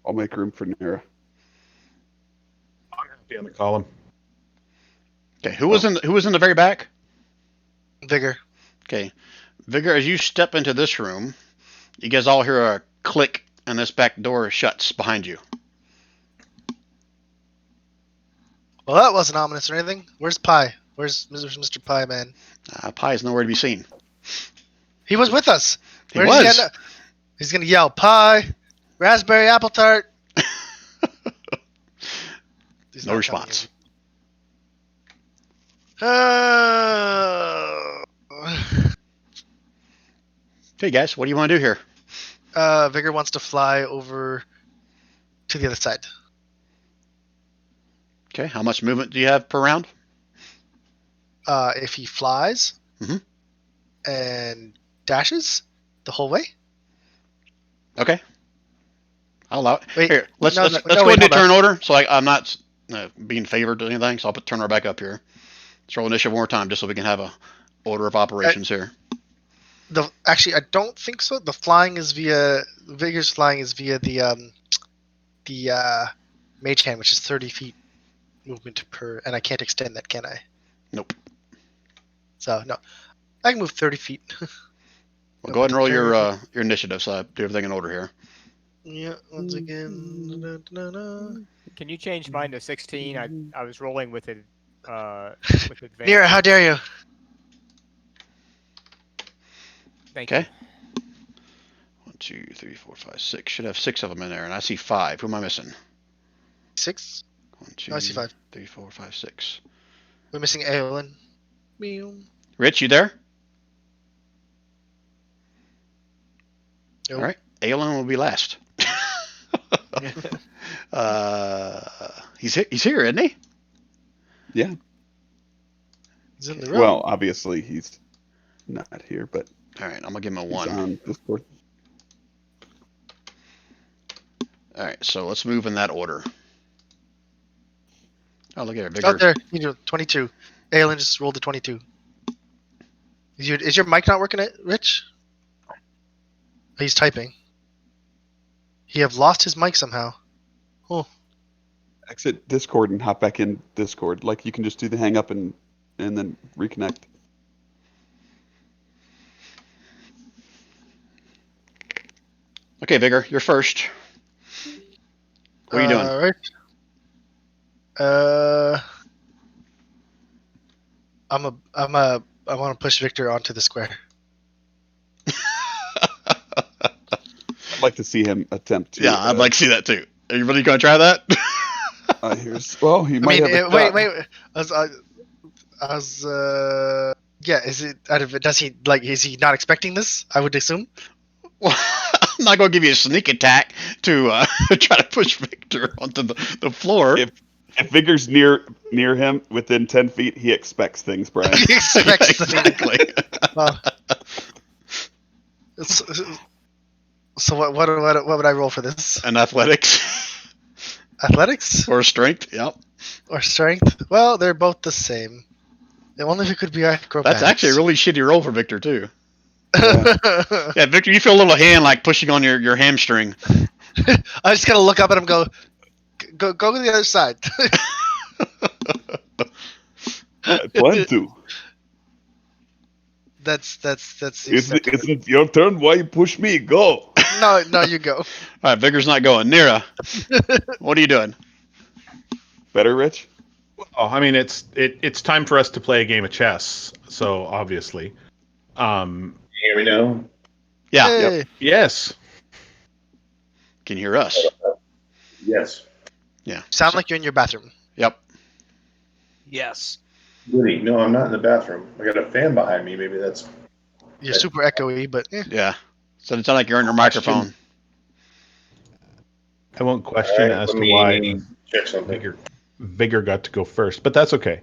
I'll make room for Nira. I'm happy on the column. Okay, who was in the very back? Vigor. Okay, Vigor, as you step into this room, you guys all hear a click, and this back door shuts behind you. Well, that wasn't ominous or anything. Where's Pie? Where's Mr. Pie Man? Pie is nowhere to be seen. He was with us. He was. He's gonna yell Pie, raspberry apple tart. No response. Okay, guys, what do you want to do here? Vigor wants to fly over to the other side. Okay, how much movement do you have per round? If he flies Mhm. and dashes the whole way. Okay, I'll allow it. Wait, Here, let's no, go no, ahead and wait, do hold turn order. So I'm not being favored to anything. So I'll put turn order back up here. Let's roll initiative one more time, just so we can have a order of operations here. Actually, I don't think so. The flying is via Vigor's flying is via the mage hand, which is 30 feet movement per, and I can't extend that, can I? Nope. So no, I can move 30 feet. Well, go ahead and roll your initiative, so I do everything in order here. Yeah, once again. Can you change mine to 16? I was rolling with it with advantage. Nira, how dare you? Thank Okay. 1, 2, 3, 4, 5, 6. Should have 6 of them in there, and I see 5. Who am I missing? 6? 1, 2, No, I see 5. 3, 4, 5, 6. We're missing Aelin. Meow. Rich, you there? Nope. All right. Aelin will be last. He's here, isn't he? Yeah. He's in the room. Well, obviously he's not here, but All right, I'm gonna give him a he's 1. on Discord. All right, so let's move in that order. Oh, look at it, Oh, Vigor. there. You know, 22. Aelin just rolled a 22. Is your mic not working, Rich? He's typing. He have lost his mic somehow. Exit Discord and hop back in Discord. Like you can just do the hang up and then reconnect. Okay, Vigor, you're first. What are you doing? All right. I want to push Victor onto the square. I'd like to see him attempt to. Yeah, I'd like to see that too. Everybody gonna try that? He I might mean, have a wait. shot. Yeah. Is it out of it? Does he like? Is he not expecting this? I would assume. Well, I'm not gonna give you a sneak attack to try to push Victor onto the floor. If Vigor's near him within 10 feet, he expects things, Brian. He expects exactly. So what would I roll for this? And athletics Athletics or strength? Yep. or strength? Well, they're both the same. The only if it could be acrobatics. That's actually a really shitty roll for Victor too. I Yeah, Victor, you feel a little hand like pushing on your hamstring. just gotta look up at him. And go to the other side. I plan to. That's Isn't your turn? Why you push me? Go. no, you go. All right, Victor's not going. Nira, what are you doing? Better, Rich? Oh, I mean, it's time for us to play a game of chess. So obviously, Hear me now? Yeah. Hey. yes. Can you hear us? Yes. Yeah. Sound like you're in your bathroom. Yep. Yes. Really? No, I'm not in the bathroom. I got a fan behind me. Maybe that's. You're super echoey, but Yeah. So it sounds like you're on your microphone. I won't question Alright, as let to me why check something. Vigor got to go first, but that's okay.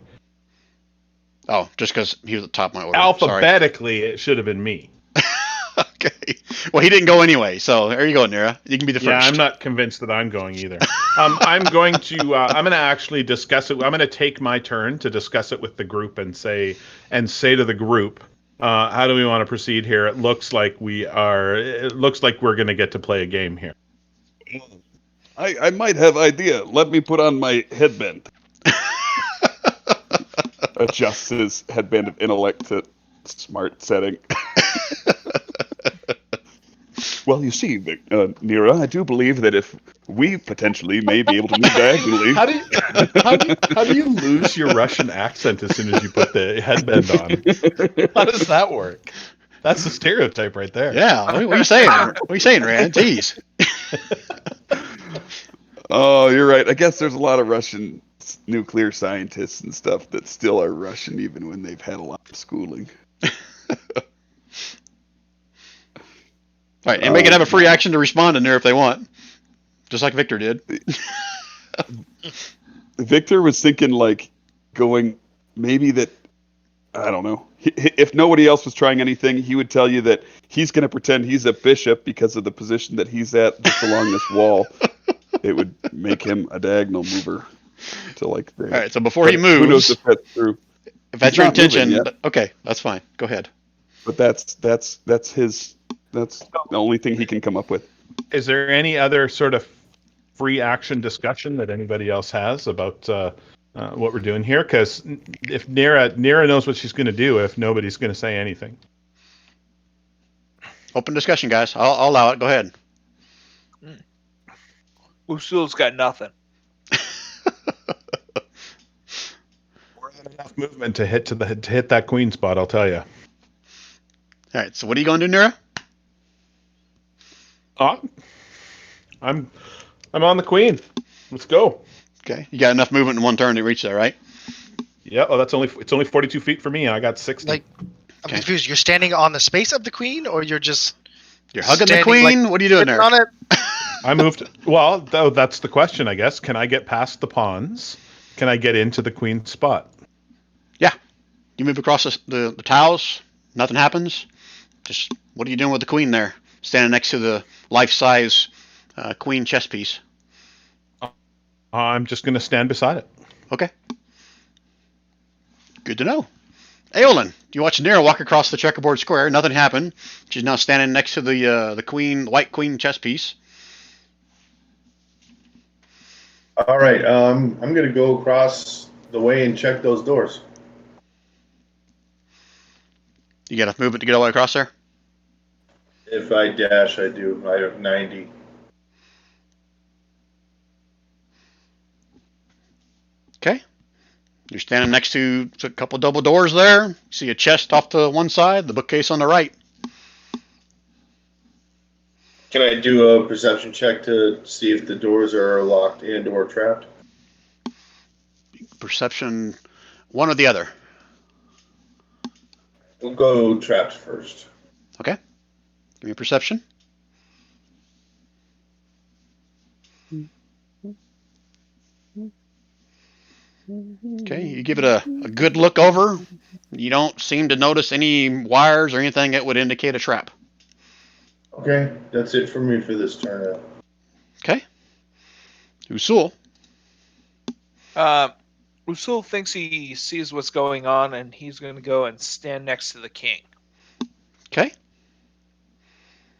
Oh, just because he was at the top of my order. Alphabetically, it should have been me. Sorry. Okay. Well, he didn't go anyway, so there you go, Nira. You can be the first. Yeah, I'm not convinced that I'm going either. I'm going to actually discuss it. I'm going to take my turn to discuss it with the group and say to the group, how do we want to proceed here? It looks like we're going to get to play a game here. I might have idea. Let me put on my headband. Adjusts his headband of intellect to smart setting. Well, you see, Nira, I do believe that if we potentially may be able to move diagonally. How do you lose your Russian accent as soon as you put the headband on? How does that work? That's the stereotype right there. Yeah. What are you saying? What are you saying, Rand? Jeez. Oh, you're right. I guess there's a lot of Russian nuclear scientists and stuff that still are Russian even when they've had a lot of schooling. All right, anybody can have a free action to respond in there if they want, just like Victor did. Victor was thinking like going maybe that, I don't know. If nobody else was trying anything, he would tell you that he's going to pretend he's a bishop because of the position that he's at just along this wall. It would make him a diagonal mover. To like. All right, so before he moves, who knows if that's true? If that's He's your not moving intention, yet. okay, that's fine. Go ahead. But that's his. That's the only thing he can come up with. Is there any other sort of free action discussion that anybody else has about what we're doing here? Because if Nira knows what she's going to do, if nobody's going to say anything. Open discussion, guys. I'll allow it. Go ahead. Usul's got nothing. We're not enough movement to hit that queen spot. I'll tell you. All right. So what are you going to do, Nira? I'm on the queen. Let's go. Okay. You got enough movement in one turn to reach there, right? Yeah. Oh, it's only 42 feet for me. I got 60. like, I'm confused. You're standing on the space of the queen, or you're just You're hugging the standing, queen. like, What are you doing sitting there? on it? I moved. Well, though, that's the question, I guess. Can I get past the pawns? Can I get into the queen spot? Yeah. You move across the tiles. Nothing happens. Just what are you doing with the queen there? Standing next to the life-size queen chess piece. I'm just going to stand beside it. Okay. Good to know. Eowyn, you watch Nira walk across the checkerboard square. Nothing happened. She's now standing next to the queen, white queen chess piece. All right, I'm gonna go across the way and check those doors. You got to move it to get all the way across there. If I dash, I do. I have 90. Okay. You're standing next to a couple double doors there. You see a chest off to one side, the bookcase on the right. Can I do a perception check to see if the doors are locked and or trapped? Perception, one or the other. We'll go trapped first. Okay. Give me a perception. Okay, you give it a good look over. You don't seem to notice any wires or anything that would indicate a trap. Okay, that's it for me for this turn. Okay. Usul. Usul thinks he sees what's going on, and he's going to go and stand next to the king. Okay.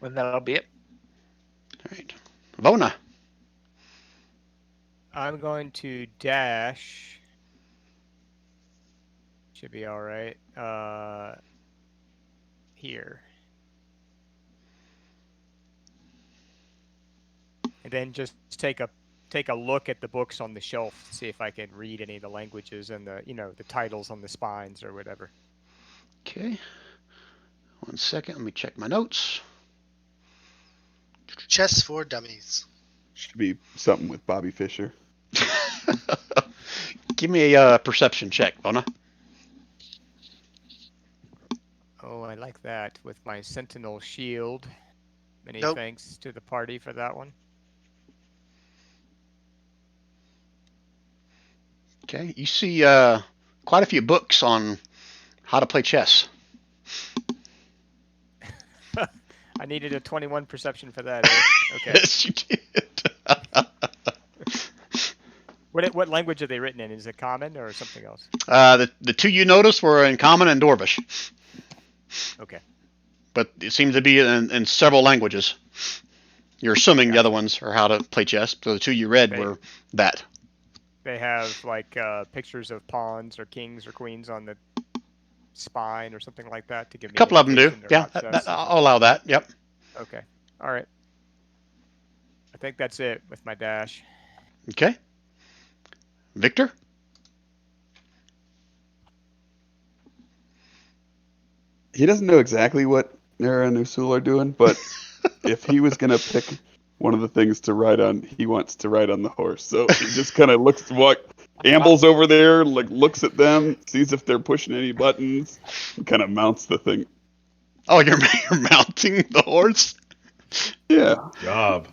And that'll be it. All right. Vona. I'm going to dash. Should be all right. Here. And then just take a look at the books on the shelf, see if I can read any of the languages and the titles on the spines or whatever. Okay. 1 second. Let me check my notes. Chess for dummies. Should be something with Bobby Fischer. Give me a perception check, Vona. Oh, I like that with my Sentinel shield. Many Nope. thanks to the party for that one. Okay. You see quite a few books on how to play chess. I needed a 21 perception for that. Okay. Yes, you did. What language are they written in? Is it common or something else? The two you noticed were in Common and Dorvish, Okay. but it seems to be in several languages. You're assuming the other ones are how to play chess, so the two you read Right. were that. They have like pictures of pawns or kings or queens on the spine or something like that to give me A couple of them do. indication they're Yeah, not chess. I'll allow that. Yep. Okay. All right. I think that's it with my dash. Okay. Victor? He doesn't know exactly what Nira and Usul are doing, but if he was gonna pick one of the things to ride on, he wants to ride on the horse. So he just kind of ambles over there, like looks at them, sees if they're pushing any buttons, and kind of mounts the thing. Oh, you're mounting the horse? Yeah. Job.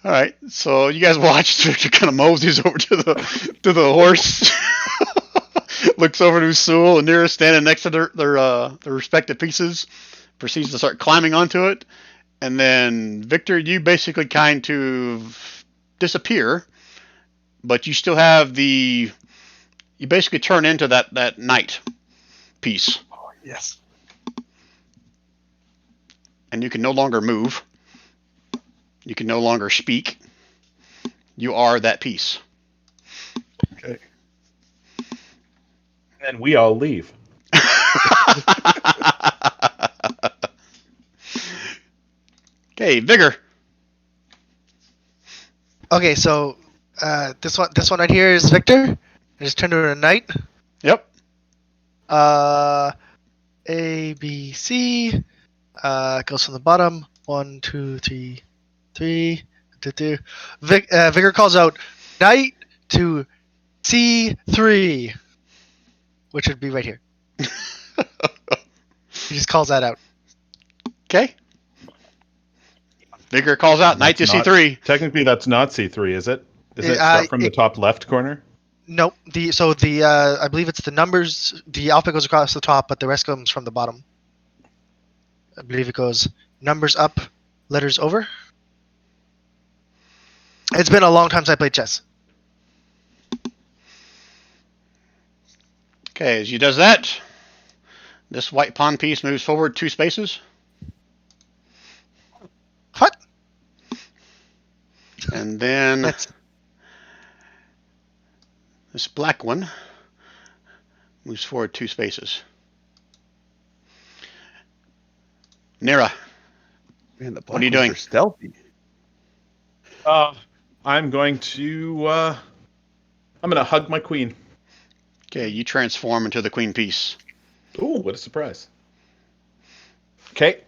All right. So you guys watch Victor kind of moseys over to the horse. Looks over to Usul and Nira standing next to their respective pieces. Proceeds to start climbing onto it. And then, Victor, you basically kind of disappear, but you still have you basically turn into that knight piece. Oh, yes. And you can no longer move. You can no longer speak. You are that piece. Okay. And we all leave. Okay, Vigor. Okay, so this one right here is Victor. I just turned into a knight. Yep. A B C. Goes from the bottom. 1, 2, 3, 3. Vigor calls out knight to C3, which would be right here. He just calls that out. Okay. Vigor calls out knight to That's not- C3. Technically, that's not C3, is it? Is it Uh, start from the top left corner? Nope. I believe it's the numbers. The alphabet goes across the top, but the rest comes from the bottom. I believe it goes numbers up, letters over. It's been a long time since I played chess. Okay, as you does that, this white pawn piece moves forward 2 spaces. What? And then That's this black one moves forward 2 spaces. Nira, Man, the What are you black ones doing? are stealthy. I'm going to. I'm going to hug my queen. okay, you transform into the queen piece. Ooh, what a surprise. Okay.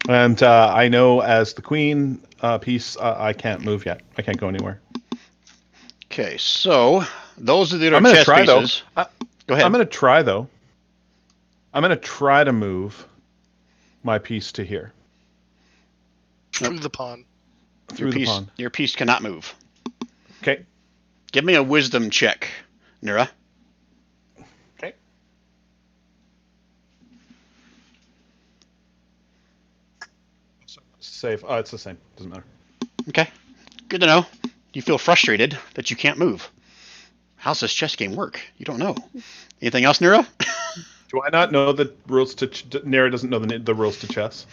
And I know as the queen piece, I can't move yet. I can't go anywhere. Okay, so those are the I'm other going to chess try, pieces. though. Go ahead. I'm going to try, though. I'm going to try to move my piece to here. through the pond. Through the pond. Your piece cannot move. Okay. Give me a wisdom check, Nira. Okay. Save. Oh, it's the same. Doesn't matter. Okay, good to know. You feel frustrated that you can't move. How's this chess game work? You don't know. Anything else, Nira? Do I not know the rules to... Nera doesn't know the rules to chess.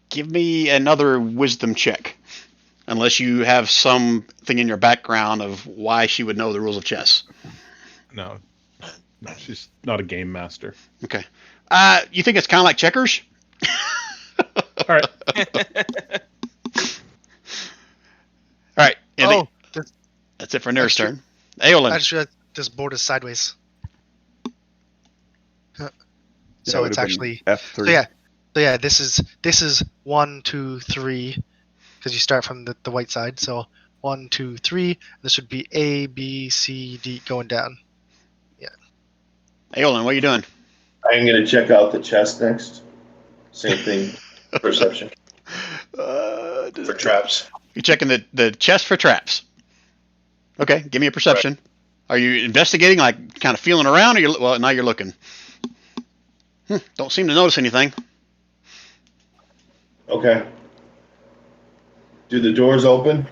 Give me another wisdom check. Unless you have something in your background of why she would know the rules of chess. No. No, she's not a game master. Okay. You think it's kind of like checkers? All right. All right. anything- Oh, That's it for Nira's that's true. turn. Aolin. I just realized this board is sideways. That So would it's have been actually F3. so yeah. This is 1, 2, 3, because you start from the white side. So 1, 2, 3. This would be A, B, C, D going down. Aolin, what are you doing? I'm going to check out the chest next. Same thing. Perception. For traps. You're checking the chest for traps. Okay, give me a perception. Are you investigating, like kind of feeling around, or well, now you're looking? Don't seem to notice anything. Okay. Do the doors open?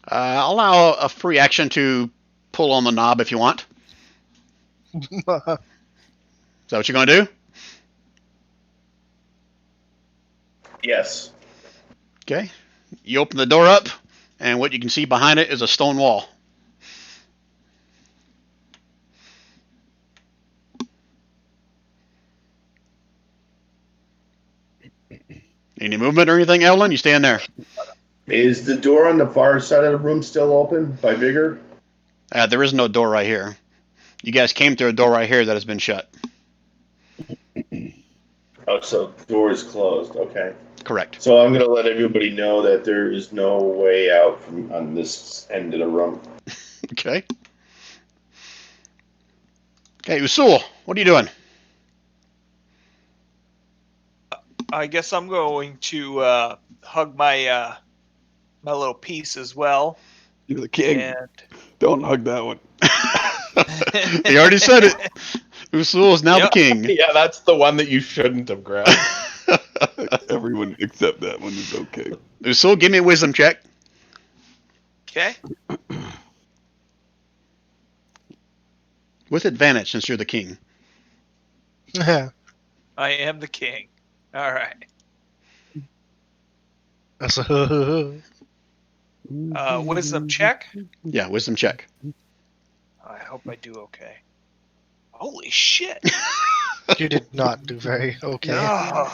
I'll allow a free action to pull on the knob if you want. Is that what you're going to do? Yes. Okay. You open the door up, and what you can see behind it is a stone wall. Any movement or anything, Evelyn? You staying there? Is the door on the far side of the room still open by Vigor? There is no door right here. You guys came through a door right here that has been shut. Oh, so the door is closed. Okay. Correct. So I'm going to let everybody know that there is no way out from on this end of the room. Okay. Okay, Usul, what are you doing? I guess I'm going to hug my my little piece as well. You're the king. And Don't hug that one. He already said it. Usul is now the king. Yeah, that's the one that you shouldn't have grabbed. Everyone except that one is okay. Usul, give me a wisdom check. okay, With advantage since you're the king. Yeah. I am the king. All right. Wisdom check. Yeah, wisdom check. I hope I do okay. Holy shit! You did not do very okay. No.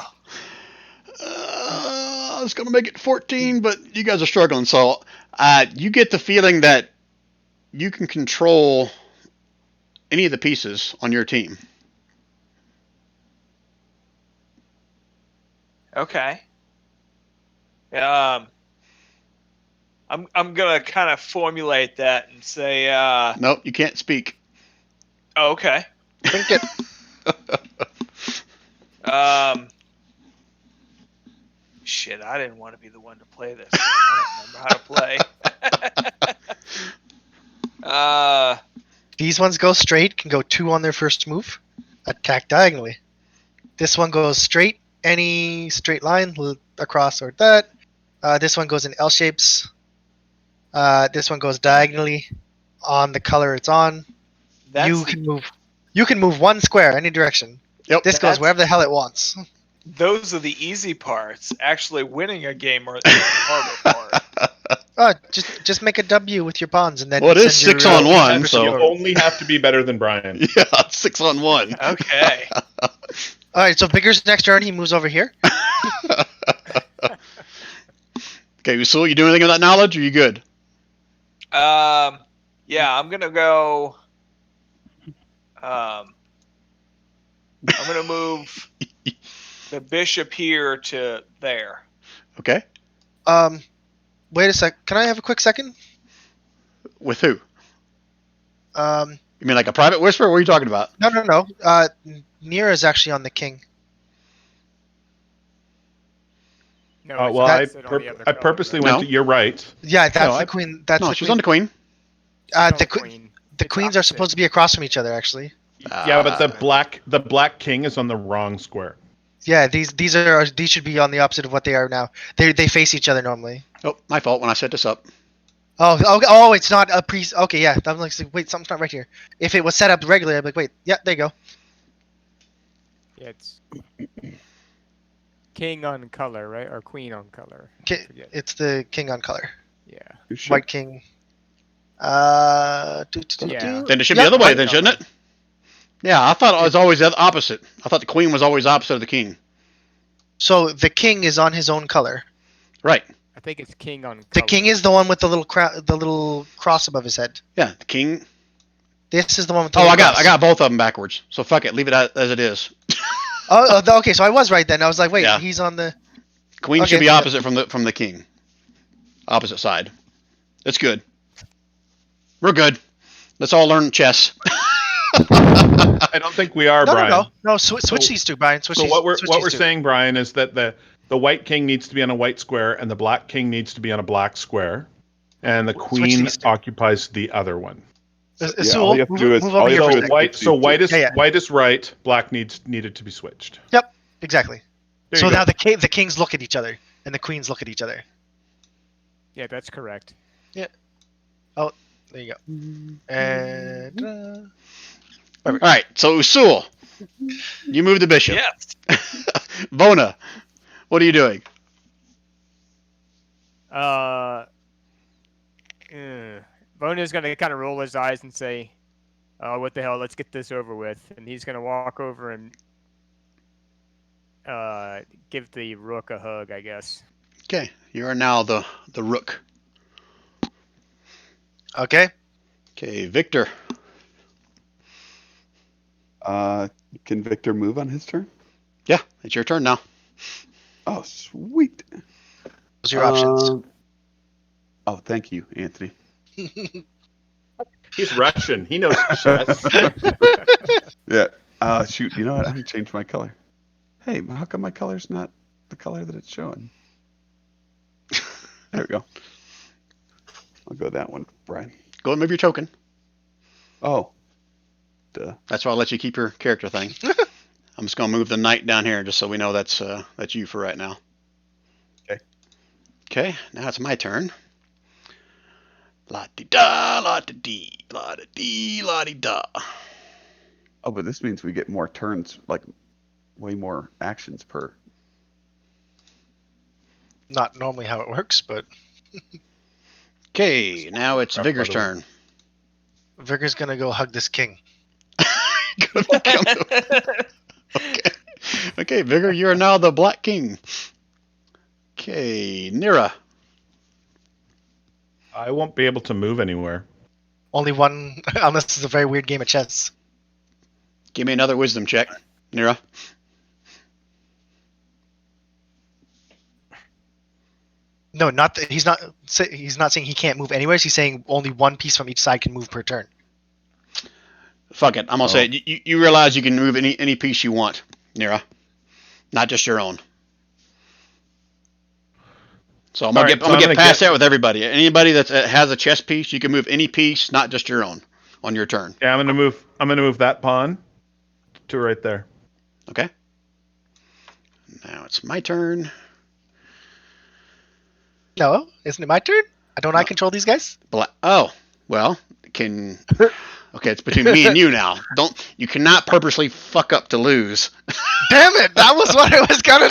I was going to make it 14, but you guys are struggling. So you get the feeling that you can control any of the pieces on your team. Okay. I'm gonna kind of formulate that and say, Nope, you can't speak. oh, okay. Think it. Shit, I didn't want to be the one to play this. I don't remember how to play. These ones go straight, can go 2 on their first move, attack diagonally. This one goes straight, any straight line across or that. This one goes in L shapes. This one goes diagonally on the color it's on. That's you can move. You can move one square any direction. Yep. This goes That's- wherever the hell it wants. those are the easy parts. Actually, winning a game is the harder part. Just make a W with your pawns and then. Well, it is send your, 6 on 1, You so only have to be better than Brian. yeah, 6 on 1. Okay. All right, so Vigor's next turn. He moves over here. Okay, Usul, you doing anything with that knowledge, or you good? Yeah, I'm gonna go. I'm gonna move the bishop here to there. Okay. Wait a sec. Can I have a quick second? With who? No. You mean like a private whisper? What are you talking about? Nira is actually on the king. No, Oh, it's well, I sit on the other I color, purposely right? No. went to. You're right. Yeah, that's No, the I- queen. That's No, the she's queen. on the queen. It's on The queens are opposite. supposed to be across from each other, actually. Yeah, but the black king is on the wrong square. Yeah, these should be on the opposite of what they are now. They face each other normally. Oh, my fault when I set this up. Oh, it's not a priest. Okay, yeah. I'm like, wait, something's not right here. If it was set up regularly, I'd be like, wait, yeah, there you go. Yeah, it's king on color, right? Or queen on color. Forget. It's the king on color. Yeah. White king. Yeah. Then it should be the other way, then, shouldn't it? Yeah, I thought it was always the opposite. I thought the queen was always opposite of the king. So the king is on his own color. Right. I think it's king on color. The king is the one with the little cross above his head. Yeah, the king. This is the one with the Oh, little I cross. got both of them backwards. So fuck it, leave it as it is. Okay, so I was right then. I was like, wait, Yeah. he's on the. Queen Okay. should be opposite from the king. Opposite side. It's good. We're good. Let's all learn chess. I don't think we are, Brian. No. Switch these two, Brian. Switch So these. what we're switch what these we're two. saying, Brian, is that the white king needs to be on a white square, and the black king needs to be on a black square, and the queen these two. occupies the other one. So all you have to do is- move all over you here have for to a do second. is- White is right. Black needed to be switched. Yep, exactly. There So you go. now the kings look at each other and the queens look at each other. Yeah, that's correct. There you go. And All right, so Usul, you move the bishop. Yes. Bona, what are you doing? Bona's gonna kind of roll his eyes and say, "Oh, what the hell? Let's get this over with." And he's gonna walk over and give the rook a hug, I guess. Okay, you are now the rook. okay. Okay, Victor. Can Victor move on his turn? Yeah, it's your turn now. Oh, sweet. Those are your options. Oh, thank you, Anthony. He's Russian. He knows chess. Yeah. Shoot. You know what? I haven't changed my color. Hey, how come my color's not the color that it's showing? There we go. I'll go that one, Brian. Go and move your token. Oh. Duh. That's why I'll let you keep your character thing. I'm just gonna move the knight down here just so we know that's you for right now. Okay. Okay, now it's my turn. La di da, la di dee, la di dee, la di da. Oh, but this means we get more turns, like way more actions per. Not normally how it works, but Okay, now it's Vigor's turn. Vigor's gonna go hug this king. Okay, Vigor, you are now the Black King. Okay, Nira. I won't be able to move anywhere. Only one, unless it's a very weird game of chess. Give me another wisdom check, Nira. No, not that he's not. He's not saying he can't move anywhere. He's saying only one piece from each side can move per turn. Fuck it, I'm gonna say it. You realize you can move any piece you want, Nira, not just your own. So I'm gonna get past that with everybody. Anybody that has a chess piece, you can move any piece, not just your own, on your turn. Yeah, I'm gonna move that pawn to right there. Okay. Now it's my turn. No, isn't it my turn? I control these guys? Oh, well, can Okay, it's between me and you now. You cannot purposely fuck up to lose. Damn it! That was what I was gonna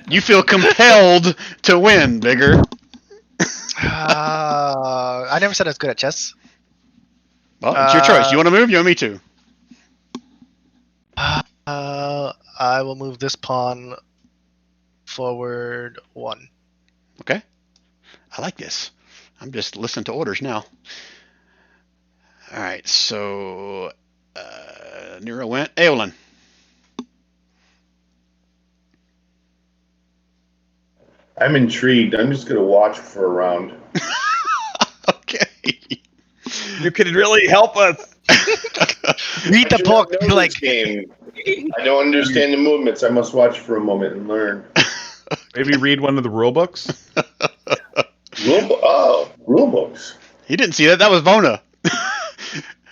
do. You feel compelled to win, Bigger. I never said I was good at chess. Well, it's your choice. You want to move? You want me to? I will move this pawn forward 1. Okay. I like this. I'm just listening to orders now. All right, so Nero went. Eowyn. I'm intrigued. I'm just gonna watch for a round. Okay. You could really help us. Read the I do book. not know Be like, this game. I don't understand the movements. I must watch for a moment and learn. Maybe read one of the rule books. Rule books. He didn't see that. That was Vona.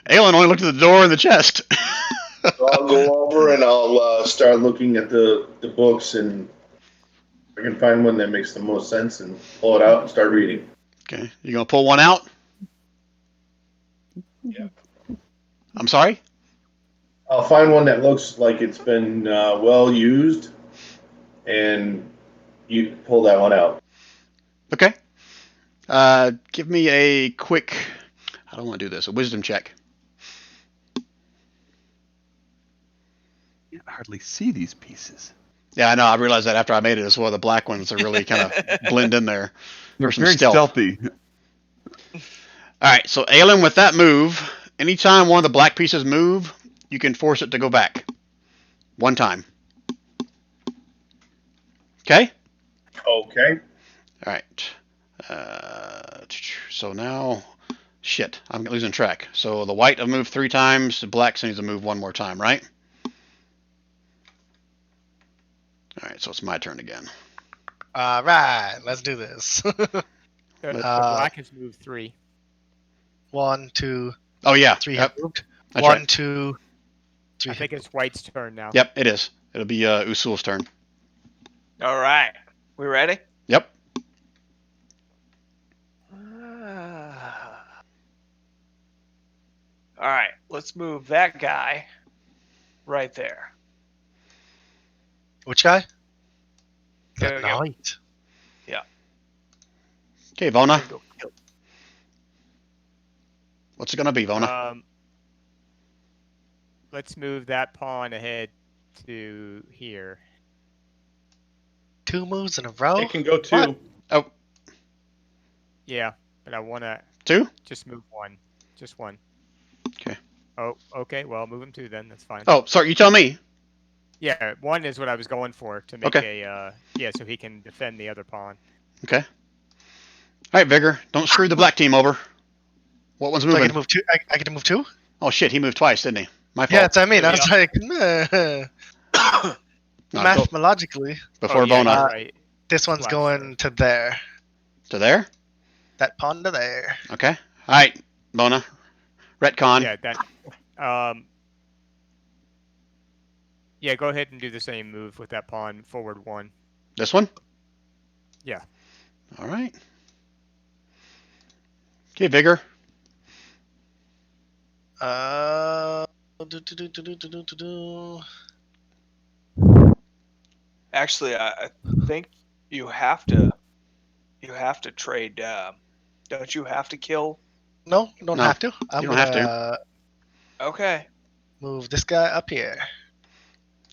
Eowyn only looked at the door and the chest. So I'll go over and I'll start looking at the books, and I can find one that makes the most sense and pull it out and start reading. Okay. You going to pull one out? Yeah. I'm sorry? I'll find one that looks like it's been well used, and you pull that one out. Okay. Give me a quick, I don't want to do this, a wisdom check. You can hardly see these pieces. Yeah, I know. I realized that after I made it as well. The black ones are really kind of blend in there. They're some very stealth. stealthy. All right, so Eowyn, with that move, anytime one of the black pieces move, you can force it to go back. One time. Okay? Okay. All right. So now, shit, I'm losing track. So the white have moved 3 times. The black needs to move 1 more time, right? All right, so it's my turn again. all right, let's do this. The black has moved 3. 1, 2, Oh, yeah. 3 Yep, have moved. that's 1, right. 2, 3. I think it's white's turn now. Yep, it is. It'll be Usul's turn. All right. We ready? Yep. All right. Let's move that guy right there. Which guy? There The we go. knight. Okay, Vona. There we go. What's it going to be, Vona? Let's move that pawn ahead to here. 2 moves in a row. It can go 2. What? Oh, Yeah, but I want to 2? just move 1. Just 1. Okay. Oh, okay. Well, move him 2 then. That's fine. Oh, sorry, you tell me. Yeah, 1 is what I was going for to make Okay. yeah, so he can defend the other pawn. Okay. All right, Vigor. Don't screw the black team over. What one's So I moving? get to move 2. I get to move 2? Oh, shit, he moved twice, didn't he? My fault. Yeah, that's what I mean. I was Yeah. like, No, go mathematically, before Oh, yeah, Vona. you're right. this one's Black going to there. To there? That pawn to there. Okay. All right, Vona. Retcon. Yeah, that. Yeah, go ahead and do the same move with that pawn forward 1. This one? Yeah. All right. Okay, Vigor. Actually, I think you have to trade. Don't you have to kill? No, you don't No, have to. I'm you don't have to. gonna Okay. move this guy up here.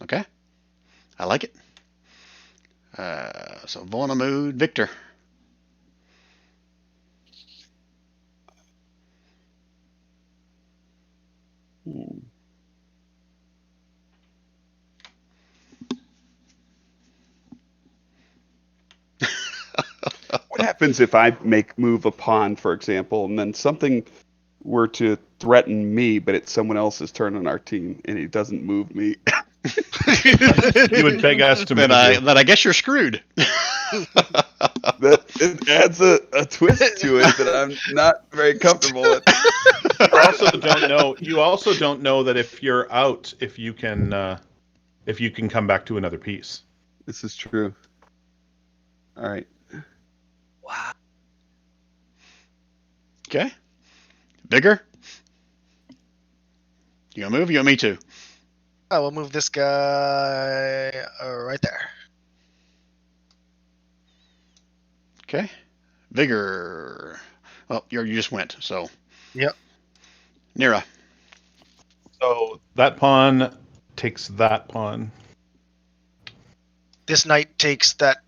Okay. I like it. So Vona moved Victor. What happens if I move a pawn, for example, and then something were to threaten me, but it's someone else's turn on our team, and he doesn't move me? You would beg us to move. Then I guess you're screwed. That it adds a twist to it that I'm not very comfortable with. You also don't know that if you're out, if you can come back to another piece. This is true. All right. Wow. Okay. Vigor. You gonna move? You want me to? I will move this guy right there. Okay. Vigor. Well, you just went. So. Yep. Nira. So that pawn takes that pawn. This knight takes that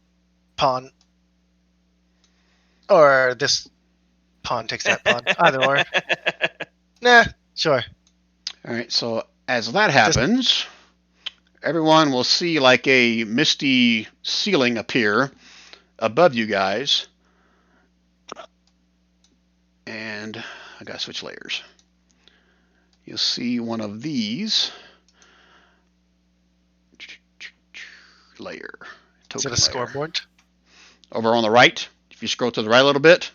pawn. Or this pawn takes that pawn. Either or. Nah, sure. All right. So as that happens, everyone will see like a misty ceiling appear above you guys. And I gotta switch layers. You'll see one of these. Layer. Is it a Token layer. scoreboard? Over on the right, if you scroll to the right a little bit.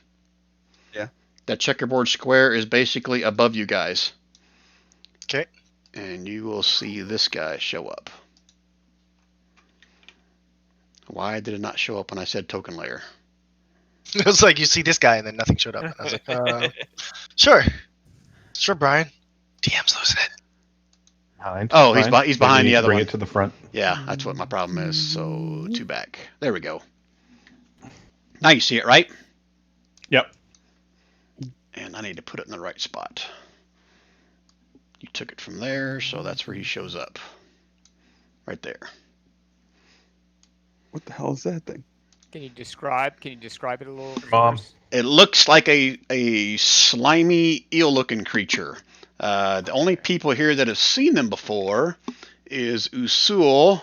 Yeah. That checkerboard square is basically above you guys. Okay. And you will see this guy show up. Why did it not show up when I said token layer? It was like you see this guy and then nothing showed up. And I was like, sure. Sure, Brian. DM's losing it. Behind. Oh, he's Fine. he's behind Maybe the other bring one. it to the front. Yeah, that's what my problem is. So 2 back. There we go. Now you see it, right? Yep. And I need to put it in the right spot. You took it from there, so that's where he shows up. Right there. What the hell is that thing? Can you describe it a little? Mom. first? It looks like a slimy eel-looking creature. The only people here that have seen them before is Usul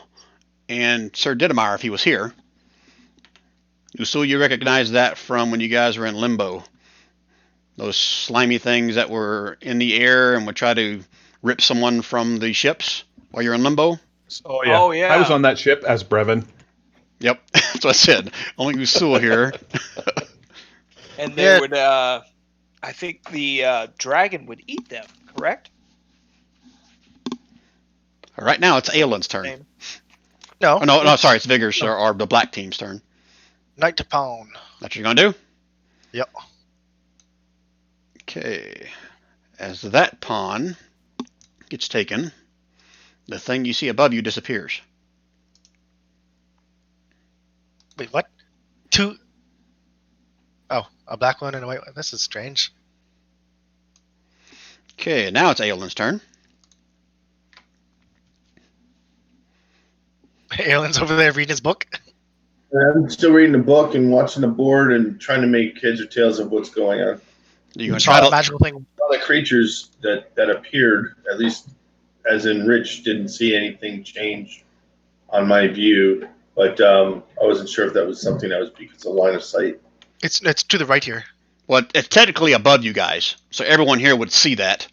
and Sir Didomar, if he was here. Usul, you recognize that from when you guys were in Limbo. Those slimy things that were in the air and would try to rip someone from the ships while you're in Limbo. Oh yeah. Oh, yeah. I was on that ship as Brevin. Yep, that's what I said. Only Usul here. And they Yeah. would, I think the dragon would eat them, correct? Right now, it's Aelin's turn. Same. No. Oh, no, sorry, it's Vigor's or the black team's turn. Knight to pawn. That's what you're gonna do? Yep. Okay. As that pawn gets taken, the thing you see above you disappears. Wait, what? Two. Oh, a black one and a white one. This is strange. Okay, now it's Aelin's turn. Aelin's over there reading his book. I'm still reading the book and watching the board and trying to make heads or tails of what's going on. You're gonna Saw try a to. magical thing. A lot of creatures that appeared, at least as in Rich, didn't see anything change on my view, but I wasn't sure if that was something that was because of line of sight. It's to the right here. Well, it's technically above you guys, so everyone here would see that.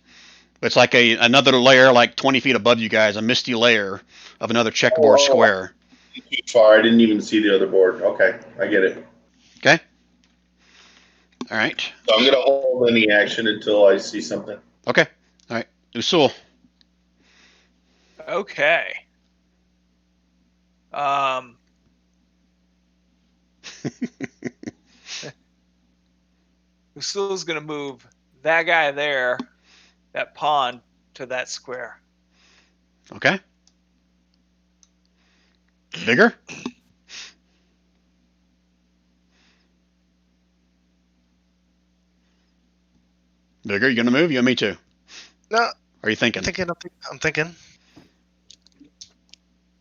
But it's like another layer, like 20 feet above you guys, a misty layer of another checkerboard square. Too far, I didn't even see the other board. Okay, I get it. Okay. All right. So I'm gonna hold any action until I see something. Okay. All right. Usul. Okay. Usul's gonna move that guy there, that pawn, to that square. Okay. Vigor. Vigor, you gonna move? You want me to? No, Or are you thinking? I'm thinking.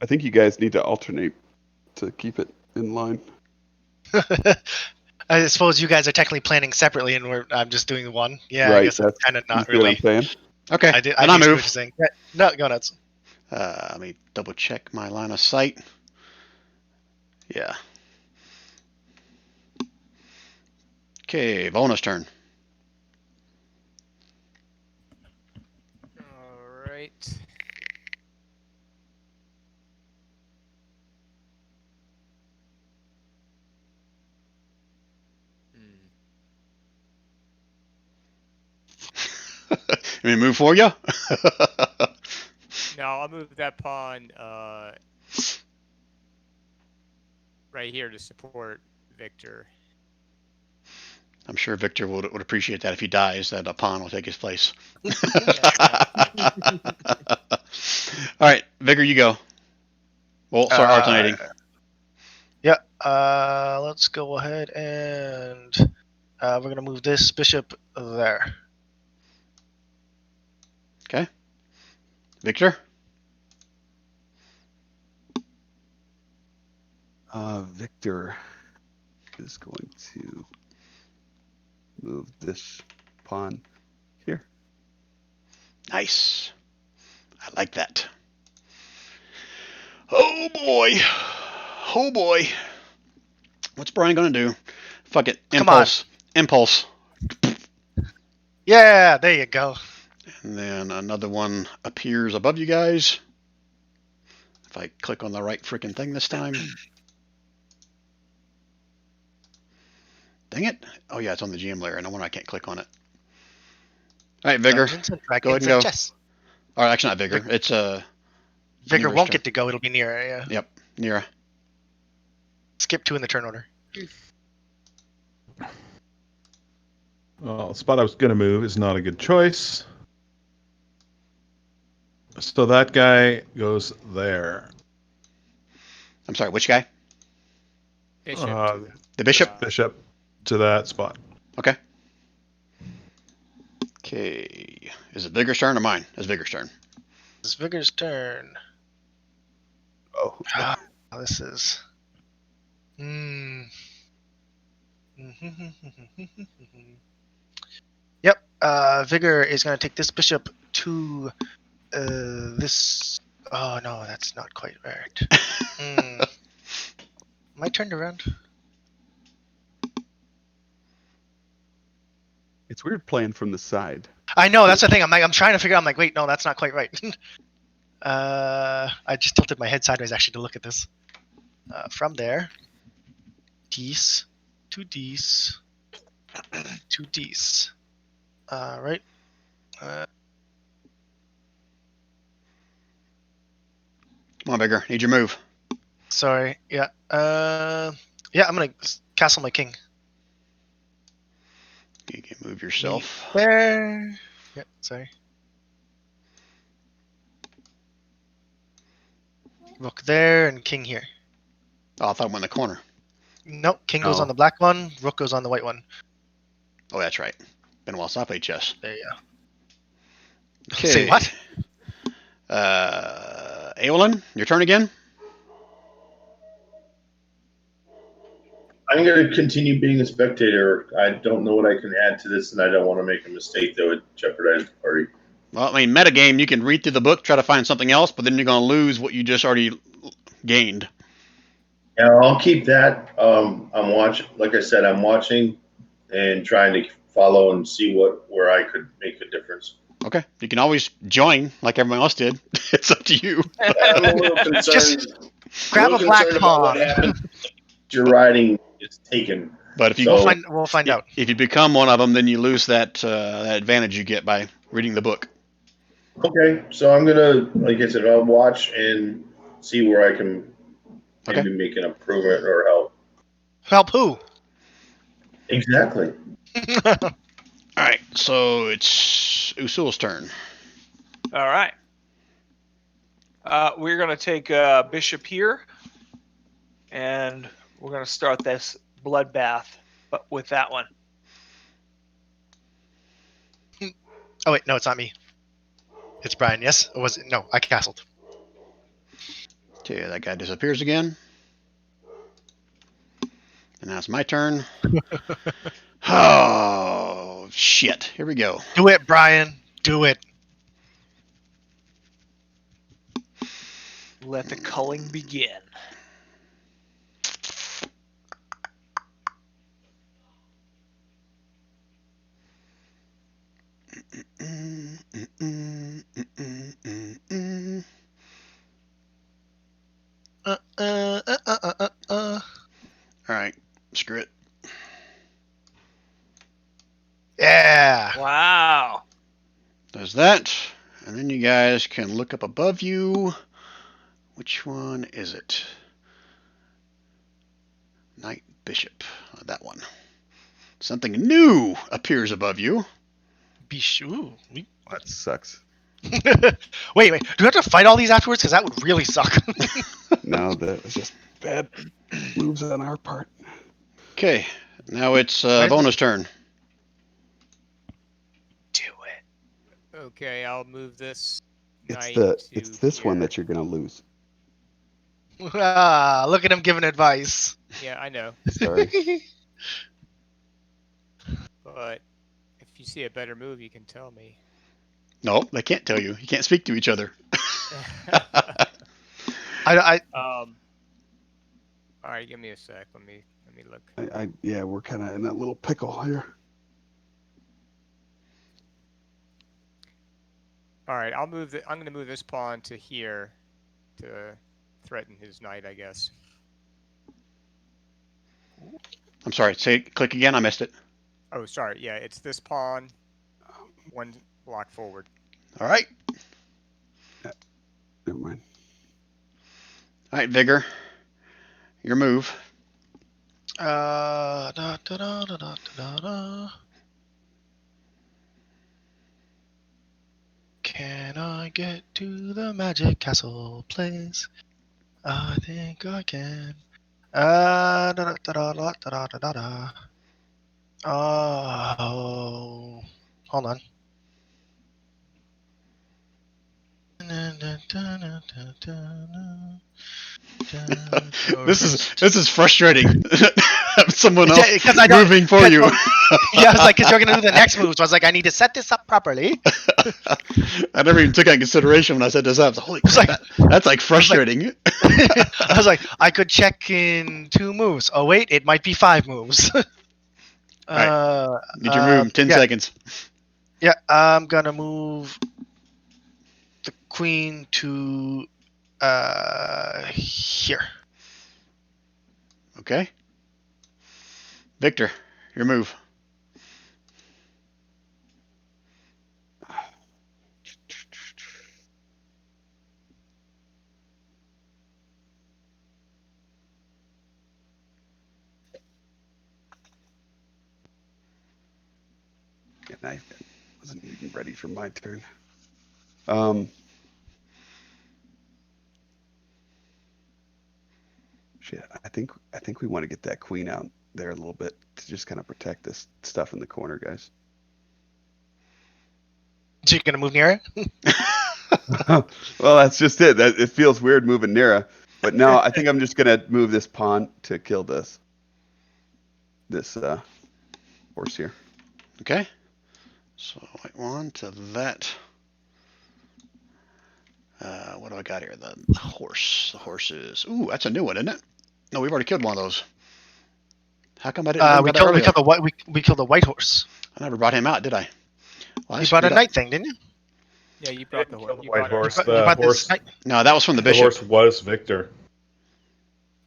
I think you guys need to alternate to keep it in line. I suppose you guys are technically planning separately, and I'm just doing one. Yeah, I Right, guess that's kind of You not see what I'm really. saying? Okay. I did. And I I do see what move. you're saying. Yeah, no, go nuts. Let me double check my line of sight. Yeah. Okay, Volna's turn. All right. Let me move for you. No, I'll move that pawn right here to support Victor. I'm sure Victor would appreciate that if he dies, that a pawn will take his place. All right, Vigor, you go. Well, start alternating. Yeah. Let's go ahead and we're gonna move this bishop there. Okay. Victor? Victor is going to move this pawn here. Nice. I like that. Oh boy. Oh boy. What's Brian gonna do? Fuck it. Come on. Impulse. Yeah, there you go. And then another one appears above you guys. If I click on the right freaking thing this time. Dang it. Oh yeah, it's on the GM layer. No wonder I can't click on it. All right, Vigor. Dungeons and Go ahead Dragons and go. and chess. Or actually not Vigor. It's Vigor Nira's won't turn. get to go. It'll be Nira. Yeah. Yep, Nira. Skip 2 in the turn order. Well, the spot I was going to move is not a good choice. So that guy goes there. I'm sorry, which guy? Bishop. The bishop? Bishop to that spot. Okay. Okay. Is it Vigor's turn or mine? It's Vigor's turn. It's Vigor's turn. Oh, This is. Yep. Vigor is going to take this bishop to this. Oh no, that's not quite right. Am I turned around? it's weird playing from the side. I know, that's the thing. I'm trying to figure out. I'm like, wait, no, that's not quite right. I just tilted my head sideways actually to look at this. From there, D's to D's to D's. Right. Come on, Vigor. Need your move. Sorry. Yeah. Yeah. I'm gonna castle my king. You can move yourself. There. Yeah. Sorry. Rook there and king here. Oh, I thought I went in the corner. Nope. King goes Oh. on the black one. Rook goes on the white one. Oh, that's right. Been a while since I played chess. There you go. Okay. Say what? Eowyn, your turn again? I'm going to continue being a spectator. I don't know what I can add to this, and I don't want to make a mistake that would jeopardize the party. Well, I mean, metagame, you can read through the book, try to find something else, but then you're going to lose what you just already gained. Yeah, I'll keep that. I'm watching. Like I said, I'm watching and trying to follow and see where I could make a difference. Okay. You can always join like everyone else did. It's up to you. I'm a little concerned. Just grab a black concerned about what pawn. happens if your riding is taken. But if you So- We'll find out. if you become one of them, then you lose that advantage you get by reading the book. Okay, so I'm gonna, like I said, I'll watch and see where I can maybe make an improvement or help. Help who? Exactly. All right. So it's Usul's turn. All right. We're going to take Bishop here, and we're going to start this bloodbath but with that one. Oh wait, no, it's not me. It's Brian. Yes, or was it? No, I castled. Okay, that guy disappears again. And now it's my turn. Oh, shit. Here we go. Do it, Brian. Do it. Let the culling begin. All right, screw it. Yeah. Wow. Does that. And then you guys can look up above you. Which one is it? Knight Bishop. That one. Something new appears above you. Be sure. That sucks. Wait. Do we have to fight all these afterwards? Because that would really suck. No, that was just bad moves on our part. Okay, now it's Right. Vona's turn. Do it. Okay, I'll move this. It's knight it's to this one here. that you're gonna lose. Ah, look at him giving advice. Yeah, I know. Sorry. But if you see a better move, you can tell me. No, they can't tell you. You can't speak to each other. I All right, give me a sec. Let me look. Yeah, we're kind of in that little pickle here. All right, I'm going to move this pawn to here to threaten his knight, I guess. I'm sorry. Click again. I missed it. Oh, sorry. Yeah, it's this pawn. One block forward. All right. Never mind. All right, Vigor. Your move. da, da, da, da, da, da, da. Can I get to the magic castle, please? I think I can. Da, da, da, da, da, da, da, da, da. Oh, hold on. This is frustrating. Someone else Yeah, 'cause I don't- moving for you. Yeah, I was like, because you're gonna do the next move. So I was like, I need to set this up properly. I never even took that in consideration when I set this up. So, holy It's crap, like- that's like frustrating. I was like, I could check in 2 moves. Oh wait, it might be 5 moves. Need your move. 10 yeah. seconds. Yeah, I'm gonna move the queen to here. Okay. Victor, your move. And I wasn't even ready for my turn. Shit, I think we want to get that queen out there a little bit to just kind of protect this stuff in the corner, guys. So you're gonna move near it? Well, that's just it. It feels weird moving Nira, but no, I think I'm just gonna move this pawn to kill this horse here. Okay. So white one to that. What do I got here? The horse. The horse is. Ooh, that's a new one, isn't it? No, we've already killed one of those. How come I didn't? We killed the white horse. I never brought him out, did I? Well, I You brought a screwed up. knight thing, didn't you? Yeah, you brought the Kill horse. the You white brought it. horse. You The brought this horse. knight- No, that was from the The bishop. horse was Victor.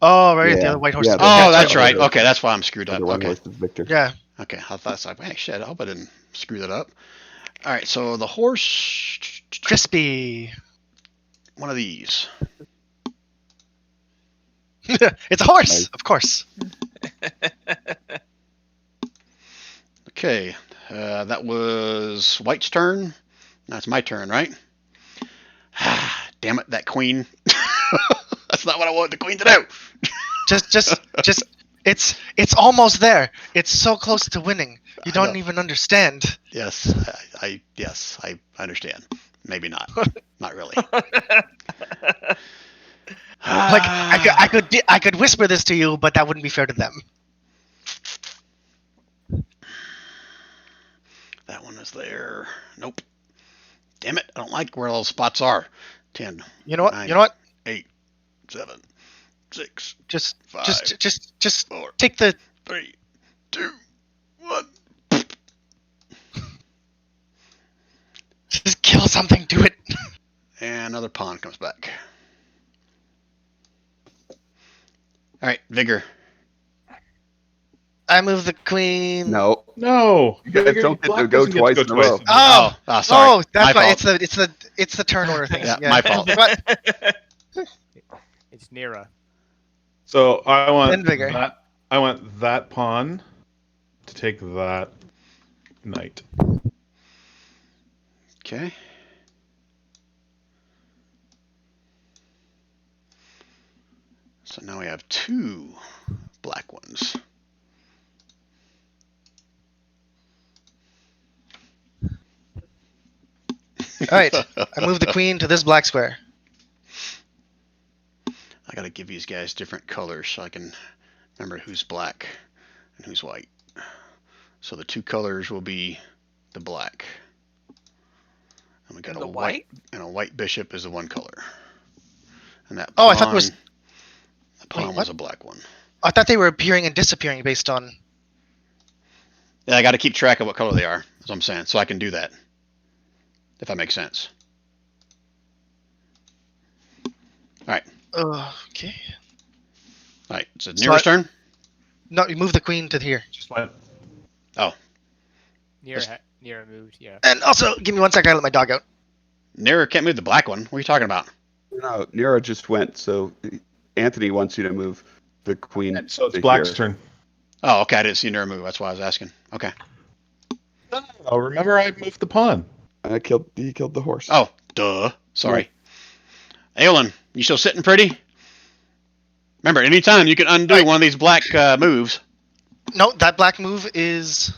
Oh, right, the Yeah, other white horse. yeah, is the Oh, bishop. that's Yeah. right. Okay, that's why I'm screwed The up. one Okay. horse is Victor. Yeah. Okay, I thought it's like, hey, shit, I hope I didn't screw that up. All right, so the horse, Crispy. one of these. It's a horse, Nice. of course. Okay, that was White's turn. Now it's my turn, right? Damn it, that queen. That's not what I wanted the queen to do. Just, it's almost there. It's so close to winning. You I don't know. even understand. Yes, I understand. Maybe not. Not really. Like I could whisper this to you, but that wouldn't be fair to them. That one is there. Nope. Damn it, I don't like where those spots are. 10, You know what? Nine. You know what? 8, 7, 6, Just, 5, just 4, take the. 3, 2, 1. Just kill something. Do it. And another pawn comes back. All right, Vigor. I move the queen. No, No, You guys Vigor, don't get to Black go doesn't get twice in a row. Oh, Sorry. Oh, that's My why fault. it's the turn order thing. Yeah, my fault. But It's Nira. So I Then want Vigor. that. I want that pawn to take that knight. Okay. So now we have 2 black ones. All right, I moved the queen to this black square. I gotta give these guys different colors so I can remember who's black and who's white. So the 2 colors will be the black. And we got And a the white? and a white bishop is the 1 color. And that Oh, I thought there was- the pawn Wait, was what? a black one. I thought they were appearing and disappearing based on. Yeah, I gotta keep track of what color they are. That's what I'm saying. So I can do that. If that makes sense. Okay. Alright, so So nearest turn? No, you move the queen to here. Just went. Near moved, yeah. And also, give me 1 second. I let my dog out. Nearer can't move the black one. What are you talking about? No, Nero just went. So Anthony wants you to move the queen. So it's to black's here. turn. Oh, okay, I didn't see Nearer move. That's why I was asking. Okay. Oh, remember I moved the pawn. He killed the horse. Oh, duh. Sorry. Aelin, you still sitting pretty? Remember, anytime you can undo Right. one of these black moves. No, that black move is.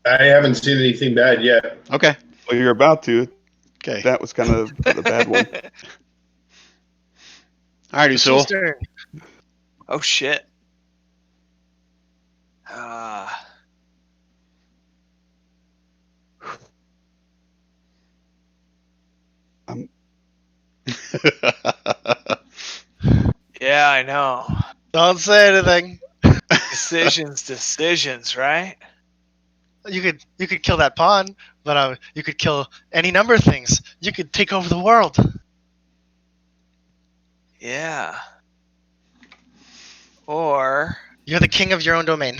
I haven't seen anything bad yet. Okay. Well, you're about to. Okay. That was kind of the bad one. Alrighty, Sewell. Usul's turn. Oh shit. Yeah, I know. Don't say anything. Decisions, right? You could kill that pawn, but you could kill any number of things. You could take over the world. Yeah. Or You're the king of your own domain.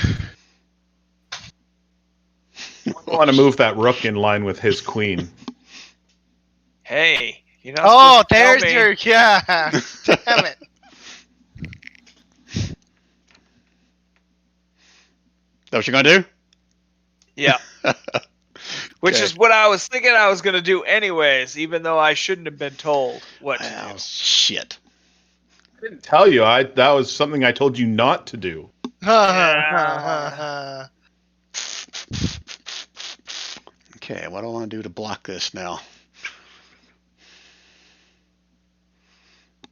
I want to move that rook in line with his queen. hey, you know. Oh, there's your yeah. Damn it. That what you're gonna do? Yeah. Which Okay. is what I was thinking I was gonna do anyways, even though I shouldn't have been told what to Well, do. shit. I didn't tell you. That was something I told you not to do. Okay, what do I want to do to block this now?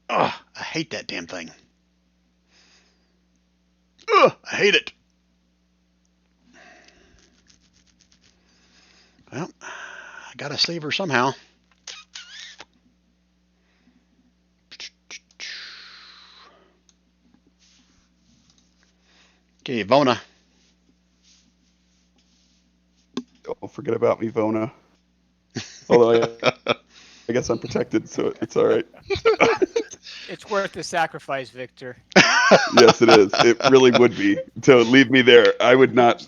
Ugh, I hate that damn thing. Ugh, I hate it. Well, I gotta save her somehow. Okay, Vona. Don't forget about me, Vona. Although I guess I'm protected, so it's all right. It's worth the sacrifice, Victor. Yes, it is. It really would be. So leave me there. I would not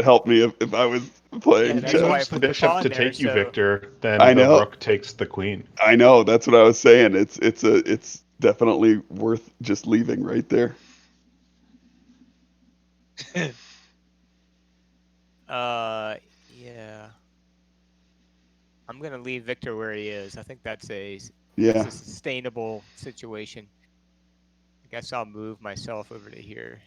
help me if I was playing Yeah, that's chess. why I Moves the put the bishop pawn to there, take you, so- Victor. Then I the know. rook takes the queen. I know. That's what I was saying. It's definitely worth just leaving right there. Yeah. I'm gonna leave Victor where he is. I think that's a Yeah. sustainable situation. I guess I'll move myself over to here.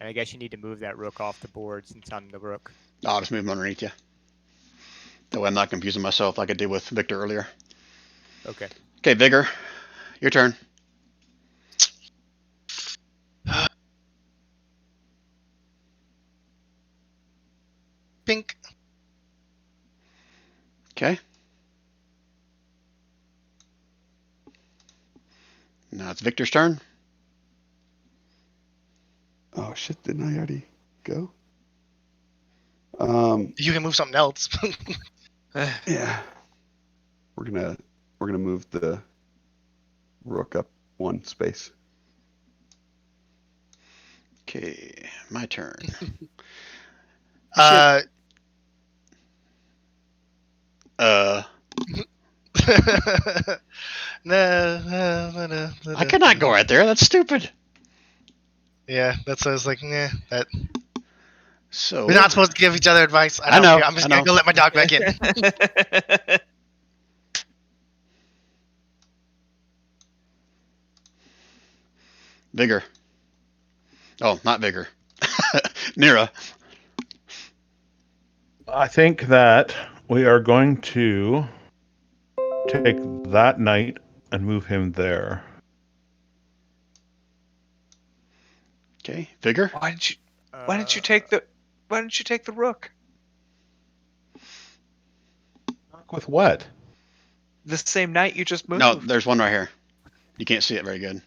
And I guess you need to move that rook off the board since I'm the rook. I'll just move him underneath you. That way I'm not confusing myself like I did with Victor earlier. Okay. Okay, Vigor, your turn. Pink. Okay. Now it's Victor's turn. Oh shit! Didn't I already go? You can move something else. Yeah. We're gonna move the rook up one space. Okay, my turn. uh, I cannot go right there. That's stupid. Yeah, that's why I was like, nah. That So We're not supposed to give each other advice. I know, I'm just I gonna know. go let my dog back in. Vigor. Oh, not Vigor. Nira. I think that we are going to take that knight and move him there. Okay, Vigor. Why didn't you take the rook? With what? The same night you just moved. No, there's one right here. You can't see it very good.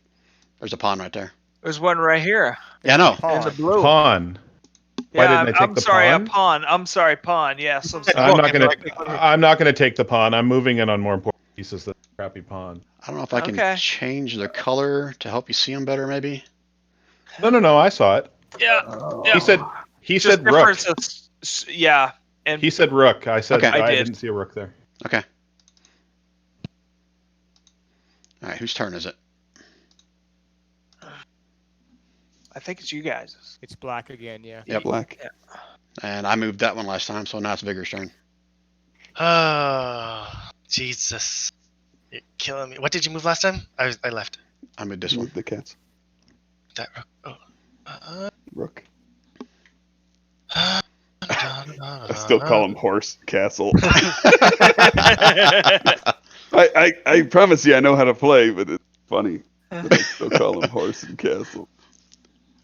There's a pawn right there. There's one right here Yeah, I know. in the Pawn. blue. Pawn. Why Yeah, didn't I take I'm the sorry, pawn? a pawn. I'm sorry, pawn. Yes, I'm sorry. I'm not Look, gonna. like- I'm not gonna take the pawn. I'm moving in on more important pieces than the crappy pawn. I don't know if I can Okay. change the color to help you see them better, maybe. No. I saw it. Yeah, yeah. He said. He Just said rook. difference of yeah, and He said rook. I said Okay. I I did. didn't see a rook there. Okay. All right, whose turn is it? I think it's you guys. It's black again. Yeah. Yep. Black. And I moved that one last time, so now it's Vigor's turn. Oh, Jesus. You're killing me. What did you move last time? I left. I moved this one. With the cats. That rook. Oh. Rook. I I still call him Horse Castle. I promise you I know how to play, but it's funny. But I still call him Horse and Castle.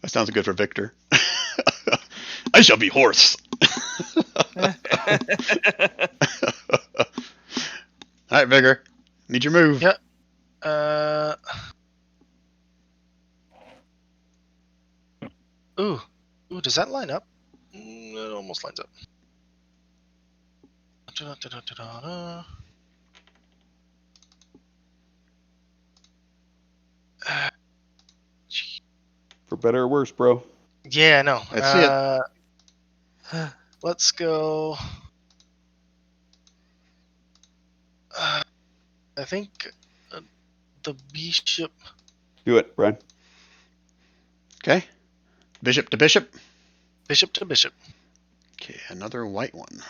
That sounds good for Victor. I shall be horse. All right, Vigor. Need your move. Yep. Ooh, does that line up? It almost lines up. For better or worse, bro. Yeah, I know. Let's see it. Let's go. I think the bishop. Do it, Brian. Okay. Bishop to bishop. Bishop to bishop. Okay, another white one.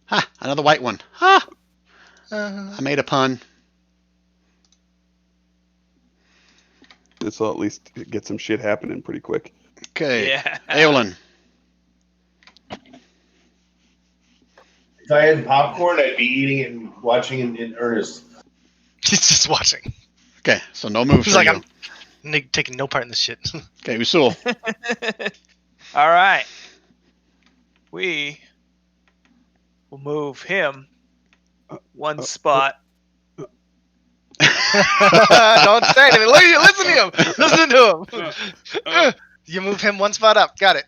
Ha! Another white one. Ha! I made a pun. This will at least get some shit happening pretty quick. Okay. Yeah. Aolin. If I had popcorn, I'd be eating it and watching in earnest. He's just watching. Okay, so no moves He's for like, you. I'm taking no part in this shit. Okay, Usul. All right. We will move him one spot. Don't say anything. Listen to him. Listen to him. You move him one spot up. Got it.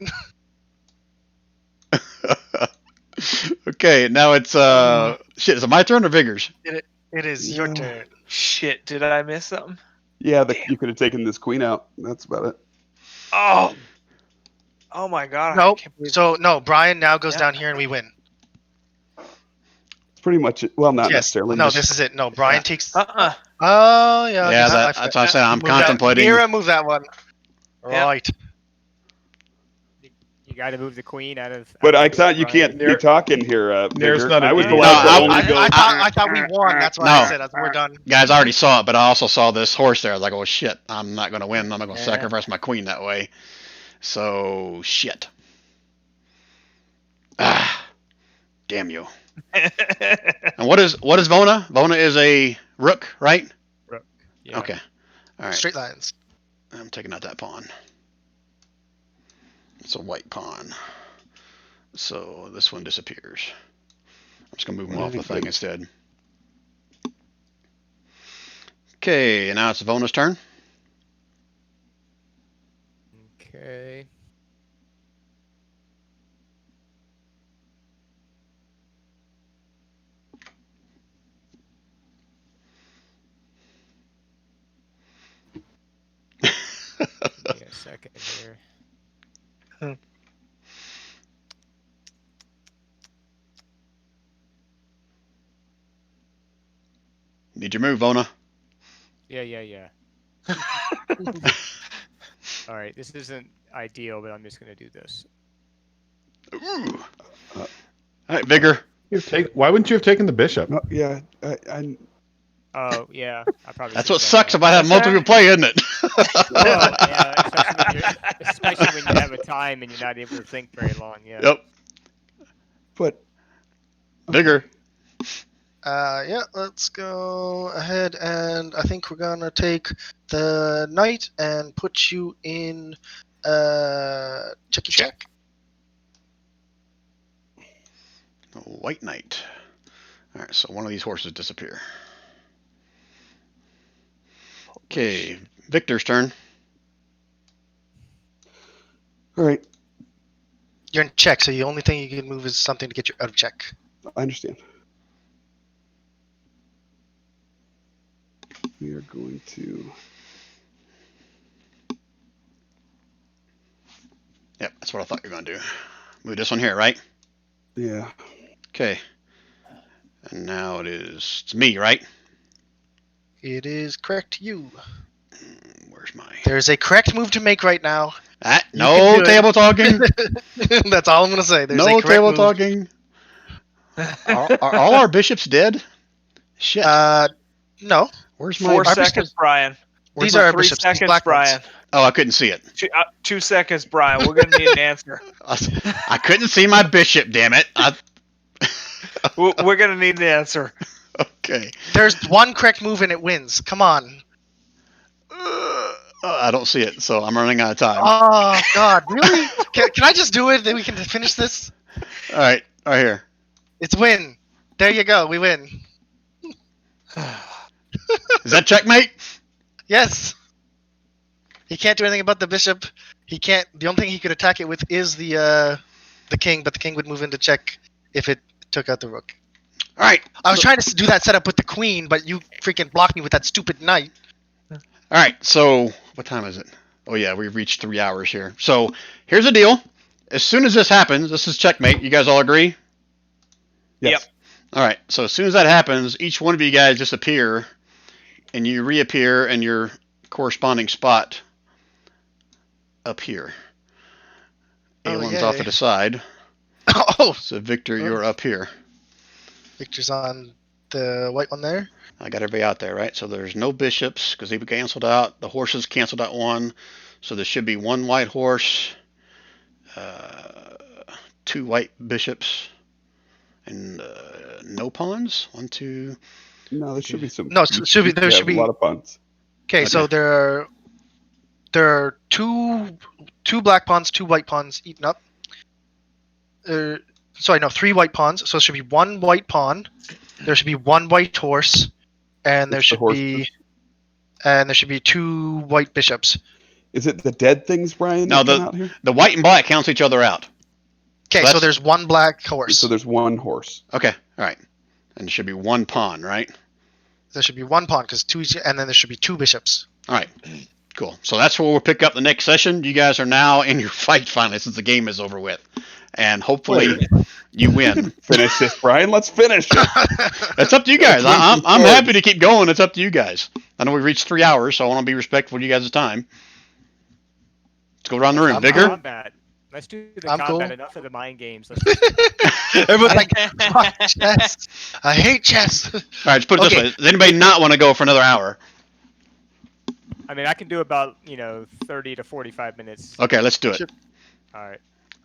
Okay, now it's shit. Is it my turn or Vigor's? It is your turn. Shit, did I miss something? Yeah, you could have taken this queen out. That's about it. Oh. Oh my god. Nope. I can't believe- So no, Brian now goes Yeah. down here and we win. It's pretty much it. Well, not Yes. necessarily. No, just- this is it. No, Brian takes. Uh-uh. Oh yeah. Yeah, okay, that's what I said. I'm Move that- contemplating. Mira, move that one. Yeah. Right. You got to move the queen out of. But out I of thought you Brian. can't be talking here, There's Vigor. not an I was the idiot. last No, to I- only go. I thought we won. That's why I No. said we're done. Guys, I already saw it, but I also saw this horse there. I was like, oh shit, I'm not gonna win. I'm not gonna Yeah. sacrifice my queen that way. So shit. Ah, damn you. And what is Vona? Vona is a rook, right? Yeah. Okay. All right. Straight lines. I'm taking out that pawn. It's a white pawn. So this one disappears. I'm just gonna move him off the thing instead. Okay, now it's Vona's turn. Okay. Give me a second here. Need your move, Vona. Yeah. All right, this isn't ideal, but I'm just gonna do this. Ooh. All right, Vigor. Why wouldn't you have taken the bishop? No, yeah, I Oh yeah, I probably. That's should've what done sucks that. about having multiple people play, isn't it? Well, yeah, especially when you have a time and you're not able to think very long. Yeah. Yep. but Vigor. Yeah, let's go ahead and I think we're gonna take the knight and put you in check. White Knight. All right, so one of these horses disappear. Okay, Victor's turn. all right, You're in check, so the only thing you can move is something to get you out of check. I understand. We are going to. Yep, that's what I thought you were going to do. Move this one here, right? Yeah. Okay. And now it's me, right? It is correct. You. Where's my... There's a correct move to make right now. Ah, You no can do it. table talking. That's all I'm gonna say. There's a No correct table move. talking. Are all our bishops dead? Shit. No. Where's my... 4 Our seconds, bishops- Brian. These are our 3 bishops. These seconds, black ones. Brian. Oh, I couldn't see it. 2 seconds, Brian. We're gonna need an answer. I couldn't see my bishop, damn it. We're gonna need an answer. Okay. There's one correct move and it wins. Come on. I don't see it, so I'm running out of time. Oh God, really? Can I just do it? Then we can finish this. All right here. It's win. There you go. We win. Is that checkmate? Yes. He can't do anything about the bishop. He can't. The only thing he could attack it with is the king, but the king would move into check if it took out the rook. All right. I was trying to do that setup with the queen, but you freaking blocked me with that stupid knight. All right. So what time is it? Oh yeah, we've reached 3 hours here. So here's the deal. As soon as this happens, this is checkmate. You guys all agree? Yes. All right. So as soon as that happens, each one of you guys disappear, and you reappear in your corresponding spot up here. Oh, Aelin's yay. off to the side. Oh, So Victor, you're up here. Victor's on the white one there. I got everybody out there, right? So there's no bishops because they canceled out. The horses canceled out one. So there should be one white horse, 2 white bishops, and no pawns. 1, 2. No, there should be some. No, there should be a lot of puns. Okay, so Okay. there are two black pawns, 2 white pawns eaten up. Sorry, no, 3 white pawns. So it should be 1 white pawn. There should be 1 white horse, and there It's the should be 2 white bishops. Is it the dead things, Brian? No, that come out here? The white and black cancel each other out. Okay, So so that's- there's 1 black horse. So there's 1 horse. Okay, all right. And there should be 1 pawn, right? There should be 1 pawn because 2, and then there should be 2 bishops. All right, cool. So that's where we'll pick up the next session. You guys are now in your fight finally since the game is over with. And hopefully you win. Finish this, Brian. Let's finish it. It's up to you guys. I'm Swords. happy to keep going. It's up to you guys. I know we reached 3 hours, so I want to be respectful of you guys' time. Let's go around the room. I'm Vigor? Combat. Let's do the I'm combat. cool. Enough of the mind games. Everyone's like, "Fuck chess. I hate chess." All right, let's put it Okay. this way. Does anybody not want to go for another hour? I mean, I can do about 30 to 45 minutes. Okay, let's do it. Sure. All right.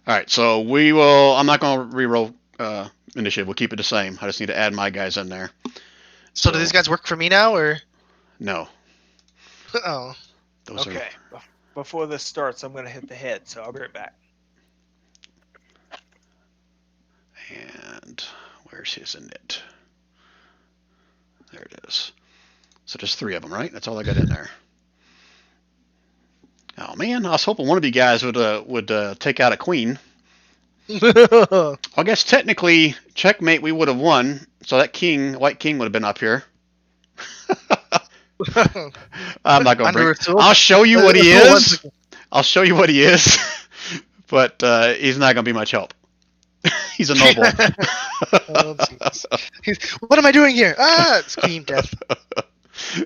All right, so we will. I'm not going to reroll initiative. We'll keep it the same. I just need to add my guys in there. So do these guys work for me now, or? No. Oh. Those Okay. Before this starts, I'm gonna hit the head, so I'll be right back. And where's his in it? There it is. So there's 3 of them, right? That's all I got in there. Oh man, I was hoping one of you guys would take out a queen. Well, I guess technically checkmate we would have won. So that white king would have been up here. I'm not going to bring. I'll show you what he is. I'll show you what he is. But he's not going to be much help. He's a noble. Oh, jeez. What am I doing here? Ah, it's queen death.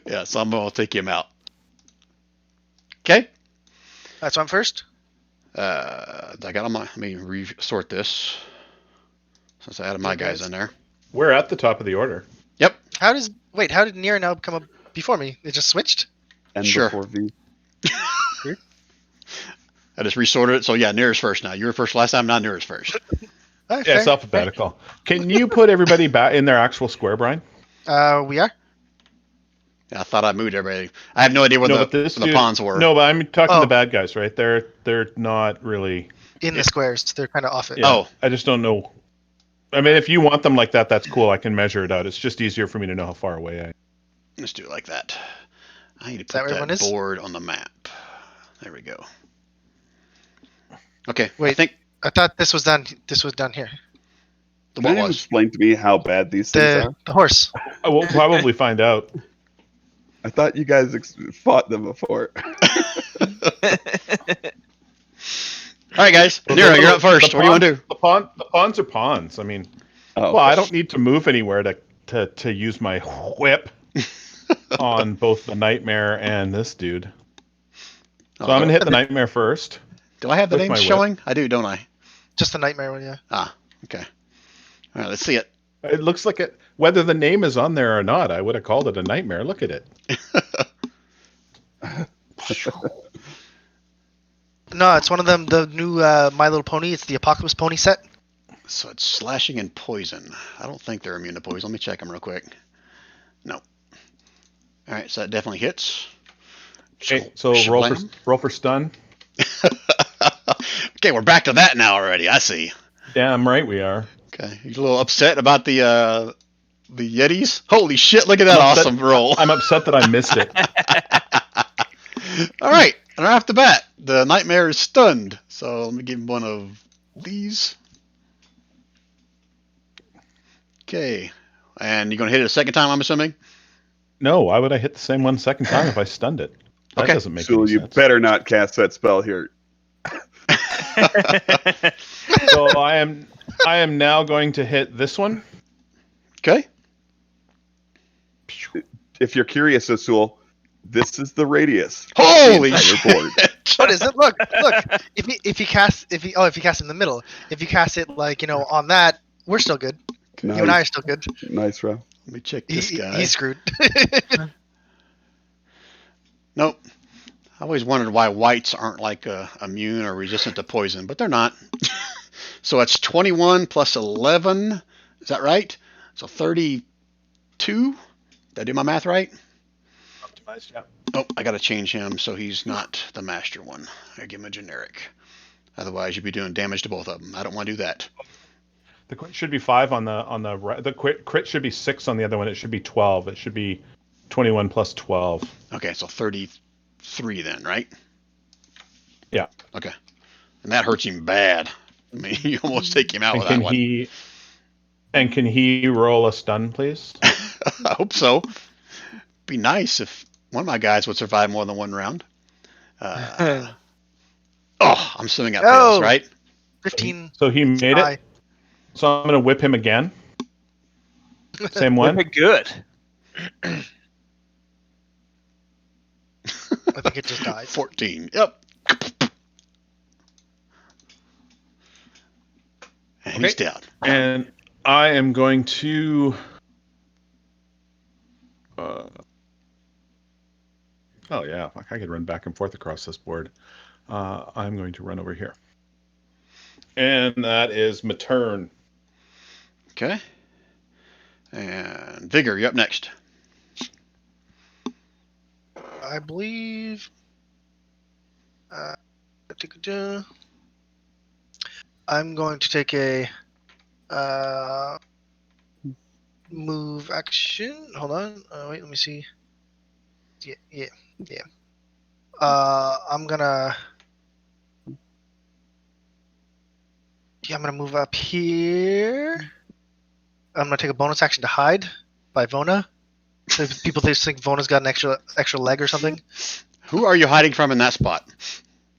Yeah, so I'm going to take him out. Okay. That's I'm first. I got on my. Let me resort this since I added my Okay, guys guys. in there. We're at the top of the order. Yep. How did Nira now come up before me? It just switched. And Sure. before V. I just resorted it. So yeah, Nearest first now. You were first last time. Now Nearest first. All right, Yeah, fair. it's alphabetical. Can you put everybody back in their actual square, Brian? We are. Yeah, I thought I moved everybody. I have no idea where No, the, but this where the dude- pawns were. No, but I'm talking Oh. the bad guys, right? They're not really. In the squares. They're kind of off it. Yeah, Oh. I just don't know. I mean, if you want them like that, that's cool. I can measure it out. It's just easier for me to know how far away I am. Let's do it like that. I need to that put where that everyone is? board on the map. There we go. Okay. I Wait. think I thought this was done. This was done here. the Can what you was. explain to me how bad these things are? The horse. I will probably find out. I thought you guys fought them before. All right, guys. Nero, you're up first. What do you want to do? The pawns are pawns. I mean, Oh, well, I don't need to move anywhere to use my whip on both the nightmare and this dude. So I'm gonna hit the nightmare first. Do I have the with my names whip. showing? I do, don't I? Just the nightmare one, yeah. Ah, okay. All right, let's see it. It looks like it. Whether the name is on there or not, I would have called it a nightmare. Look at it. No, it's one of them. The new My Little Pony. It's the Apocalypse Pony set. So it's slashing and poison. I don't think they're immune to poison. Let me check them real quick. No. All right, so that definitely hits. Okay, so Shablam. roll for stun. Okay, we're back to that now already. I see. Damn right we are. Okay, you a little upset about the Yetis? Holy shit! Look at that I'm upset- awesome roll. I'm upset that I missed it. All right, and right off the bat, the nightmare is stunned. So let me give him one of these. Okay, and you're gonna hit it a second time, I'm assuming. No, why would I hit the same one second time if I stunned it? That Okay. doesn't make so any you sense. better not cast that spell here. So I am now going to hit this one. Okay. If you're curious, Azul, this is the radius. Holy The entire board. shit! What is it? Look. If you cast in the middle. If you cast it on that, we're still good. Nice, You and I are still good. nice, Rob. Let me check this guy. He's screwed. Nope. I always wondered why whites aren't like immune or resistant to poison, but they're not. So it's 21 plus 11. Is that right? So 32. Did I do my math right? Optimized, yeah. Oh, I got to change him so he's not the master one. I give him a generic. Otherwise, you'd be doing damage to both of them. I don't want to do that. The crit should be 5 on the right. The crit should be 6 on the other one. It should be 12. It should be 21 plus 12. Okay, so 33 then, right? Yeah. Okay. And that hurts him bad. I mean, you almost take him out And with that can one. can he roll a stun, please? I hope so. Be nice if one of my guys would survive more than one round. I'm assuming that fails, Oh. right? 15. So he made High. it. So I'm gonna whip him again. Same one. Good. I think it just died. 14. Yep. And he's Okay. down. And I am going to. Oh yeah, like I could run back and forth across this board. I'm going to run over here, and that is my turn. Okay. And Vigor, you're up next. I believe. I'm going to take a move action. Hold on. Wait, let me see. Yeah. I'm gonna. Yeah, I'm gonna move up here. I'm gonna take a bonus action to hide by Vona. So if people just think Vona's got an extra leg or something. Who are you hiding from in that spot?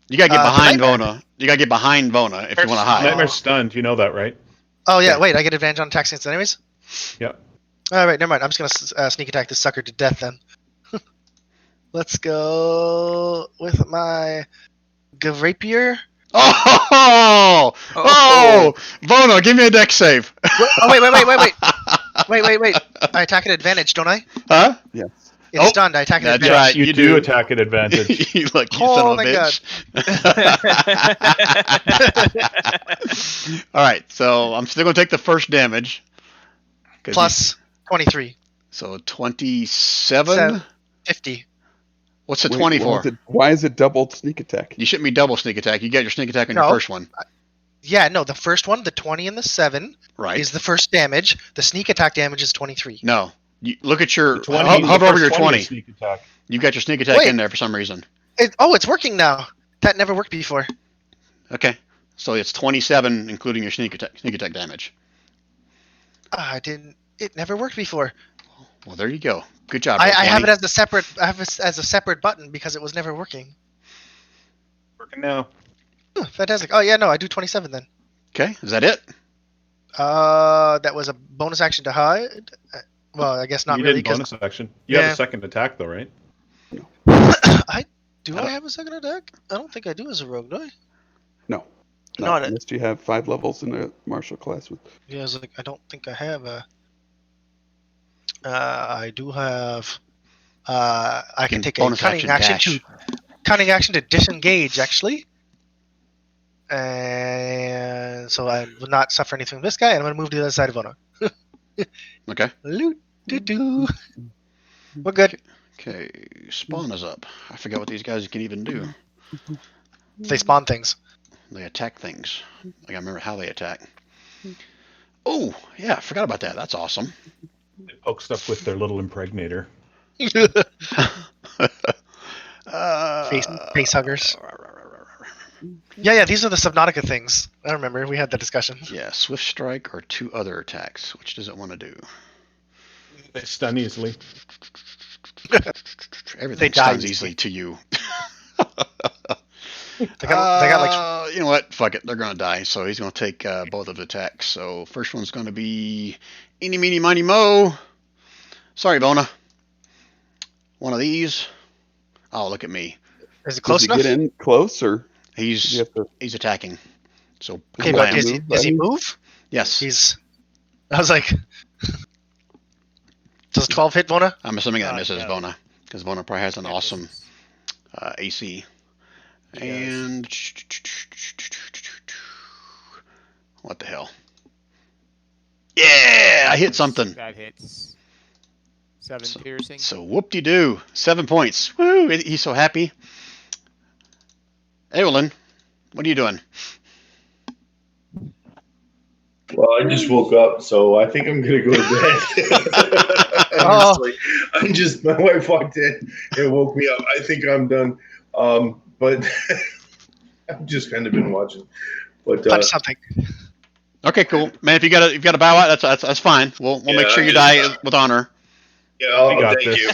You gotta get behind Nightmare. Vona. You gotta get behind Vona if you want to hide. Nightmare's stunned. You know that, right? Oh yeah, Okay. wait, I get advantage on attacks against enemies? Yep. Alright, never mind. I'm just gonna sneak attack this sucker to death then. Let's go with my rapier. Oh, Bono, give me a deck save. Oh wait. Wait. I attack at advantage, don't I? Huh? Yes. It's Oh, stunned. I attack at that's advantage. right. You You do do. attack at advantage. You look, you Oh, son of a thank bitch. All right, so I'm still gonna take the first damage. 'Cause Plus 23. so 27. 50. What's the Wait, 24? why is it doubled sneak attack? You shouldn't be double sneak attack. You got your sneak attack on your No. first one, Yeah, no, the first one, the 20 and the 7, right? is the first damage. The sneak attack damage is 23. No. You look at your The 20 hover the over your first 20. is sneak attack. You got your sneak attack Wait. in there for some reason. It's working now. That never worked before. Okay, so it's 27, including your sneak attack damage. It never worked before. Well, there you go. Good job. I Roll20. have it as a separate. I have it as a separate button because it was never working. Working now. Fantastic. Oh yeah, no, I do 27 then. Okay, is that it? That was a bonus action to hide. Well, I guess not you really did because bonus action. You have Yeah. a second attack though, right? I have a second attack? I don't think I do as a rogue, do I? No. Not it. Unless you have 5 levels in a martial class. Yeah, I was like, I don't think I have a. I do have. I can take a bonus cunning action action to disengage actually. And so I will not suffer anything from this guy, and I'm going to move to the other side of Ono. Okay. Loot, doo. We're good. Okay, spawn is up. I forgot what these guys can even do. They spawn things. They attack things. I gotta remember how they attack. Oh, yeah, I forgot about that. That's awesome. They poke stuff with their little impregnator. Face huggers. Yeah, these are the Subnautica things. I remember. We had that discussion. Yeah, swift strike or 2 other attacks. Which does it want to do? They stun easily. Everything die stuns easily. easily to you. They got like. You know what? Fuck it. They're gonna die. So he's gonna take both of the attacks. So first one's gonna be eeny, meeny, miny, mo. Sorry, Bona. One of these. Oh, look at me. Is it close Does he enough? get in close or does he He's have to? he's attacking. So Okay, Does but he blam. move, does he buddy? move? Yes, He's. I was like. Does 12 hit Vona? I'm assuming that God, misses no. Bona because Bona probably has an That awesome misses. AC. He does. And what the hell? Yeah, I hit something. That hits. 7 So- piercing. So whoop-de-doo, 7 points. Woo! He's so happy. Evelyn, what are you doing? Well, I just woke up, so I think I'm gonna go to bed. Honestly, my wife walked in and woke me up. I think I'm done. But I've just kind of been watching. But Punch something. Okay, cool, man. If you got to bow out, that's fine. We'll make Yeah, sure you I die just- with honor. yeah, We got thank this. you.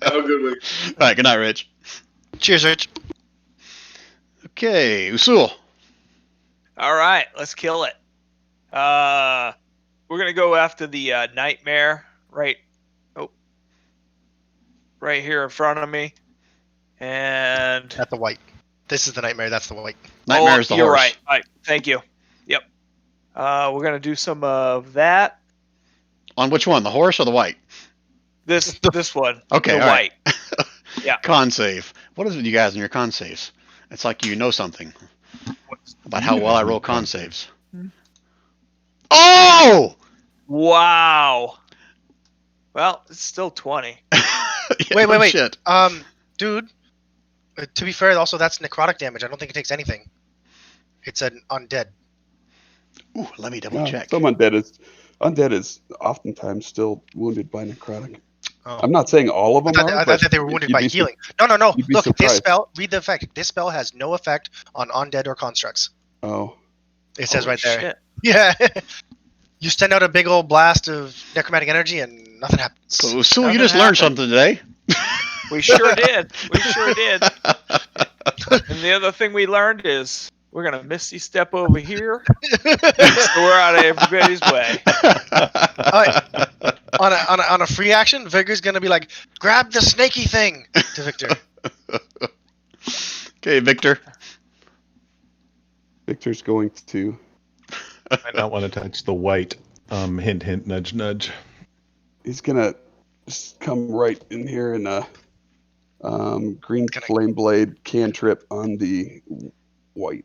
Have a good week. All right, good night, Rich. Cheers, Rich. Okay, Usul. All right, let's kill it. We're gonna go after the nightmare right here in front of me, and That's the white. This is the nightmare. That's the white. Nightmare is the you're horse. right. All right, thank you. Yep. We're gonna do some of that. On which one, the horse or the white? This one. Okay, the all right. white. Yeah. Con save. What is it, you guys, in your con saves? It's like you know something about how well I roll con saves. Oh! Wow. Well, it's still 20. Yeah, Wait. Shit. Dude. To be fair, also that's necrotic damage. I don't think it takes anything. It's an undead. Ooh, let me double No, check. some undead is oftentimes still wounded by necrotic. Oh. I'm not saying all of them I are. thought that they were wounded by you'd be healing. No. you'd be Look, this surprised. spell. Read the effect. This spell has no effect on undead or constructs. Oh, It says Holy right there. shit. Yeah. You send out a big old blast of necromantic energy and nothing happens. So, Usul, you Nothing just learned happened. something today. We sure did. We sure did. And the other thing we learned is we're gonna misty step over here, so we're out of everybody's way. on a free action, Vigor's gonna be like, grab the snaky thing to Victor. Okay, Victor. Victor's going to. I not want to touch the white. Hint, hint, nudge, nudge. He's gonna just come right in here and green flame blade cantrip on the white.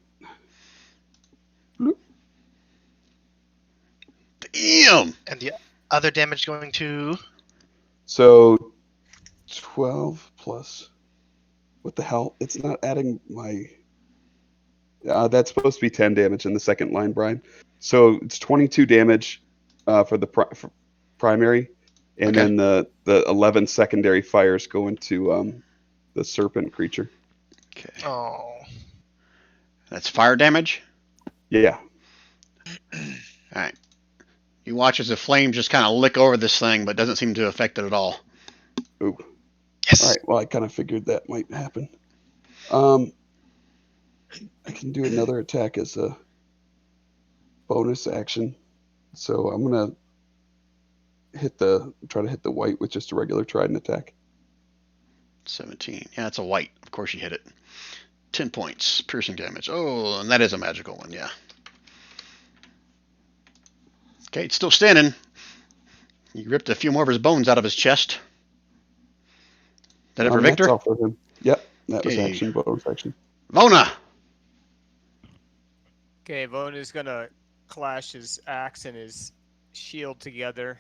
Damn. And the other damage going to. So 12 plus. What the hell? It's not adding my. That's supposed to be 10 damage in the second line, Brian. So it's 22 damage for the primary, and Okay. then the 11 secondary fires go into the serpent creature. Okay. Oh. That's fire damage. Yeah. All right. You watch as the flames just kind of lick over this thing, but doesn't seem to affect it at all. Ooh. Yes. All right. Well, I kind of figured that might happen. I can do another attack as a bonus action. So I'm gonna try to hit the white with just a regular trident attack. 17. Yeah, it's a white. Of course you hit it. 10 points. Piercing damage. Oh, and that is a magical one, yeah. Okay, it's still standing. You ripped a few more of his bones out of his chest. That it for That's Victor? all for him. Yep, that was Okay. action, bonus action. Vona! Okay, Vona's gonna clash his axe and his shield together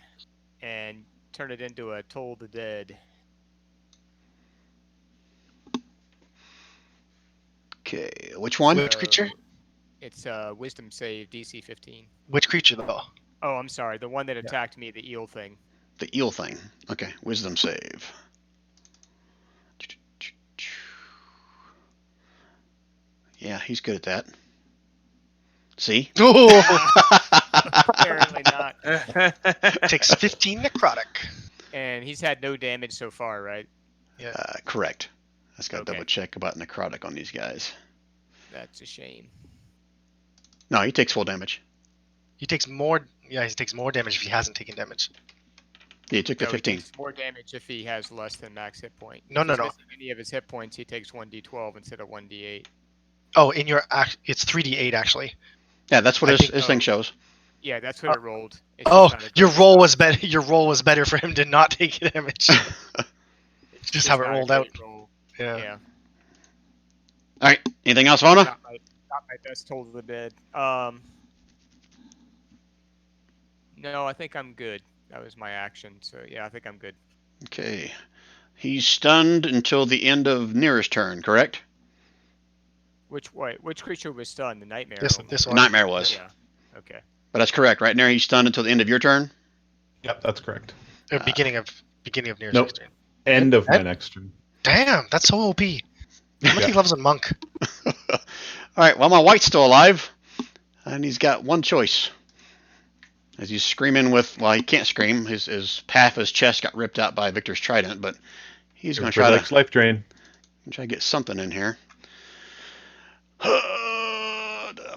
and turn it into a Toll the Dead. Okay, which one? Which creature? It's Wisdom save, DC 15. Which creature, though? Oh, I'm sorry, the one that attacked me, the eel thing. The eel thing. Okay, wisdom save. Yeah, he's good at that. See? Apparently not. Takes 15 necrotic. And he's had no damage so far, right? Correct. I just got to Okay. double check about necrotic on these guys. That's a shame. No, he takes full damage. He takes more. Yeah, he takes more damage if he hasn't taken damage. Yeah, he took the No, 15. He takes more damage if he has less than max hit point. No, If no, he's no. missing any of his hit points, he takes 1d12 instead of 1d8. Oh, in your it's 3d8 actually. Yeah, that's what I his think- thing shows. Yeah, that's what it rolled. It's Oh, just not a your great roll roll. was better. Your roll was better for him to not take damage. It's Just have it not a rolled out. great roll. Yeah. Yeah. All right, anything else, Vona? Not my best Toll of the Dead. No, I think I'm good. That was my action. So yeah, I think I'm good. Okay. He's stunned until the end of Nearest turn, correct? Which creature was stunned? The nightmare. This or this The one. nightmare was. Yeah. Okay. But that's correct, right? Now he's stunned until the end of your turn? Yep, that's correct. Beginning of near Nope. turn. End of my next turn. Damn, that's so OP. He loves a monk. All right, well, my white's still alive. And he's got one choice. As he's screaming well, he can't scream. His half of his chest got ripped out by Victor's trident, but he's going to try to Life drain. get something in here.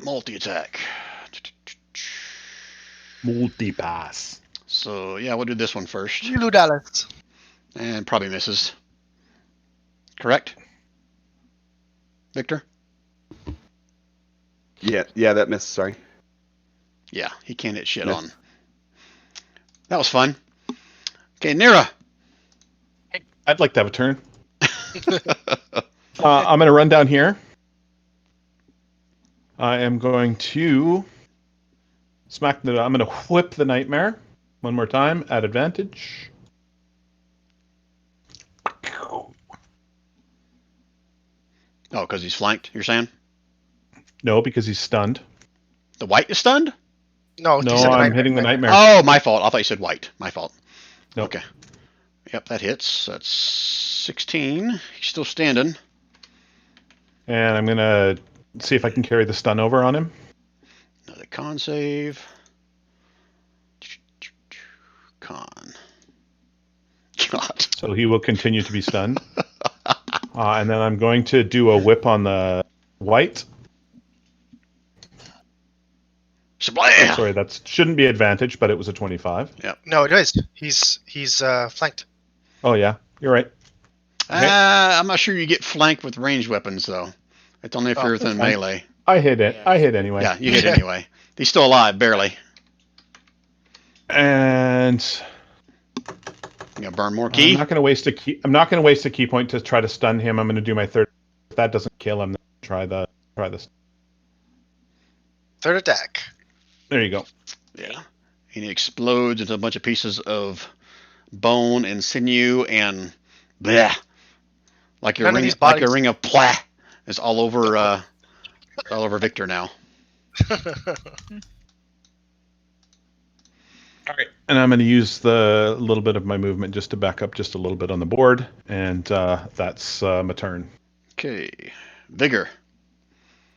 Multi-attack. Multi-pass. So, yeah, we'll do this one first. Ludalis. And probably misses. Correct? Victor? Yeah, that missed. Sorry. Yeah, he can't hit shit Yes. on. That was fun. Okay, Nira. I'd like to have a turn. I'm going to run down here. I am going to I'm going to whip the nightmare one more time at advantage. Oh, because he's flanked, you're saying? No, because he's stunned. The white is stunned? No, No, you said the I'm nightmare. hitting the nightmare. Oh, my fault. I thought you said white. My fault. Nope. Okay. Yep, that hits. That's 16. He's still standing. And I'm going to see if I can carry the stun over on him. Another con save. Con. God. So he will continue to be stunned. And then I'm going to do a whip on the white. Shablam! Sorry, that shouldn't be advantage, but it was a 25. No, it is. He's flanked. Oh, yeah. You're right. I'm not sure you get flanked with ranged weapons, though. It's only if you're within melee. I hit it. Yeah. I hit anyway. Yeah, you hit anyway. He's still alive, barely. And You gonna burn more key? I'm not going to waste a key. I'm not going to waste a key point to try to stun him. I'm going to do my third. If that doesn't kill him, then try this. Third attack. There you go. Yeah. And he explodes into a bunch of pieces of bone and sinew and bleh. Like a None of ring, these like a bodies- ring of plah is all over Victor now. All right, and I'm going to use the little bit of my movement just to back up just a little bit on the board, and that's my turn. Okay. Vigor.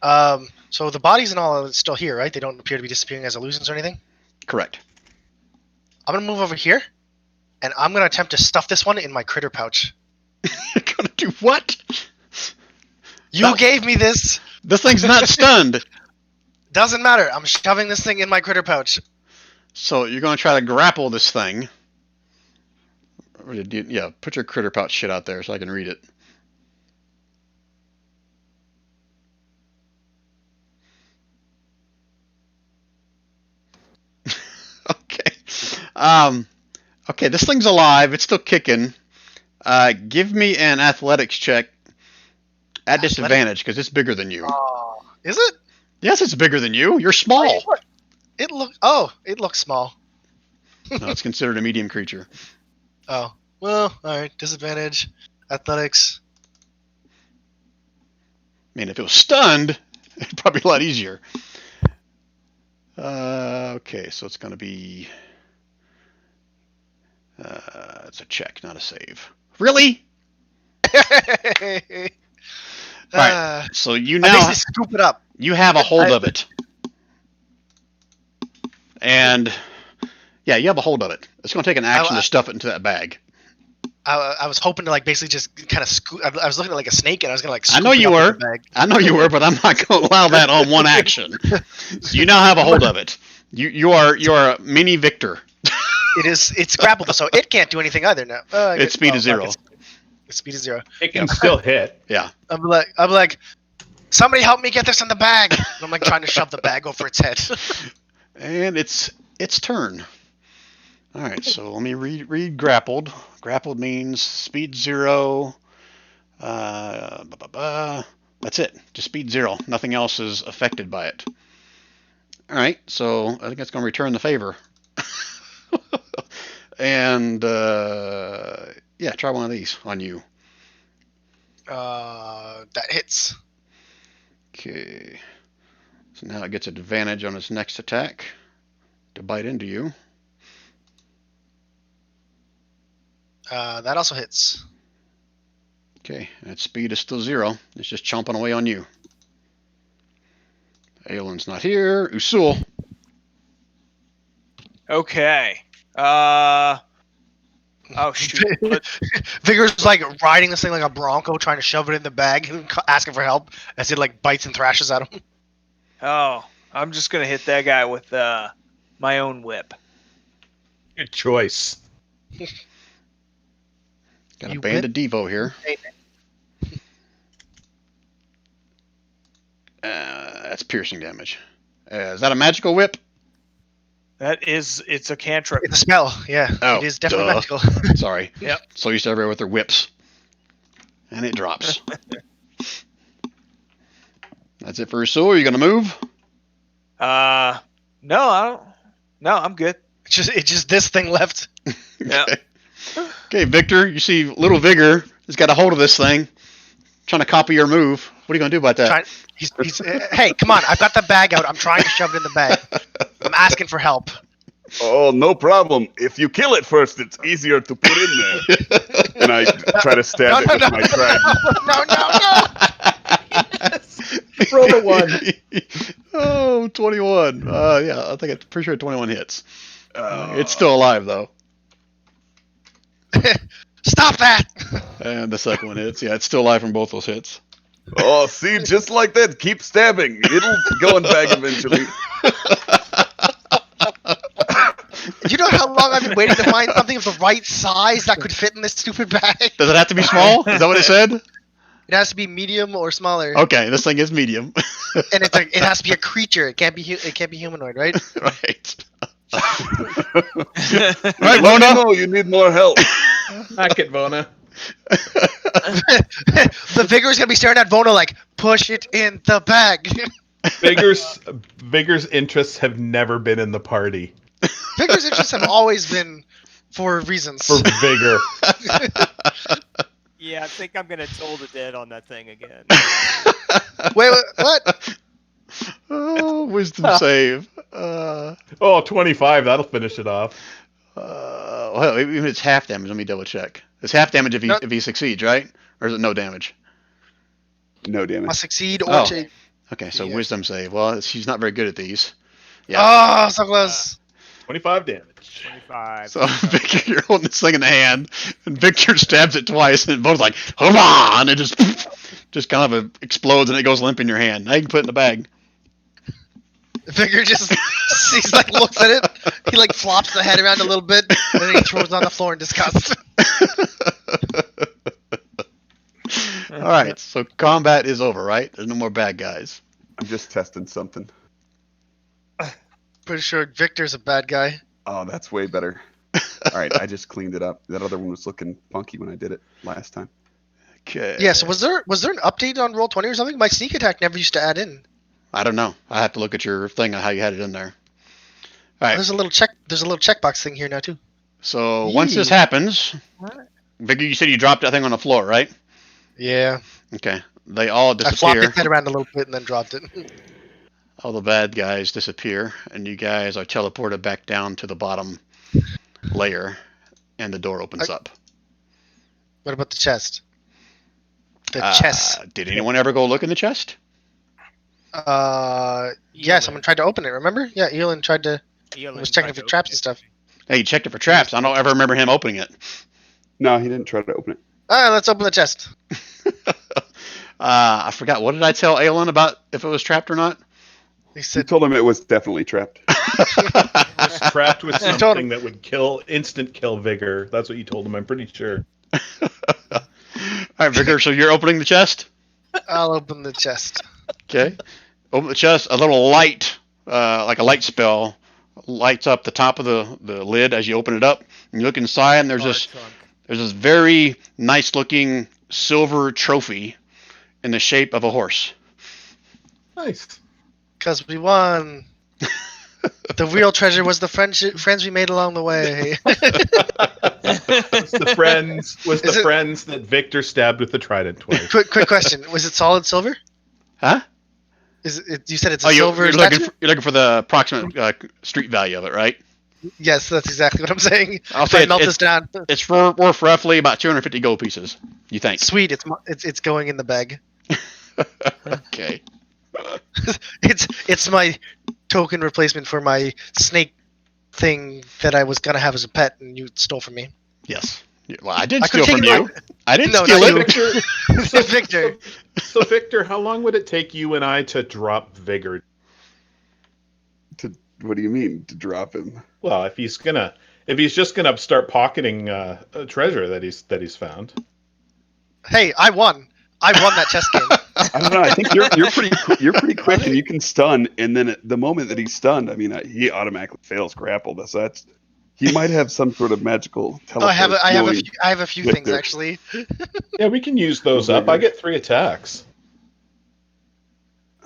So the bodies and all are still here, right? They don't appear to be disappearing as illusions or anything. Correct. I'm gonna move over here, and I'm gonna attempt to stuff this one in my critter pouch. You're gonna do what? You No. gave me this. This thing's not stunned. Doesn't matter. I'm shoving this thing in my critter pouch. So you're gonna try to grapple this thing. Yeah, put your critter pouch shit out there so I can read it. Okay. Okay, this thing's alive. It's still kicking. Give me an athletics check at disadvantage because it's bigger than you. Oh, is it? Yes, it's bigger than you. You're small. It looks small. No, it's considered a medium creature. Oh, well, all right. Disadvantage, athletics. I mean, if it was stunned, it'd probably be a lot easier. Okay, so it's going to be... it's a check, not a save. Really? Right. So you I now basically scoop it up. you have a hold of it. And yeah, you have a hold of it. It's going to take an action to stuff it into that bag. I was hoping to like basically just kind of scoop. I was looking at like a snake, and I was gonna like. I know scoop it you up in were. the bag. I know you were, but I'm not going to allow that on one action. So you now have a hold of it. You are a mini Victor. It's grappled, so it can't do anything either now. Its speed is 0. Its speed is 0. It can still hit. Yeah. I'm like, somebody help me get this in the bag. And I'm like trying to shove the bag over its head. And it's turn. All right, so let me read grappled. Grappled means speed 0. That's it. Just speed 0. Nothing else is affected by it. All right, so I think that's going to return the favor. And yeah, try one of these on you. That hits. Okay. So now it gets advantage on its next attack to bite into you. That also hits. Okay, and its speed is still 0. It's just chomping away on you. Aelin's not here. Usul. Okay. Oh shoot. Vigor's like riding this thing like a bronco, trying to shove it in the bag and asking for help as it like bites and thrashes at him. Oh, I'm just gonna hit that guy with my own whip. Good choice. Got a You band of Devo here. That's piercing damage. Is that a magical whip? It's a cantrip. It's a spell, yeah. Oh, it is definitely duh. magical. Sorry. Yep. So used to everybody with their whips. And it drops. That's it for Usul. Are you going to move? No, I don't. No, I'm good. It's just this thing left. Yeah. Okay, Victor, you see little Vigor has got a hold of this thing, trying to copy your move. What are you going to do about that? He's hey, come on! I've got the bag out. I'm trying to shove it in the bag. I'm asking for help. Oh, no problem. If you kill it first, it's easier to put in there. And I try to stab it with my trident. No. Roll a 1. Oh, 21. Yeah, I think it's pretty sure 21 hits. It's still alive, though. Stop that! And the second one hits. Yeah, it's still alive from both those hits. Oh, see, just like that. Keep stabbing. It'll go in bag eventually. You know how long I've been waiting to find something of the right size that could fit in this stupid bag? Does it have to be small? Is that what it said? It has to be medium or smaller, Okay, this thing is medium. and it has to be a creature. It can't be humanoid, right? Right. All Right, right, let me Mona. know you need more help. Hack it, Vona. The Vigor's gonna be staring at Vona like, push it in the bag. Vigor's interests have never been in the party. Vigor's interests have always been for reasons. For Vigor. Yeah, I think I'm gonna toll the dead on that thing again. Wait, what? Oh, wisdom save. 25, that'll finish it off. Well, even it's half damage. Let me double check. It's half damage No. if he succeeds, right? Or is it no damage? No damage. Must succeed or Oh. change. Okay, so Yeah. wisdom save. Well, she's not very good at these. Yeah. Oh, so close. 25 damage. 25. So Victor, you're holding this thing in the hand, and Victor stabs it twice, and both like, "Hold on!" It just kind of explodes, and it goes limp in your hand. Now you can put it in the bag. Vigor just he's like looks at it. He like flops the head around a little bit, and then he throws it on the floor in disgust. All right, so combat is over, right? There's no more bad guys. I'm just testing something. Pretty sure Victor's a bad guy. Oh, that's way better. All right, I just cleaned it up. That other one was looking funky when I did it last time. Okay. Yeah. So was there an update on Roll20 or something? My sneak attack never used to add in. I don't know. I have to look at your thing on how you had it in there. All right. There's a little checkbox thing here now too. So once this happens, Victor, you said you dropped that thing on the floor, right? Yeah. Okay. They all I flopped disappear. its head around a little bit and then dropped it. All the bad guys disappear, and you guys are teleported back down to the bottom layer, and the door opens up. What about the chest? The chest. Did anyone ever go look in the chest? Yeah, someone tried to open it. Remember? Yeah, Elon tried to. Was checking for traps and stuff. Hey, you checked it for traps. I don't ever remember him opening it. No, he didn't try to open it. All right, let's open the chest. I forgot. What did I tell Aelin about if it was trapped or not? He You said, told him it was definitely trapped. Was trapped with told something him. that would instant kill Vigor. That's what you told him, I'm pretty sure. All right, Vigor, so you're opening the chest? "I'll open the chest." Okay. Open the chest. A little light, like a light spell, lights up the top of the lid as you open it up. And you look inside, and there's this very nice looking silver trophy in the shape of a horse. Nice. Because we won. The real treasure was the friends we made along the way. Was the friends Is it- friends that Victor stabbed with the trident twice. quick question: was it solid silver? Huh? Is it? You said it's Oh, a you're silver looking statue? you're looking for the approximate street value of it, right? Yes, that's exactly what I'm saying. I'll If say I melt this down. it's worth roughly about 250 gold pieces. You think? Sweet, it's going in the bag. Okay. It's my token replacement for my snake thing that I was gonna have as a pet, and you stole from me. Yes. Well, I didn't I could've steal from taken you. I didn't No, steal not it. you. Victor, Victor. so Victor, how long would it take you and I to drop Vigor? What do you mean to drop him? Well, if he's just gonna start pocketing a treasure that he's found. Hey, I won. I won that chess game. I don't know. I think you're pretty quick, and you can stun. And then at the moment that he's stunned, I mean, he automatically fails grapple. So that's he might have some sort of magical Oh, teleport. I have knowing- a few things Victor. actually. Yeah, we can use those up. I get 3 attacks.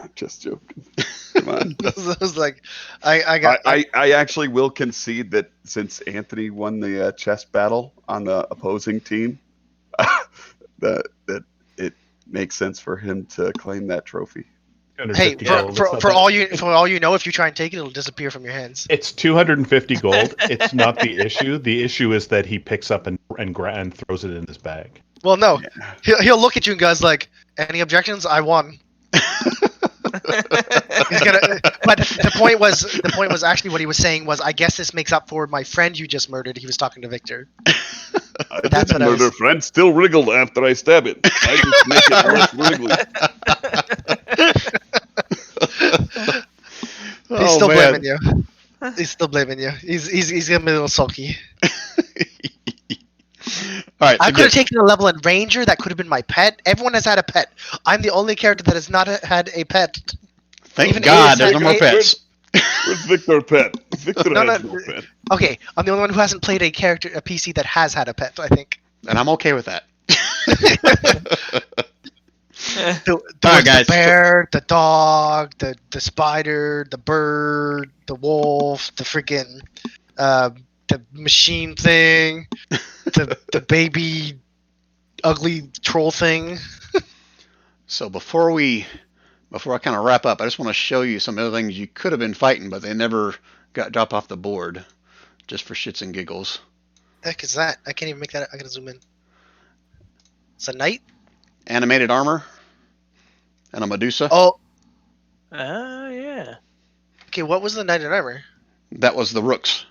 I'm just joking. Come on. I was like, I got. I actually will concede that since Anthony won the chess battle on the opposing team, that it makes sense for him to claim that trophy. Hey, 250 gold, for it's not for bad. all you know, if you try and take it, it'll disappear from your hands. It's 250 gold. It's not the issue. The issue is that he picks up and throws it in his bag. Well, no, he'll look at you and goes like, "Any objections? I won." He's gonna. But the point was actually what he was saying was, I guess this makes up for my friend you just murdered. He was talking to Victor. I That's didn't what I was- murder friend still wriggled after I stab it. I just make it less wriggly. He's still blaming you. He's still blaming you. He's gonna be a little sulky. All right. I So could have taken a level in Ranger. That could have been my pet. Everyone has had a pet. I'm the only character that has not had a pet. thank even God Ace there's no had more a- pets. Where's Victor Pet? Victor No, has no, no pet. Okay, I'm the only one who hasn't played a PC that has had a pet. I think. And I'm okay with that. The All right, guys, the bear, the dog, the spider, the bird, the wolf, the freaking the machine thing, the baby ugly troll thing. So before I kind of wrap up, I just want to show you some other things you could have been fighting, but they never got dropped off the board, just for shits and giggles. The heck is that? I can't even make that. I gotta zoom in. It's a knight. Animated armor and a Medusa. Oh, Yeah. okay. What was the knight in armor? That was the rooks.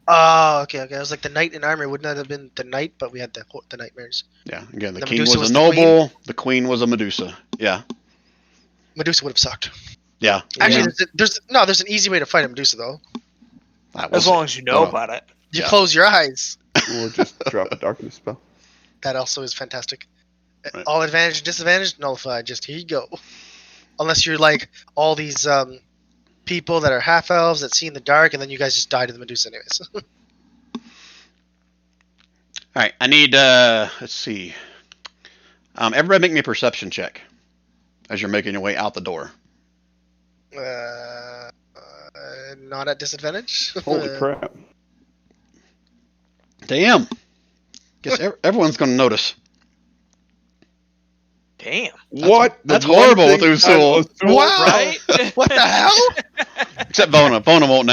Oh, okay. I was like the knight in armor would not have been the knight, but we had the nightmares. Yeah, again, the The king Medusa was a was the queen? noble, the queen was a Medusa. Yeah, Medusa would have sucked. yeah. Actually, there's an easy way to fight a Medusa though. As long as you know Oh, no. about it. You Yeah. close your eyes. Or just drop a darkness spell. That also is fantastic. Right. All advantage, disadvantage, nullified. Just here you go. Unless you're like all these people that are half elves that see in the dark, and then you guys just die to the Medusa anyways. All right, I need. Let's see. Everybody, make me a perception check as you're making your way out the door. Not at disadvantage. Holy crap. Damn. Guess everyone's going to notice. Damn. What? That's The one horrible thing with I'm Usul. Usul, Wow. Right? What the hell? Except Bona. Bona won't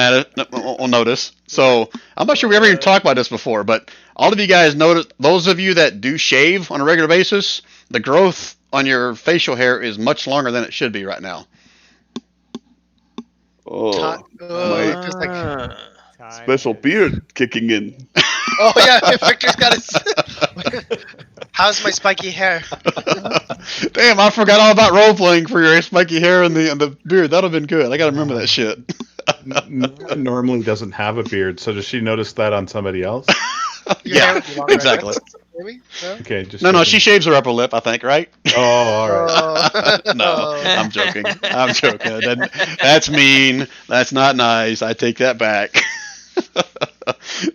notice. So I'm not sure we ever even talked about this before, but all of you guys notice. Those of you that do shave on a regular basis, the growth on your facial hair is much longer than it should be right now. Oh, Oh, my just like, Ah. Time special is- beard kicking in. oh yeah, Victor's got his. How's my spiky hair? Damn, I forgot all about role playing for your spiky hair and the beard. That'd have been good. I gotta remember that shit. Nora normally doesn't have a beard, so does she notice that on somebody else? Your Yeah, hair would be longer, I exactly. guess, maybe? No? Okay, just No, checking. she shaves her upper lip, I think, right? Oh, all right. Oh. No, I'm joking. I'm joking. That's mean. That's not nice. I take that back.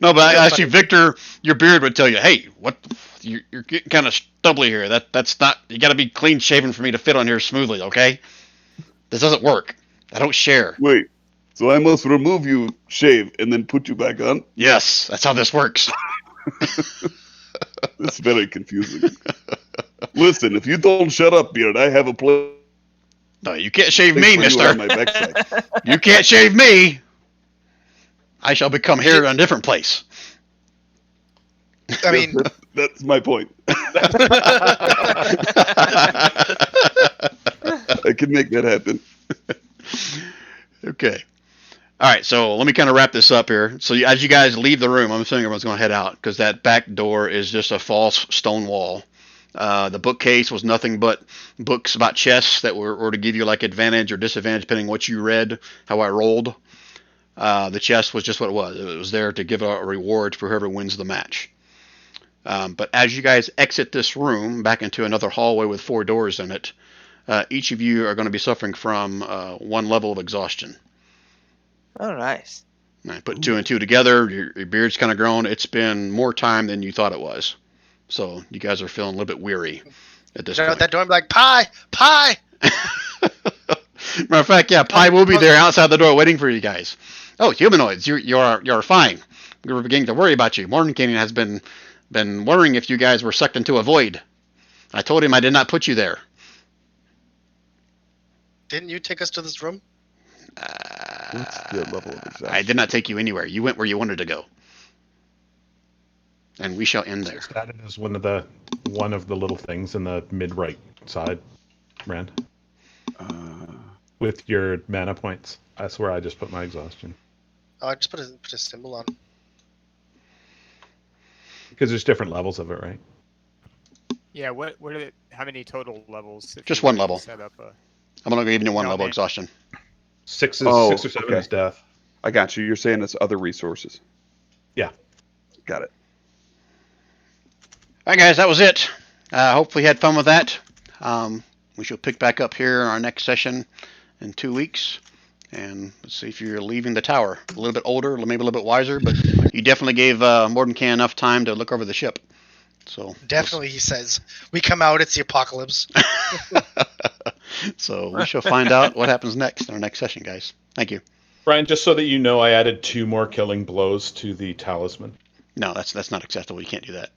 No, but actually, Victor, your beard would tell you, hey, what? You're getting kind of stubbly here. That's not. You got to be clean shaven for me to fit on here smoothly. Okay? This doesn't work. I don't share. Wait, so I must remove you, shave, and then put you back on? Yes, that's how this works. It's very confusing. Listen, if you don't shut up, beard, I have a place No, you can't shave for me, you mister. on my backside. You can't shave me. I shall become hair in a different place. I mean, That's my point. I can make that happen. Okay. All right, so let me kind of wrap this up here. So as you guys leave the room, I'm assuming everyone's going to head out because that back door is just a false stone wall. The bookcase was nothing but books about chess that were to give you like advantage or disadvantage depending on what you read, how I rolled. The chest was just what it was. It was there to give a reward for whoever wins the match. But as you guys exit this room back into another hallway with 4 doors in it, each of you are going to be suffering from 1 level of exhaustion. Oh, nice. Right, put 2 and 2 together, your beard's kind of grown. It's been more time than you thought it was. So you guys are feeling a little bit weary at this out point. that door and be like, pie. Matter of fact, yeah, Pi will be there outside the door waiting for you guys. Oh, humanoids, you're fine. We were beginning to worry about you. Mordenkainen has been worrying if you guys were sucked into a void. I told him I did not put you there. Didn't you take us to this room? What's the level of exhaustion? I did not take you anywhere. You went where you wanted to go. And we shall end there. That is one of the little things in the mid right side, Rand, with your mana points. That's where I just put my exhaustion. Oh, I just put a symbol on. Because there's different levels of it, right? Yeah, what are the, how many total levels? if Just you 1 wanted to level. Set up a, I'm going to give you 1 No, level man. exhaustion. 6 Oh, or 7 okay. is death. I got you. You're saying it's other resources. Yeah. Got it. right, guys, that was it. Hopefully you had fun with that. We shall pick back up here in our next session in 2 weeks. And let's see if you're leaving the tower. A little bit older, maybe a little bit wiser, but you definitely gave Mordenkainen enough time to look over the ship. So Definitely, he says. We come out, it's the apocalypse. So we shall find out what happens next in our next session, guys. Thank you. Brian, just so that you know, I added 2 more killing blows to the talisman. No, that's not acceptable. You can't do that.